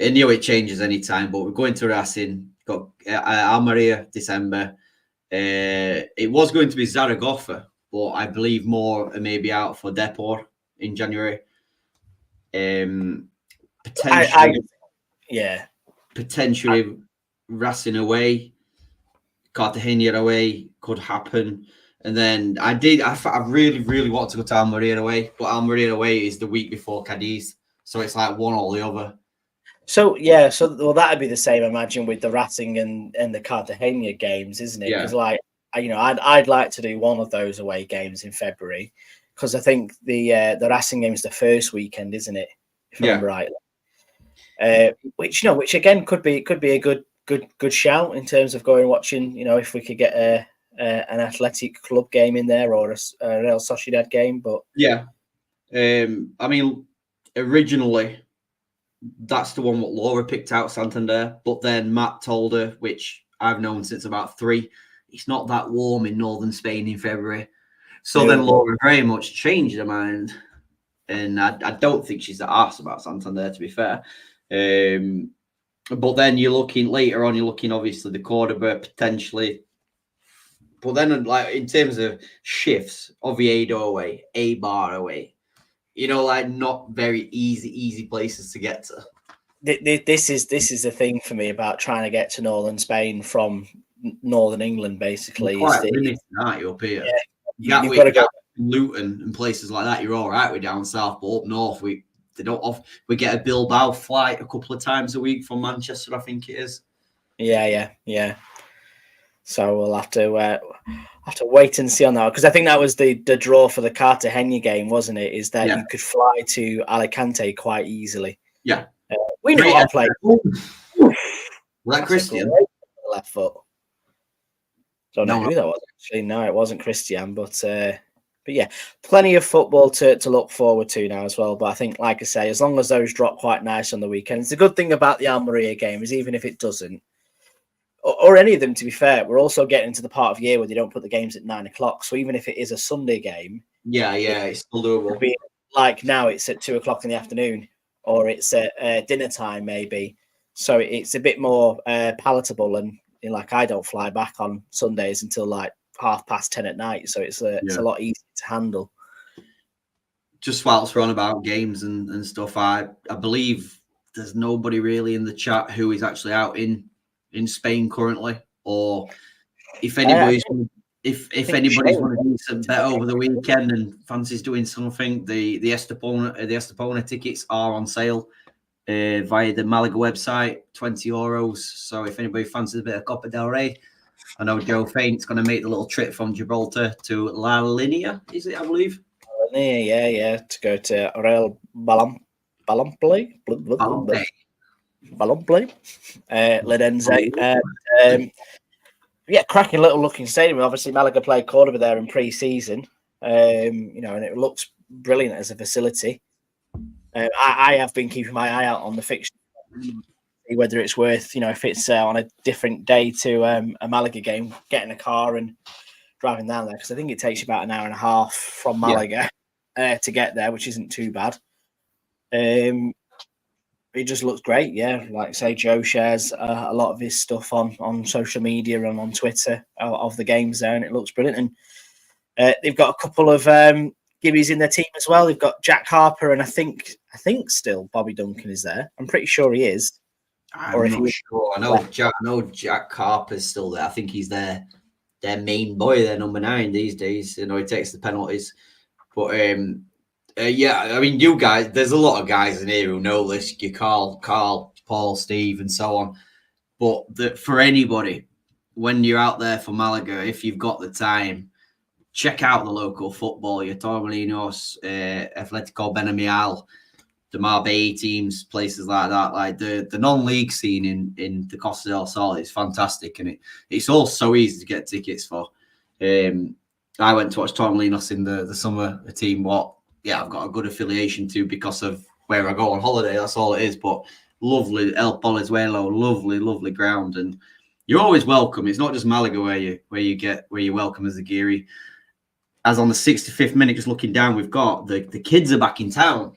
I know it changes anytime, but we're going to Racing. Got Almeria December. It was going to be Zaragoza, but I believe more maybe out for Depor in January. Potentially, potentially Racing away, Cartagena away could happen. And then I really want to go to Almeria away, but Almeria away is the week before Cadiz, so it's like one or the other. So well, that'd be the same, I imagine, with the Racing and the Cartagena games, isn't it? Because I'd like to do one of those away games in February, because I think the Racing game is the first weekend, isn't it? If I remember right. Which again could be a good shout in terms of going and watching. If we could get an athletic club game in there or a Real Sociedad game, but I mean, originally that's the one what Laura picked out, Santander, but then Matt told her, which I've known since about 3, it's not that warm in northern Spain in February. So then Laura very much changed her mind, and I don't think she's that arsed about Santander, to be fair. But then you're looking obviously the Cordoba potentially. But then, like, in terms of shifts, Oviedo away, Eibar away, not very easy places to get to. This is the thing for me about trying to get to northern Spain from northern England, basically. You're quite limited, aren't you, up here? Yeah, you've got to go Luton and places like that. You're all right. We're down south, but up north, we get a Bilbao flight a couple of times a week from Manchester, I think it is. Yeah. So we'll have to wait and see on that, because I think that was the draw for the Cartagena game, wasn't it? Is that you could fly to Alicante quite easily. Yeah, we know how to play. That Christian left foot. Don't know who that was actually. No, it wasn't Christian, but yeah, plenty of football to look forward to now as well. But I think, like I say, as long as those drop quite nice on the weekend, it's a good thing about the Almeria game is even if it doesn't, or any of them, to be fair, we're also getting to the part of year where they don't put the games at 9 o'clock. So even if it is a Sunday game, it's still doable. Like now, it's at 2 o'clock in the afternoon, or it's at dinner time maybe. So it's a bit more palatable, and like I don't fly back on Sundays until like 10:30 at night, so it's a lot easier to handle. Just whilst we're on about games and stuff, I believe there's nobody really in the chat who is actually out in Spain currently, or if anybody's anybody's want to do some bet over the weekend and fancies doing something, the Estepona tickets are on sale via the Malaga website, €20. So if anybody fancies a bit of Copa del Rey, I know Joe Faint's going to make the little trip from Gibraltar to La Linea, is it, I believe? Yeah, to go to Real Balomplay, Lidense. Cracking little looking stadium. Obviously, Malaga played Cordoba there in pre-season, and it looks brilliant as a facility. I have been keeping my eye out on the fixture, see whether it's worth, if it's on a different day to a Malaga game, getting a car and driving down there, because I think it takes you about an hour and a half from Malaga to get there, which isn't too bad. It just looks great, Like I say, Joe shares a lot of his stuff on social media and on Twitter of the games there, and it looks brilliant. And they've got a couple of Gibbies in their team as well. They've got Jack Harper, and I think still Bobby Duncan is there. I'm pretty sure he is. I'm not sure. I know Jack Harper's still there. I think he's their main boy, their number 9 these days. He takes the penalties. But I mean, you guys, there's a lot of guys in here who know this. You Carl, Paul, Steve, and so on. But for anybody, when you're out there for Malaga, if you've got the time, check out the local football. Your Torremolinos, Atletico Benamiel, the Marbella teams, places like that. Like the non-league scene in the Costa del Sol is fantastic, and it's all so easy to get tickets for. I went to watch Torremolinos in the summer, a team I've got a good affiliation to because of where I go on holiday. That's all it is. But lovely El Polizuelo, lovely ground, and you're always welcome. It's not just Malaga where you're welcome as a Guiri. As on the 65th minute, just looking down, we've got the kids are back in town.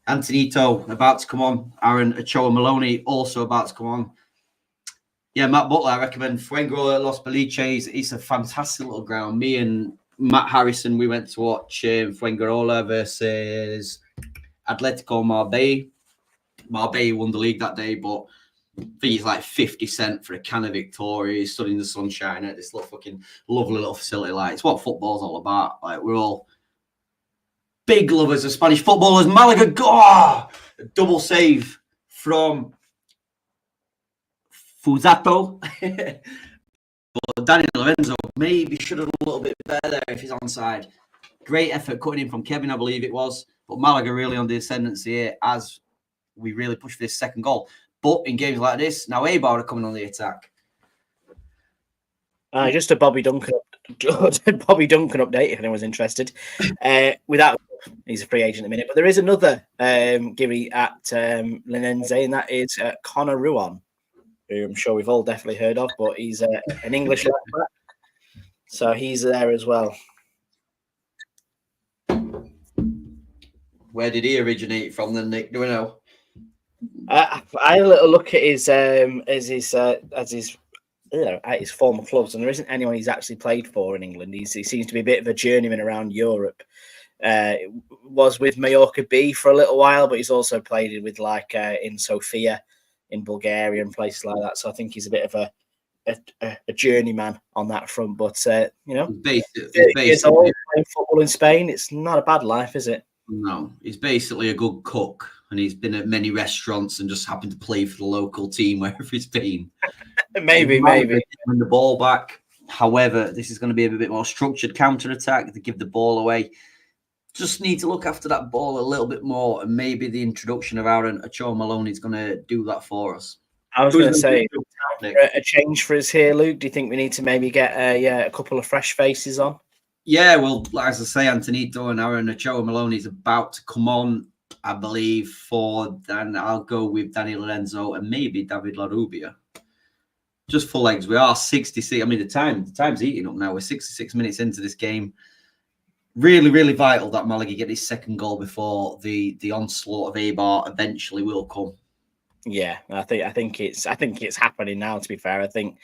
Antonito about to come on. Aaron Ochoa Maloney also about to come on. Yeah, Matt Butler, I recommend Fuengirola Los Beliches. It's a fantastic little ground. Me and Matt Harrison, we went to watch Fuengirola versus Atletico Marbella. Marbella won the league that day, but I think it's like 50 cents for a can of Victoria. Stood in the sunshine at this little fucking lovely little facility. Like, it's what football's all about. Like, we're all big lovers of Spanish footballers. Malaga, a double save from Fuzato. But Danny Lorenzo maybe should have done a little bit better if he's onside. Great effort cutting in from Kevin, I believe it was. But Malaga really on the ascendancy here as we really push for this second goal. But in games like this, now Eibar are coming on the attack. Just a Bobby Duncan update if anyone's interested. Without he's a free agent at the minute, but there is another Guiri at Linense, and that is Connor Ruan, who I'm sure we've all definitely heard of, but he's an English left back, so he's there as well. Where did he originate from then, Nick? Do we know? I had a little look at his at his former clubs, and there isn't anyone he's actually played for in England. He seems to be a bit of a journeyman around Europe. Was with Mallorca B for a little while, but he's also played with in Sofia, in Bulgaria, and places like that. So I think he's a bit of a journeyman on that front. But years old, playing football in Spain, it's not a bad life, is it? No, he's basically a good cook, and he's been at many restaurants and just happened to play for the local team wherever he's been. maybe. Win the ball back. However, this is going to be a bit more structured counter-attack to give the ball away. Just need to look after that ball a little bit more, and maybe the introduction of Aaron Ochoa Maloney is going to do that for us. I was going to say, a change for us here, Luke. Do you think we need to maybe get a couple of fresh faces on? Yeah, well, as I say, Antonito and Aaron Ochoa Maloney is about to come on, I believe, then I'll go with Danny Lorenzo and maybe David La Rubia. Just full legs. We are 66. I mean, the time's eating up now. We're 66 minutes into this game. Really, really vital that Malaga get his second goal before the onslaught of Eibar eventually will come. Yeah, I think it's happening now. To be fair, I think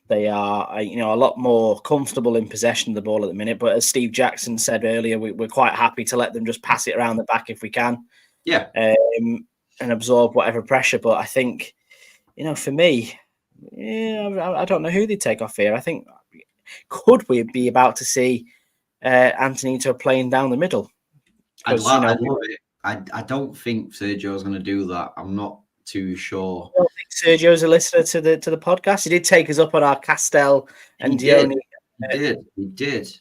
they are a lot more comfortable in possession of the ball at the minute. But as Steve Jackson said earlier, we're quite happy to let them just pass it around the back if we can. Yeah, and absorb whatever pressure. But I think for me, I don't know who they take off here. I think could we be about to see Antonito playing down the middle? I'd love it. I don't think Sergio's going to do that. I'm not too sure. I don't think Sergio's a listener to the podcast. He did take us up on our Castel and Dione. He did.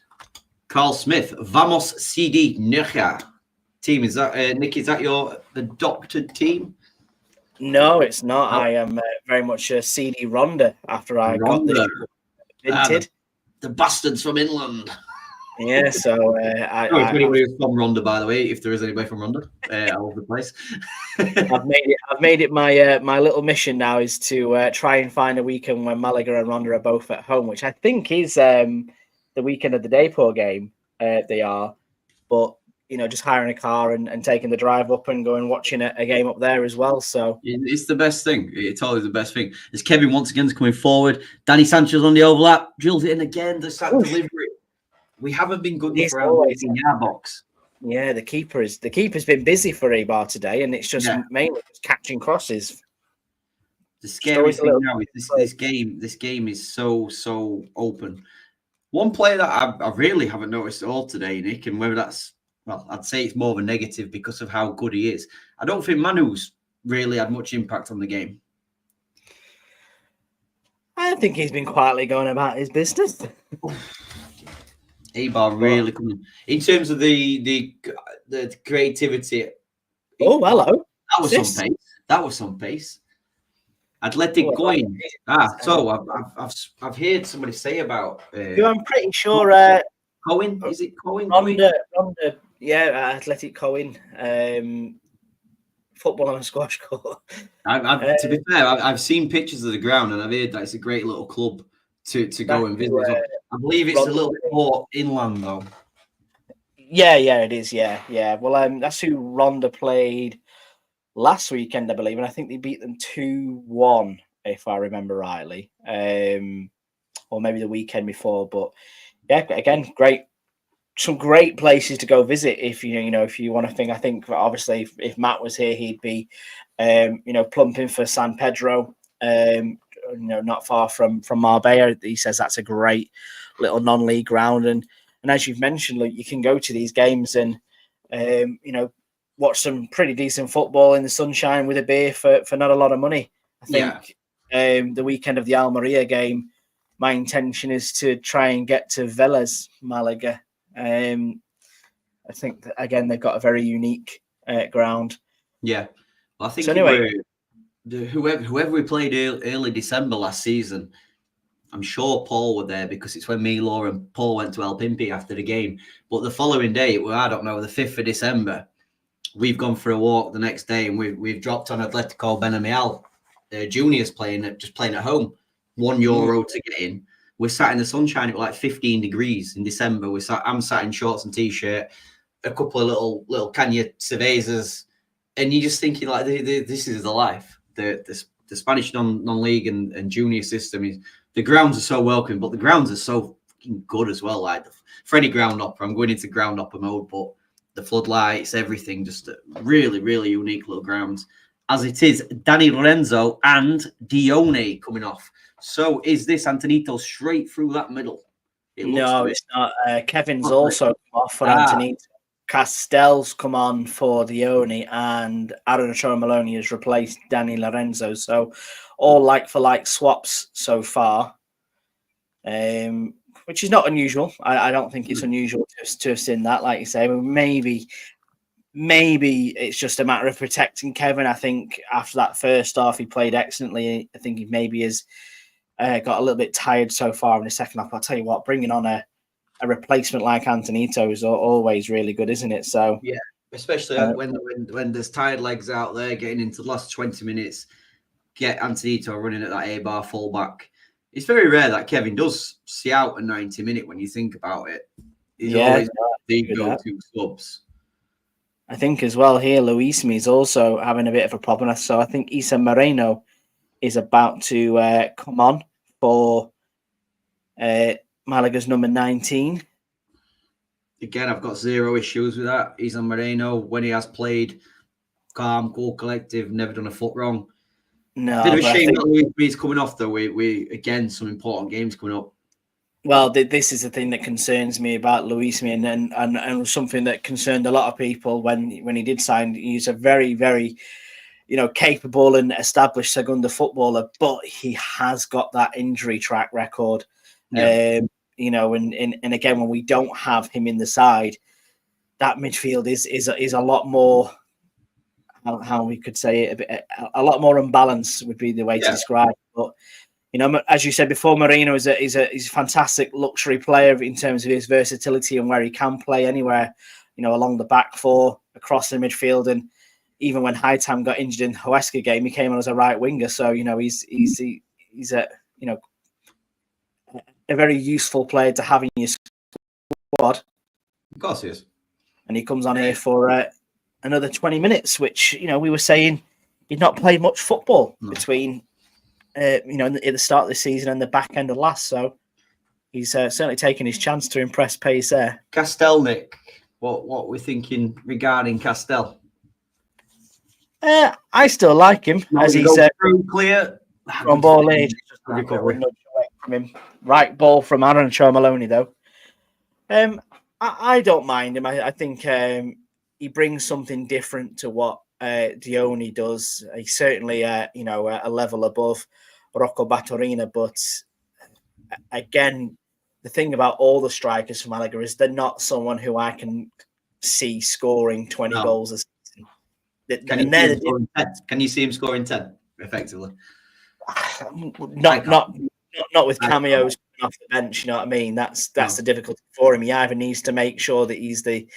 Carl Smith, Vamos CD Nerja. Team, is that Nick? Is that your adopted team? No, it's not. I am very much a CD Ronda after I got this invented. The bastards from England. Yeah, so if anybody is from Ronda, by the way, if there is anybody from Ronda, all over the place. I've made it my little mission now is to try and find a weekend when Malaga and Ronda are both at home, which I think is the weekend of the Dayport game. They are, but just hiring a car and taking the drive up and going watching a game up there as well. So it's the best thing. It's always the best thing. As Kevin once again is coming forward, Danny Sanchez on the overlap, drills it in again. The sack delivery. We haven't been good enough around in our box. Yeah, the keeper's been busy for Eibar today, and it's just mainly just catching crosses. The scary thing now is this game is so open. One player that I really haven't noticed at all today, Nick, and whether that's I'd say it's more of a negative because of how good he is. I don't think Manu's really had much impact on the game. I think he's been quietly going about his business. Eibar really coming in terms of the creativity. Oh, hello. That was some pace. That was some pace. Athletic going. So I've heard somebody say about. I'm pretty sure. Cohen, is it Cohen? Ronda, yeah, Athletic Cohen. Football on a squash court. To be fair, I've seen pictures of the ground and I've heard that it's a great little club to go and visit. I believe it's a little bit more inland though. Yeah, it is. Yeah. Well, that's who Ronda played last weekend, I believe, and I think they beat them 2-1, if I remember rightly, or maybe the weekend before. But yeah, again, some great places to go visit if you want to think. I think obviously if Matt was here, he'd be plumping for San Pedro, not far from Marbella. He says that's a great little non-league ground, and as you've mentioned, like, you can go to these games and watch some pretty decent football in the sunshine with a beer for not a lot of money. I think the weekend of the Almeria game, my intention is to try and get to Vélez, Malaga. I think that, again, they've got a very unique ground. Yeah, well, I think so anyway, whoever we played early December last season, I'm sure Paul were there because it's when me, Laura, and Paul went to El Pimpi after the game. But the following day, I don't know, the 5th of December, we've gone for a walk the next day and we've dropped on Atletico Benamiel juniors playing at home, €1 to get in. We're sat in the sunshine. It was like 15 degrees in December. I'm sat in shorts and t-shirt, a couple of little Caña Cervezas, and you're just thinking like, this is the life. The Spanish non-league and junior system is. The grounds are so welcoming, but the grounds are so fucking good as well. Like for any ground opera, I'm going into ground opera mode, but the floodlights, everything, just a really, really unique little ground. As it is, Danny Lorenzo and Dione coming off. So is this Antonito straight through that middle? No, it's not. Kevin's also come off for Antonito. Castell's come on for Dione, and Aaron Maloney has replaced Danny Lorenzo. So all like-for-like swaps so far, which is not unusual. I don't think it's unusual to have seen that, like you say. Maybe it's just a matter of protecting Kevin. I think after that first half, he played excellently. I think he maybe has got a little bit tired so far in the second half. I'll tell you what, bringing on a replacement like Antonito is always really good, isn't it? So yeah, especially when there's tired legs out there, getting into the last 20 minutes, get Antonito running at that Eibar fullback. It's very rare that Kevin does see out a 90-minute when you think about it. He's always the go-to subs. I think as well here, Luismi is also having a bit of a problem. So I think Isa Moreno is about to come on for Malaga's number 19. Again, I've got zero issues with that. Isa Moreno, when he has played, calm, cool, collective, never done a foot wrong. No, bit of a shame that Luismi's coming off though. We again, some important games coming up. Well, this is the thing that concerns me about Luismi, and something that concerned a lot of people when he did sign. He's a very, very, capable and established Segunda footballer, but he has got that injury track record. Yeah. And again, when we don't have him in the side, that midfield is a lot more. How we could say it, a lot more unbalanced would be the way to describe it. But as you said before, Moreno is a fantastic luxury player in terms of his versatility and where he can play anywhere, along the back four, across the midfield, and even when Hightam got injured in the Huesca game, he came on as a right winger. So he's a a very useful player to have in your squad. Of course he is. And he comes on here for another 20 minutes, which, we were saying he'd not played much football between, at the start of the season and the back end of last. So he's certainly taken his chance to impress pace there. Castell, Nick, what we're thinking regarding Castell? I still like him, as he said. Clear. From ball age, just a recovery nudge away from him. Right ball from Aaron Maloney, though. I don't mind him. I think he brings something different to what Dione does. He's certainly, a level above Rocco Batorina, but again, the thing about all the strikers from Malaga is they're not someone who I can see scoring 20 goals a season. Can you see him scoring 10 effectively? Not with cameos off the bench. You know what I mean? That's the difficulty for him. He either needs to make sure that he's the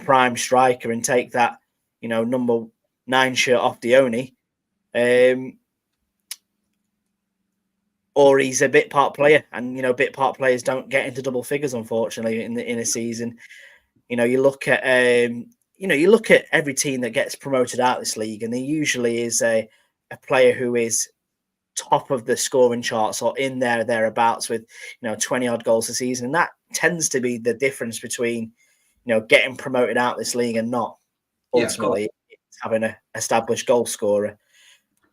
prime striker and take that, you know, number 9 shirt off Dione, or he's a bit part player. And you know, bit part players don't get into double figures, unfortunately, in a season. You know, you look at every team that gets promoted out of this league, and there usually is a player who is top of the scoring charts or in there thereabouts with, you know, 20 odd goals a season. And that tends to be the difference between, you know, getting promoted out of this league and not. Ultimately, it's having an established goal scorer.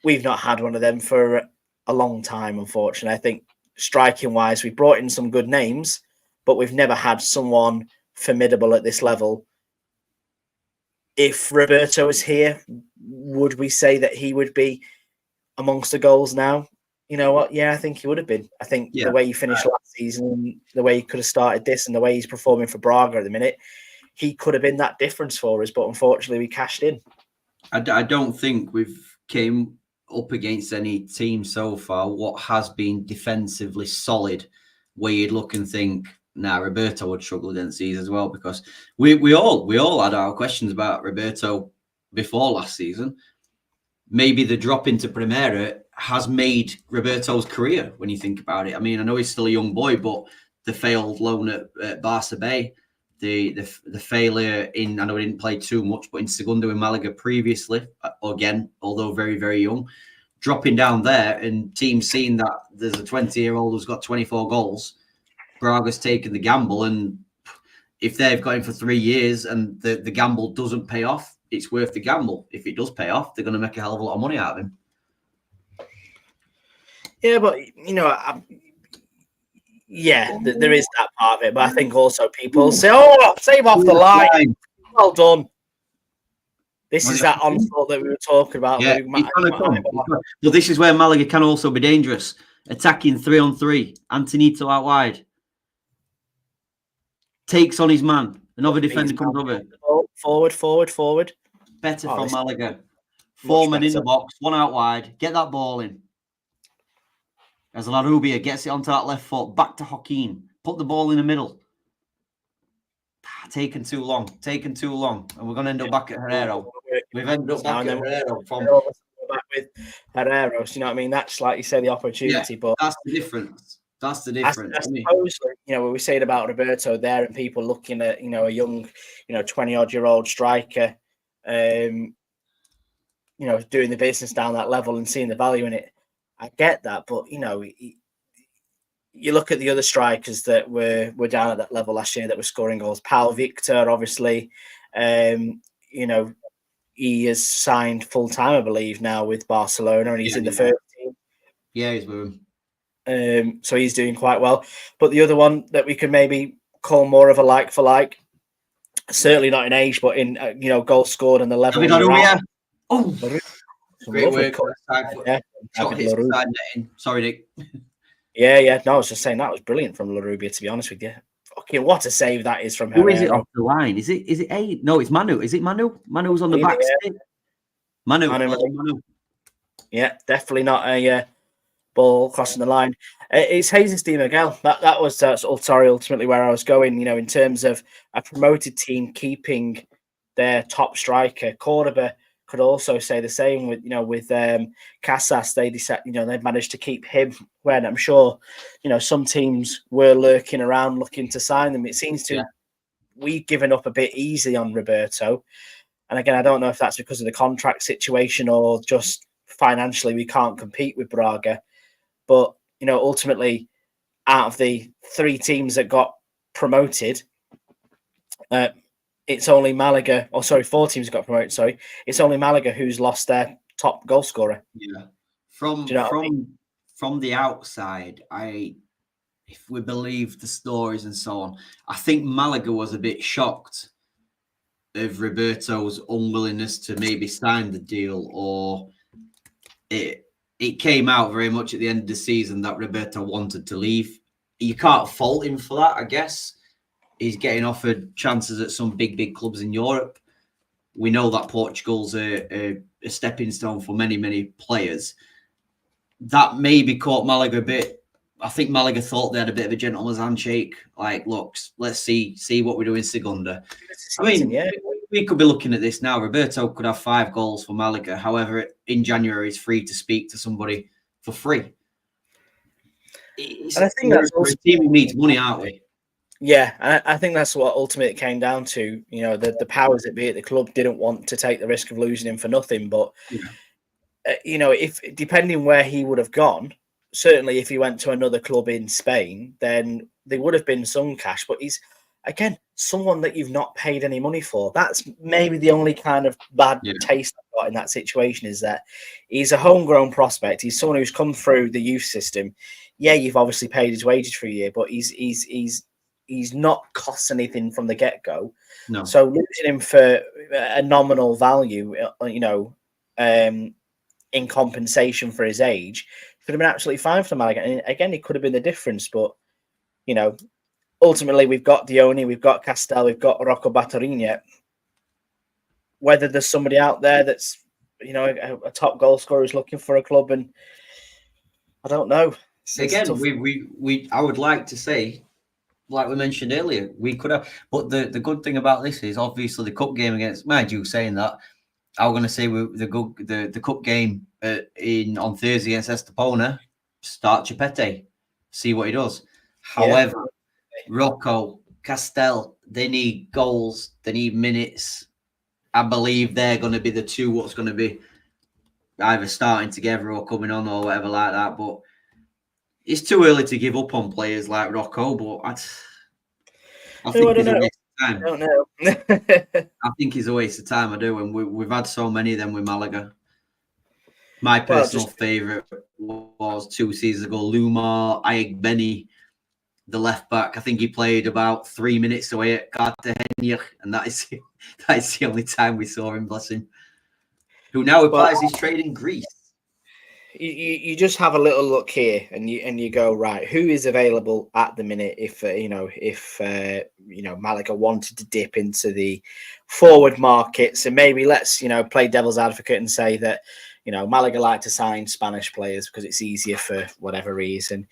We've not had one of them for a long time, unfortunately. I think striking wise, we brought in some good names, but we've never had someone formidable at this level. If Roberto was here, would we say that he would be amongst the goals now? You know what? Yeah, I think he would have been. I think the way he finished last season, the way he could have started this, and the way he's performing for Braga at the minute, he could have been that difference for us. But unfortunately, we cashed in. I don't think we've came up against any team so far what has been defensively solid, where you'd look and think, nah, Roberto would struggle against these as well, because we all had our questions about Roberto before last season. Maybe the drop into Primera has made Roberto's career when you think about it. I mean, I know he's still a young boy, but the failed loan at Barca Bay, the failure in, I know he didn't play too much, but in Segundo in Malaga previously, again, although very, very young, dropping down there and teams seeing that there's a 20-year-old who's got 24 goals, Braga's taken the gamble, and if they've got him for 3 years and the gamble doesn't pay off, it's worth the gamble. If it does pay off, they're going to make a hell of a lot of money out of him. Yeah, but, you know, there is that part of it. But I think also people say, oh, save off the line. Well done. This is that onslaught that we were talking about. Yeah, well, this is where Malaga can also be dangerous. Attacking 3-on-3. Antonito out wide. Takes on his man. Another defender comes over. Forward. Better from Malaga. 4 men in the box, 1 out wide. Get that ball in. As Larrubia gets it onto that left foot, back to Joaquin. Put the ball in the middle. Taken too long. And we're going to end up back at Herrero. We've ended up back at Herrero. Back with Herreros, you know what I mean? That's, like you say, the opportunity. But that's the difference. I suppose, you know, what we saying about Roberto there, and people looking at, you know, a young, you know, 20-odd-year-old striker, you know, doing the business down that level and seeing the value in it. I get that, but, you know, you look at the other strikers that were down at that level last year that were scoring goals. Pau Victor, obviously, you know, he is signed full-time, I believe, now with Barcelona, and he's in the first team. Yeah, he's moving. So he's doing quite well. But the other one that we could maybe call more of a like for like, certainly not in age, but in you know, goals scored and the level. Great work. Sorry, Nick. Yeah. No, I was just saying that was brilliant from Larrubia, to be honest with you. Fucking what a save that is from him. Who is it off the line? Is it A? No, it's Manu. Is it Manu? Manu's on the back stick. Manu. Yeah, definitely not a ball crossing the line. It's Jesus Di Miguel. That was ultimately where I was going, you know, in terms of a promoted team keeping their top striker. Cordoba could also say the same with, you know, with Casas. They managed to keep him when I'm sure, you know, some teams were lurking around looking to sign them. It seems we've given up a bit easy on Roberto. And again, I don't know if that's because of the contract situation or just financially we can't compete with Braga. But, you know, ultimately, out of the 3 teams that got promoted, it's only Malaga, 4 teams got promoted, sorry. It's only Malaga who's lost their top goal scorer. Yeah. From the outside, if we believe the stories and so on, I think Malaga was a bit shocked of Roberto's unwillingness to maybe sign the deal, or it came out very much at the end of the season that Roberto wanted to leave. you can't fault him for that, I guess. He's getting offered chances at some big clubs in Europe. We know that Portugal's a stepping stone for many players. That maybe caught Malaga a bit. I think Malaga thought they had a bit of a gentleman's handshake. Like, look, let's see what we do in Segunda. I mean, we could be looking at this now. Roberto could have 5 goals for Malaga. However, in January, he's free to speak to somebody for free. And I think that's also a team who needs money, aren't we? Yeah, I think that's what ultimately it came down to. You know, the powers that be at the club didn't want to take the risk of losing him for nothing. But you know, if depending where he would have gone, certainly if he went to another club in Spain, then there would have been some cash. But he's, again, someone that you've not paid any money for. That's maybe the only kind of bad taste I've got in that situation, is that he's a homegrown prospect. He's someone who's come through the youth system. Yeah, you've obviously paid his wages for a year, but he's not cost anything from the get-go. No. So losing him for a nominal value, you know, in compensation for his age, could have been absolutely fine for Malaga. And again, it could have been the difference. But, you know, ultimately we've got Dione, we've got Castel, we've got Rocco Battarini. Whether there's somebody out there that's, you know, a top goal scorer who's looking for a club, and I don't know. Again, I would like to say, like we mentioned earlier, we could have. But the good thing about this is obviously the cup game against. Mind you, saying that, I was going to say the cup game on Thursday against Estepona. Start Chipete, see what he does. However, Rocco, Castel, they need goals, they need minutes. I believe they're going to be the two what's going to be either starting together or coming on or whatever like that. But it's too early to give up on players like Rocco, but I think he's a waste of time. I don't know. I think he's a waste of time, I do, and we've had so many of them with Malaga. My personal favourite was 2 seasons ago, Lumar Ayegbeni, the left back. I think he played about 3 minutes away at Cartagena, and that is the only time we saw him, bless him. Who now applies his trade in Greece. You just have a little look here, and you go, right, who is available at the minute? If Malaga wanted to dip into the forward markets, and maybe let's play devil's advocate and say that Malaga like to sign Spanish players because it's easier for whatever reason.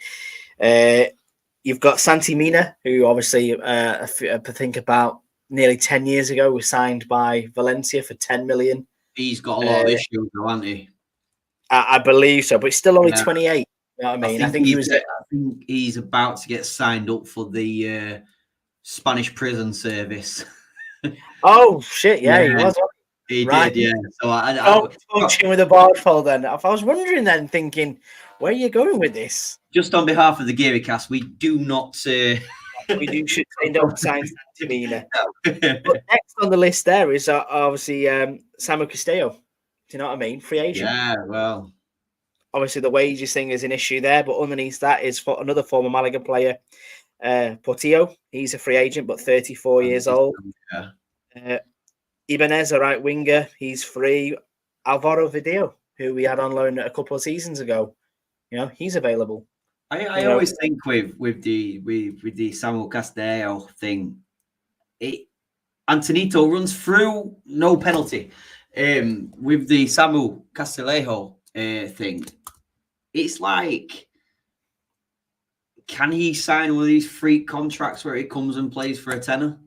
You've got Santi Mina, who obviously I think about nearly 10 years ago was signed by Valencia for 10 million. He's got a lot of issues, though, hasn't he? I believe so, but he's still only 28. You know what I mean? I think he's about to get signed up for the Spanish prison service. Oh shit! Yeah, he was. He did, yeah. So I function with a barge pole. Then I was wondering, thinking, where are you going with this? Just on behalf of the Guiricast, we do not. We should say no signs to Mina. But next on the list there is obviously Samu Castillo. Do you know what I mean? Free agent. Yeah, well. Obviously, the wages thing is an issue there, but underneath that is for another former Malaga player, Portillo. He's a free agent, but 34 years old. Yeah. Ibanez, a right winger, he's free. Alvaro Video, who we had on loan a couple of seasons ago, he's available. I always think with the Samuel Castillo thing, Antonito runs through, no penalty. With the Samu Castillejo thing, it's like, can he sign one of these free contracts where he comes and plays for a tenner?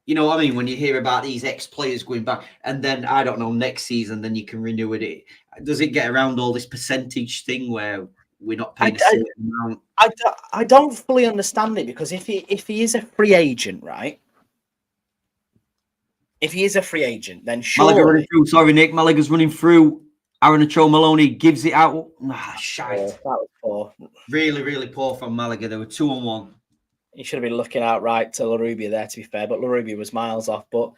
You know what I mean? When you hear about these ex-players going back, and then, I don't know, next season, then you can renew it. Does it get around all this percentage thing where we're not paying a certain amount? I don't fully understand it, because if he is a free agent, right? If he is a free agent, then surely... Malaga running through. Sorry, Nick. Malaga's running through. Aaron Ochoa Maloney gives it out. Shite. That was poor. Really, really poor from Malaga. They were 2-on-1. He should have been looking out right to Larubia there, to be fair, but Larubia was miles off. But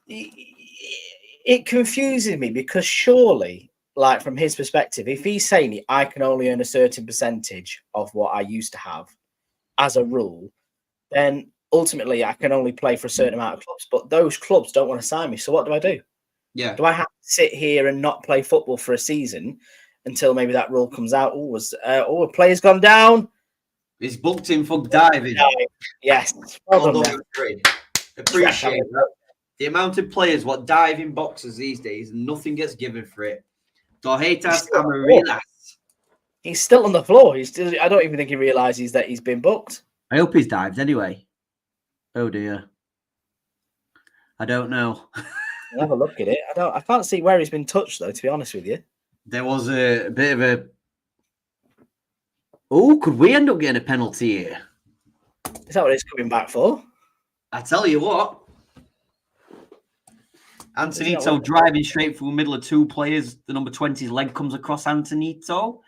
it confuses me, because surely, like, from his perspective, if he's saying I can only earn a certain percentage of what I used to have as a rule, then ultimately I can only play for a certain amount of clubs, but those clubs don't want to sign me. So what do I do? Yeah. Do I have to sit here and not play football for a season until maybe that rule comes out? A player's gone down. He's booked him for diving. Yes. Well Well done, done, Nev. referee. Appreciate that. The amount of players what dive in boxes these days, nothing gets given for it. Torretas Amarillas. He's still on the floor. I don't even think he realizes that he's been booked. I hope he's dived anyway. Oh dear. I don't know. I'll have a look at it. I can't see where he's been touched though, to be honest with you. There was a bit of a. Oh, could we end up getting a penalty here? Is that what he's coming back for? I tell you what. Antonito driving straight through the middle of two players. The number 20's leg comes across Antonito.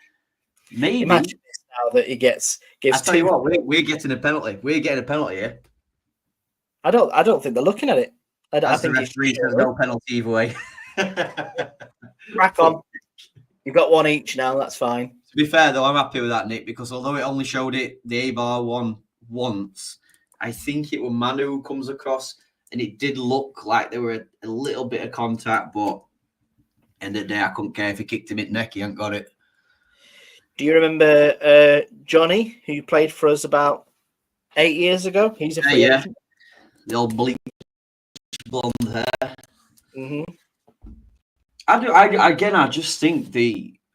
Maybe. Imagine this now that he gives. I tell you what, we're getting a penalty. We're getting a penalty here. I don't think they're looking at it. I think the referee says no penalty either way. Crack on. You've got one each now. That's fine. To be fair, though, I'm happy with that, Nick, because although it only showed it the Eibar one once, I think it was Manu who comes across, and it did look like there were a little bit of contact, but end of the day, I couldn't care if he kicked him in the neck. He ain't got it. Do you remember Johnny, who played for us about 8 years ago? He's a free agent. The old bleach blonde hair. Mm-hmm. I just think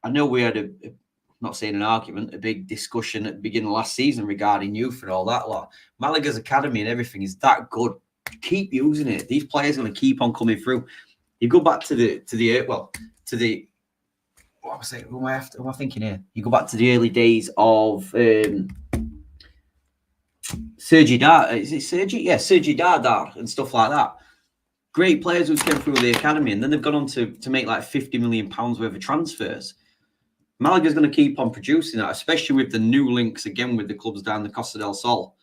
I know we had not saying an argument, a big discussion at the beginning of last season regarding youth and all that lot. Malaga's academy and everything is that good. Keep using it. These players are going to keep on coming through. You go back to the what was it? Who am I thinking here? You go back to the early days of Sergi Dar. Is it Sergi? Yeah, Sergi Dar and stuff like that. Great players who came through the academy, and then they've gone on to make like £50 million worth of transfers. Malaga's going to keep on producing that, especially with the new links again with the clubs down the Costa del Sol.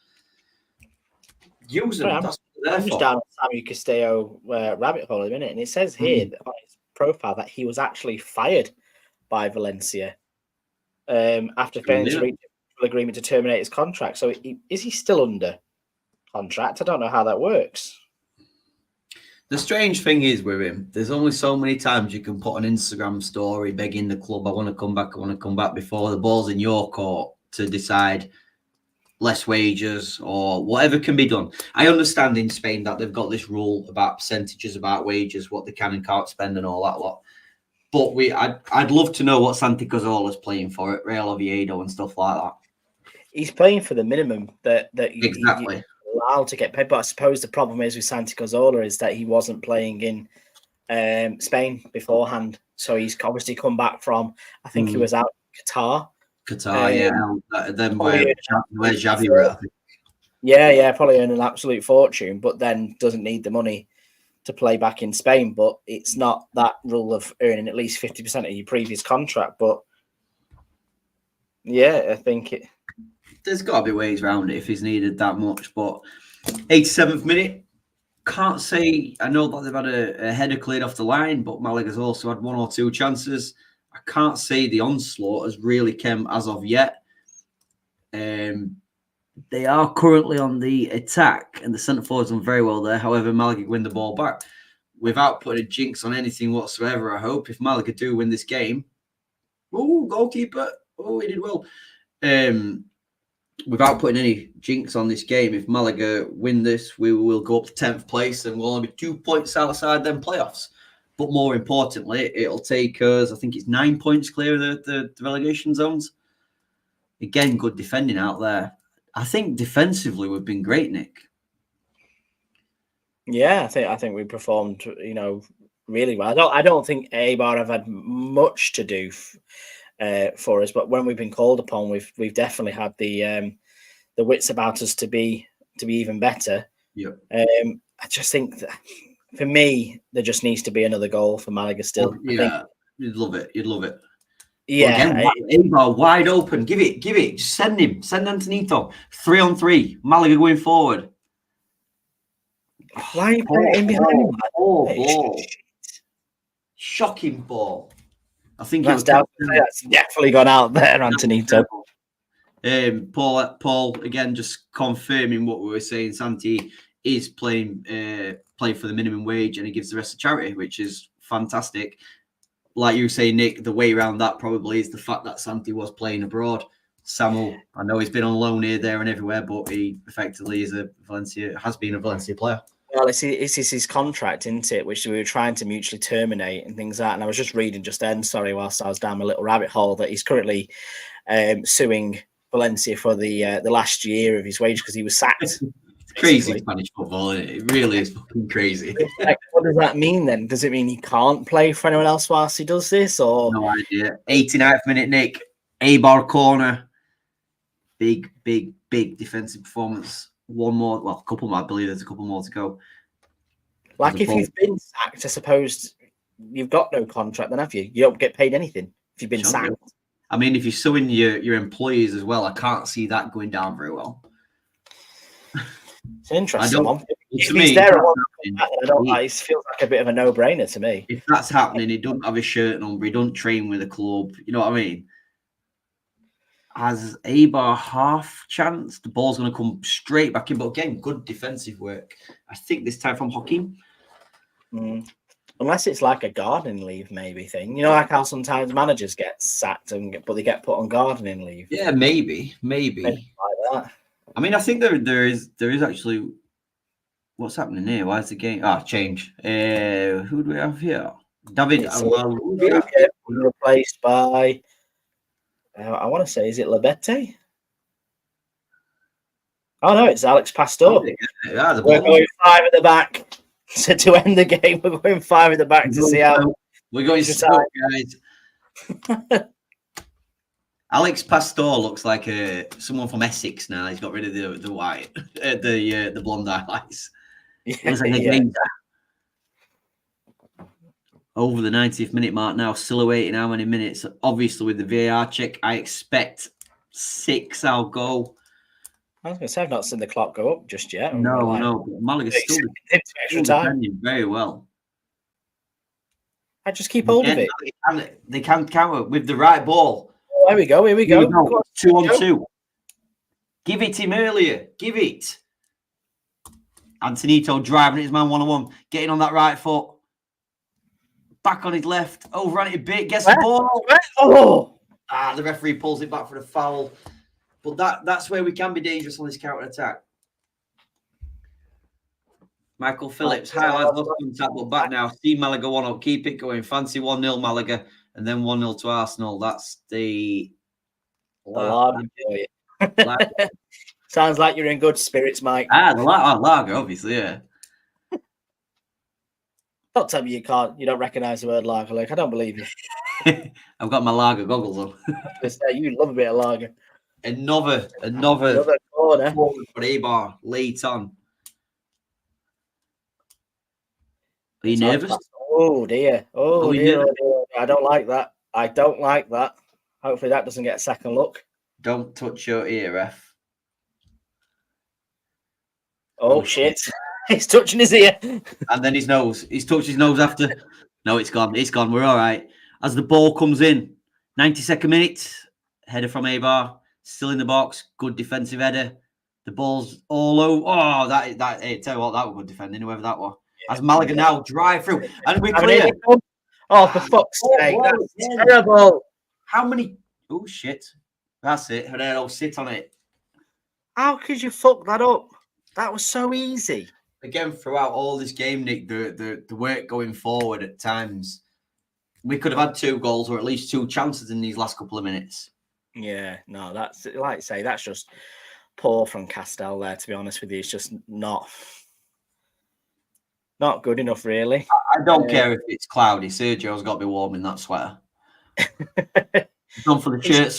Use them. That's what I'm they're just for. down Sammy Castello rabbit hole in a minute, and it says here that on his profile that he was actually fired by Valencia after failing to reach an agreement to terminate his contract. So is he still under contract? I don't know how that works. The strange thing is with him, there's only so many times you can put an Instagram story begging the club, I want to come back before the ball's in your court to decide less wages or whatever can be done. I understand in Spain that they've got this rule about percentages about wages, what they can and can't spend and all that lot. But I'd love to know what Santi Cazzola's playing for at Real Oviedo and stuff like that. He's playing for the minimum that exactly. You're allowed to get paid. But I suppose the problem is with Santi Cazorla is that he wasn't playing in Spain beforehand. So he's obviously come back from, I think he was out in Qatar. Then where Xavi were, I think. Yeah, probably earning an absolute fortune, but then doesn't need the money to play back in Spain. But it's not that rule of earning at least 50% of your previous contract. But yeah, I think there's got to be ways around it if he's needed that much. But 87th minute, can't say. I know that they've had a header cleared off the line, but Malaga's also had one or two chances. I can't say the onslaught has really come as of yet. They are currently on the attack, and the centre forward's done very well there. However, Malaga win the ball back without putting a jinx on anything whatsoever. I hope if Malaga do win this game, goalkeeper, he did well. Without putting any jinx on this game, if Malaga win this, we will go up to 10th place and we'll only be 2 points outside them playoffs. But more importantly, it'll take us, I think it's 9 points clear of the relegation zones. Again, good defending out there. I think defensively we've been great, Nick. Yeah, I think we performed, really well. I don't think Eibar have had much to do for us, but when we've been called upon, we've definitely had the wits about us to be even better. Yeah. I just think that for me, there just needs to be another goal for Malaga still. Yeah, you'd love it. Yeah. Again, Eibar wide open. Give it. Just send him. Send Antonito. 3-on-3. Malaga going forward. Why are you playing in behind him? Ball. Shocking ball. I think that's definitely gone out there, Antonito. Paul, again, just confirming what we were saying. Santi is playing for the minimum wage, and he gives the rest to charity, which is fantastic. Like you say, Nick, the way around that probably is the fact that Santi was playing abroad. Samuel, I know he's been on loan here, there, and everywhere, but he effectively has been a Valencia player. Well, it's his contract, isn't it? Which we were trying to mutually terminate and things like that. And I was just reading just then, sorry, whilst I was down my little rabbit hole, that he's currently suing Valencia for the last year of his wage because he was sacked. It's crazy Spanish football, isn't it? It really is fucking crazy. Like, what does that mean then? Does it mean he can't play for anyone else whilst he does this? Or no idea. 89th minute, Nick. Eibar corner. Big defensive performance. One more, well, a couple more. I believe there's a couple more to go. Like if you've been sacked, I suppose you've got no contract then, have you? You don't get paid anything if you've been sacked. I mean, if you're suing your employees as well, I can't see that going down very well. It's an interesting one. If To me, he's there, it feels like a bit of a no-brainer to me. If that's happening, he doesn't have a shirt number, he doesn't train with the club, you know what I mean? Has Eibar half chance? The ball's going to come straight back in, but again, good defensive work. I think this time from Hakim. Unless it's like a gardening leave maybe thing. You know, like how sometimes managers get sacked but they get put on gardening leave. Yeah, maybe. Like that. I mean, I think there is actually what's happening here. Why is the game? Change. Who do we have here? David replaced by I want to say, is it Labete? Oh no, it's Alex Pastor. Yeah, we're going 5 at the back to end the game. We're going 5 at the back to see how we're going to start, guys. Alex Pastor looks like someone from Essex now. He's got rid of the white, the blonde highlights. Over the 90th minute mark now, still awaiting how many minutes. Obviously, with the VAR check, I expect 6. I'll go. I was going to say, I've not seen the clock go up just yet. No. Malaga's still defending very well. I just keep hold of it. They can counter with the right ball. Oh, here we go. 2-on-2. Give it him earlier. Give it. Antonito driving his man 1-on-1. Getting on that right foot. Back on his left. Overran it a bit. Gets the ball. Oh! The referee pulls it back for the foul. But that's where we can be dangerous on this counter-attack. Michael Phillips, highlights, lost contact, but back now. See Malaga 1-up. Keep it going. Fancy 1-0 Malaga and then 1-0 to Arsenal. That's the lager. Sounds like you're in good spirits, Mike. The lager, obviously, yeah. Don't tell me you don't recognise the word lager. Like, I don't believe you. I've got my lager goggles on. You love a bit of lager. Another corner for Eibar late on. Are you nervous? Oh dear. Oh dear. I don't like that. Hopefully that doesn't get a second look. Don't touch your ear, ref. Oh shit. He's touching his ear. And then his nose. He's touched his nose after. No, it's gone. It's gone. We're all right. As the ball comes in, 92nd minute, header from Eibar, still in the box. Good defensive header. The ball's all over. Oh, hey, tell you what, that was good defending, whoever that was. As Malaga now drive through, and we're clear. Oh, for fuck's sake, that's terrible. How many? Oh shit! That's it. Herrero, sit on it. How could you fuck that up? That was so easy. Again, throughout all this game, Nick, the work going forward at times, we could have had 2 goals or at least 2 chances in these last couple of minutes. Yeah, no, that's like I say, that's just poor from Castell there. To be honest with you, it's just not good enough, really. I don't care if it's cloudy. Sergio's got to be warm in that sweater. Done for the shirt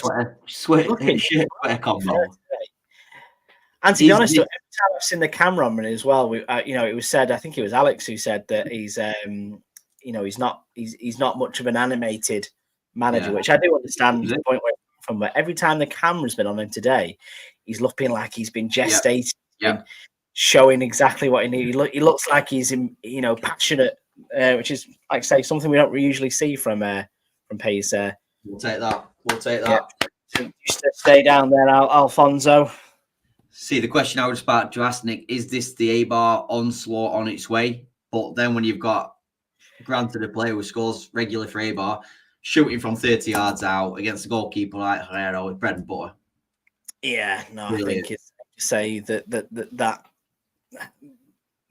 sweater combo. And to be honest, every time I've seen the camera on as well, it was said. I think it was Alex who said that he's not much of an animated manager, which I do understand the point where from. But every time the camera's been on him today, he's looking like he's been gestated, showing exactly what he needs. He looks like he's passionate, which is like I say something we don't usually see from Pace. We'll take that. Yeah. So just stay down there, Alfonso. See, the question I was about to ask, Nick, is this the Eibar onslaught on its way? But then when you've got, granted, a player who scores regularly for Eibar, shooting from 30 yards out against the goalkeeper like Herrero with bread and butter, Yeah, no, Really I think it's safe to say that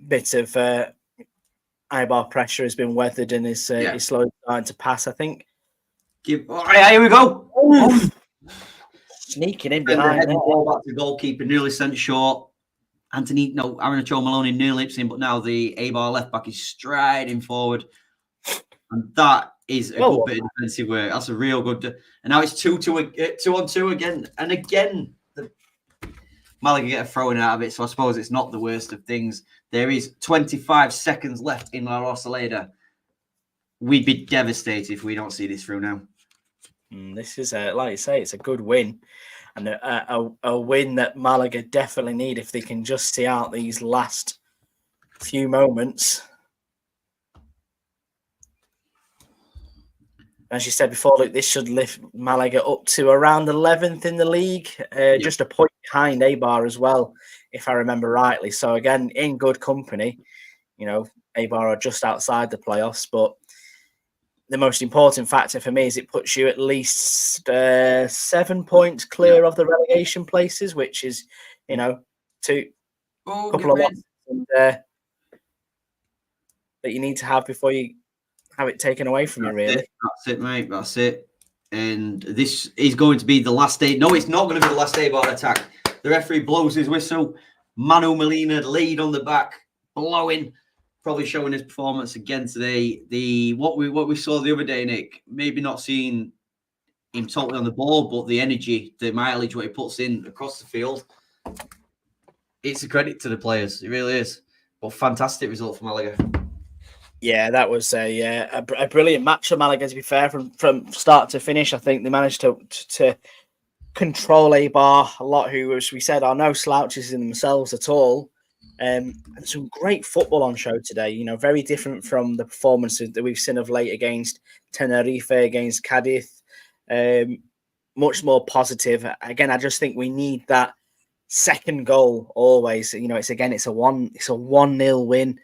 bit of Eibar pressure has been weathered and is slowly starting to pass, I think. Here we go. Oh. Sneaking in And the behind heading there. ball back to goalkeeper, nearly sent short. Aaron Ochoa Maloney nearly lips in, but now the Eibar left back is striding forward. And that is a good bit of defensive work. That's a real good. And now it's 2-on-2 again. And again, Malaga get a throwing out of it. So I suppose it's not the worst of things. There is 25 seconds left in La Rosaleda. We'd be devastated if we don't see this through now. This is, like you say, it's a good win. And a win that Malaga definitely need if they can just see out these last few moments. As you said before, look, this should lift Malaga up to around 11th in the league, just a point behind Eibar as well, if I remember rightly. So again, in good company. You know, Eibar are just outside the playoffs, but the most important factor for me is it puts you at least 7 points clear of the relegation places, which is, you know, couple of losses that you need to have before you have it taken away from you, really. That's it, mate. That's it. And this is going to be the last day. No, it's not going to be the last Eibar attack. The referee blows his whistle. Manu Molina, lead on the back, blowing. Probably showing his performance again today. What we saw the other day, Nick, maybe not seeing him totally on the ball, but the energy, the mileage, what he puts in across the field, it's a credit to the players. It really is. But fantastic result for Malaga. Yeah, that was a brilliant match for Malaga, to be fair, from start to finish. I think they managed to control Eibar a lot, who, as we said, are no slouches in themselves at all. And some great football on show today, you know, very different from the performances that we've seen of late against Tenerife, against Cadiz. Much more positive. Again, I just think we need that second goal always. You know, it's a 1-0 win.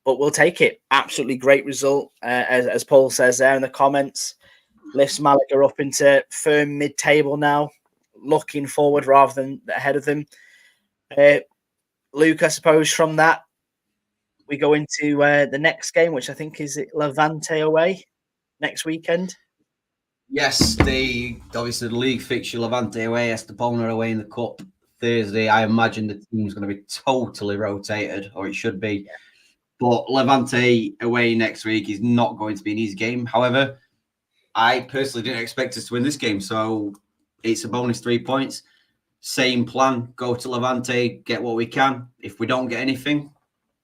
But we'll take it. Absolutely great result. As Paul says there in the comments, lifts Malaga up into firm mid-table now, looking forward rather than ahead of them. Luke, I suppose from that, we go into the next game, which I think is Levante away next weekend. Yes, obviously the league fixture, Levante away, Estepona away in the cup Thursday. I imagine the team's going to be totally rotated, or it should be. But Levante away next week is not going to be an easy game. However, I personally didn't expect us to win this game, so it's a bonus 3 points. Same plan, go to Levante, get what we can. If we don't get anything,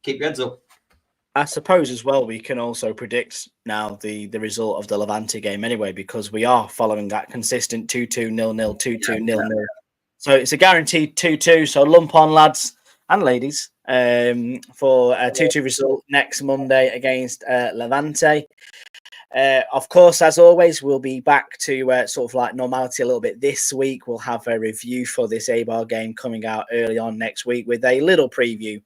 keep your heads up. I suppose as well we can also predict now the result of the Levante game anyway, because we are following that consistent 2-2, 0-0, 2-2, 0-0. So it's a guaranteed 2-2. So lump on, lads and ladies, for a 2-2 result next Monday against Levante. Of course, as always, we'll be back to sort of like normality a little bit this week. We'll have a review for this Eibar game coming out early on next week with a little preview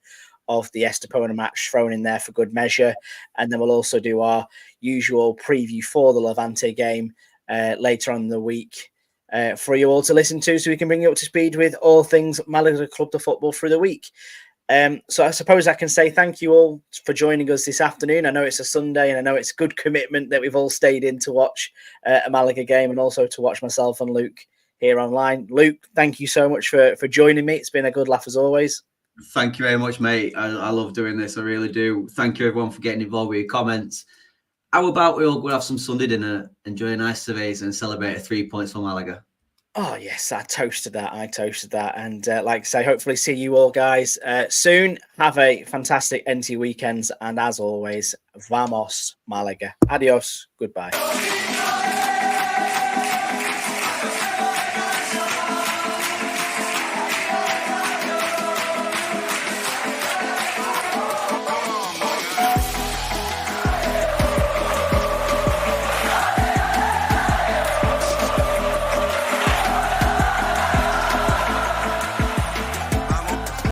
of the Estepona match thrown in there for good measure. And then we'll also do our usual preview for the Levante game later on in the week for you all to listen to, so we can bring you up to speed with all things Malaga Club de Football through the week. So I suppose I can say thank you all for joining us this afternoon. I know it's a Sunday and I know it's good commitment that we've all stayed in to watch a Malaga game and also to watch myself and Luke here online. Luke, thank you so much for joining me. It's been a good laugh as always. Thank you very much, mate. I love doing this. I really do. Thank you, everyone, for getting involved with your comments. How about we all go have some Sunday dinner, enjoy a nice cerveza and celebrate 3 points for Malaga? Oh, yes, I toasted that. And like I say, hopefully see you all guys soon. Have a fantastic NT weekends. And as always, vamos, Malaga. Adios. Goodbye.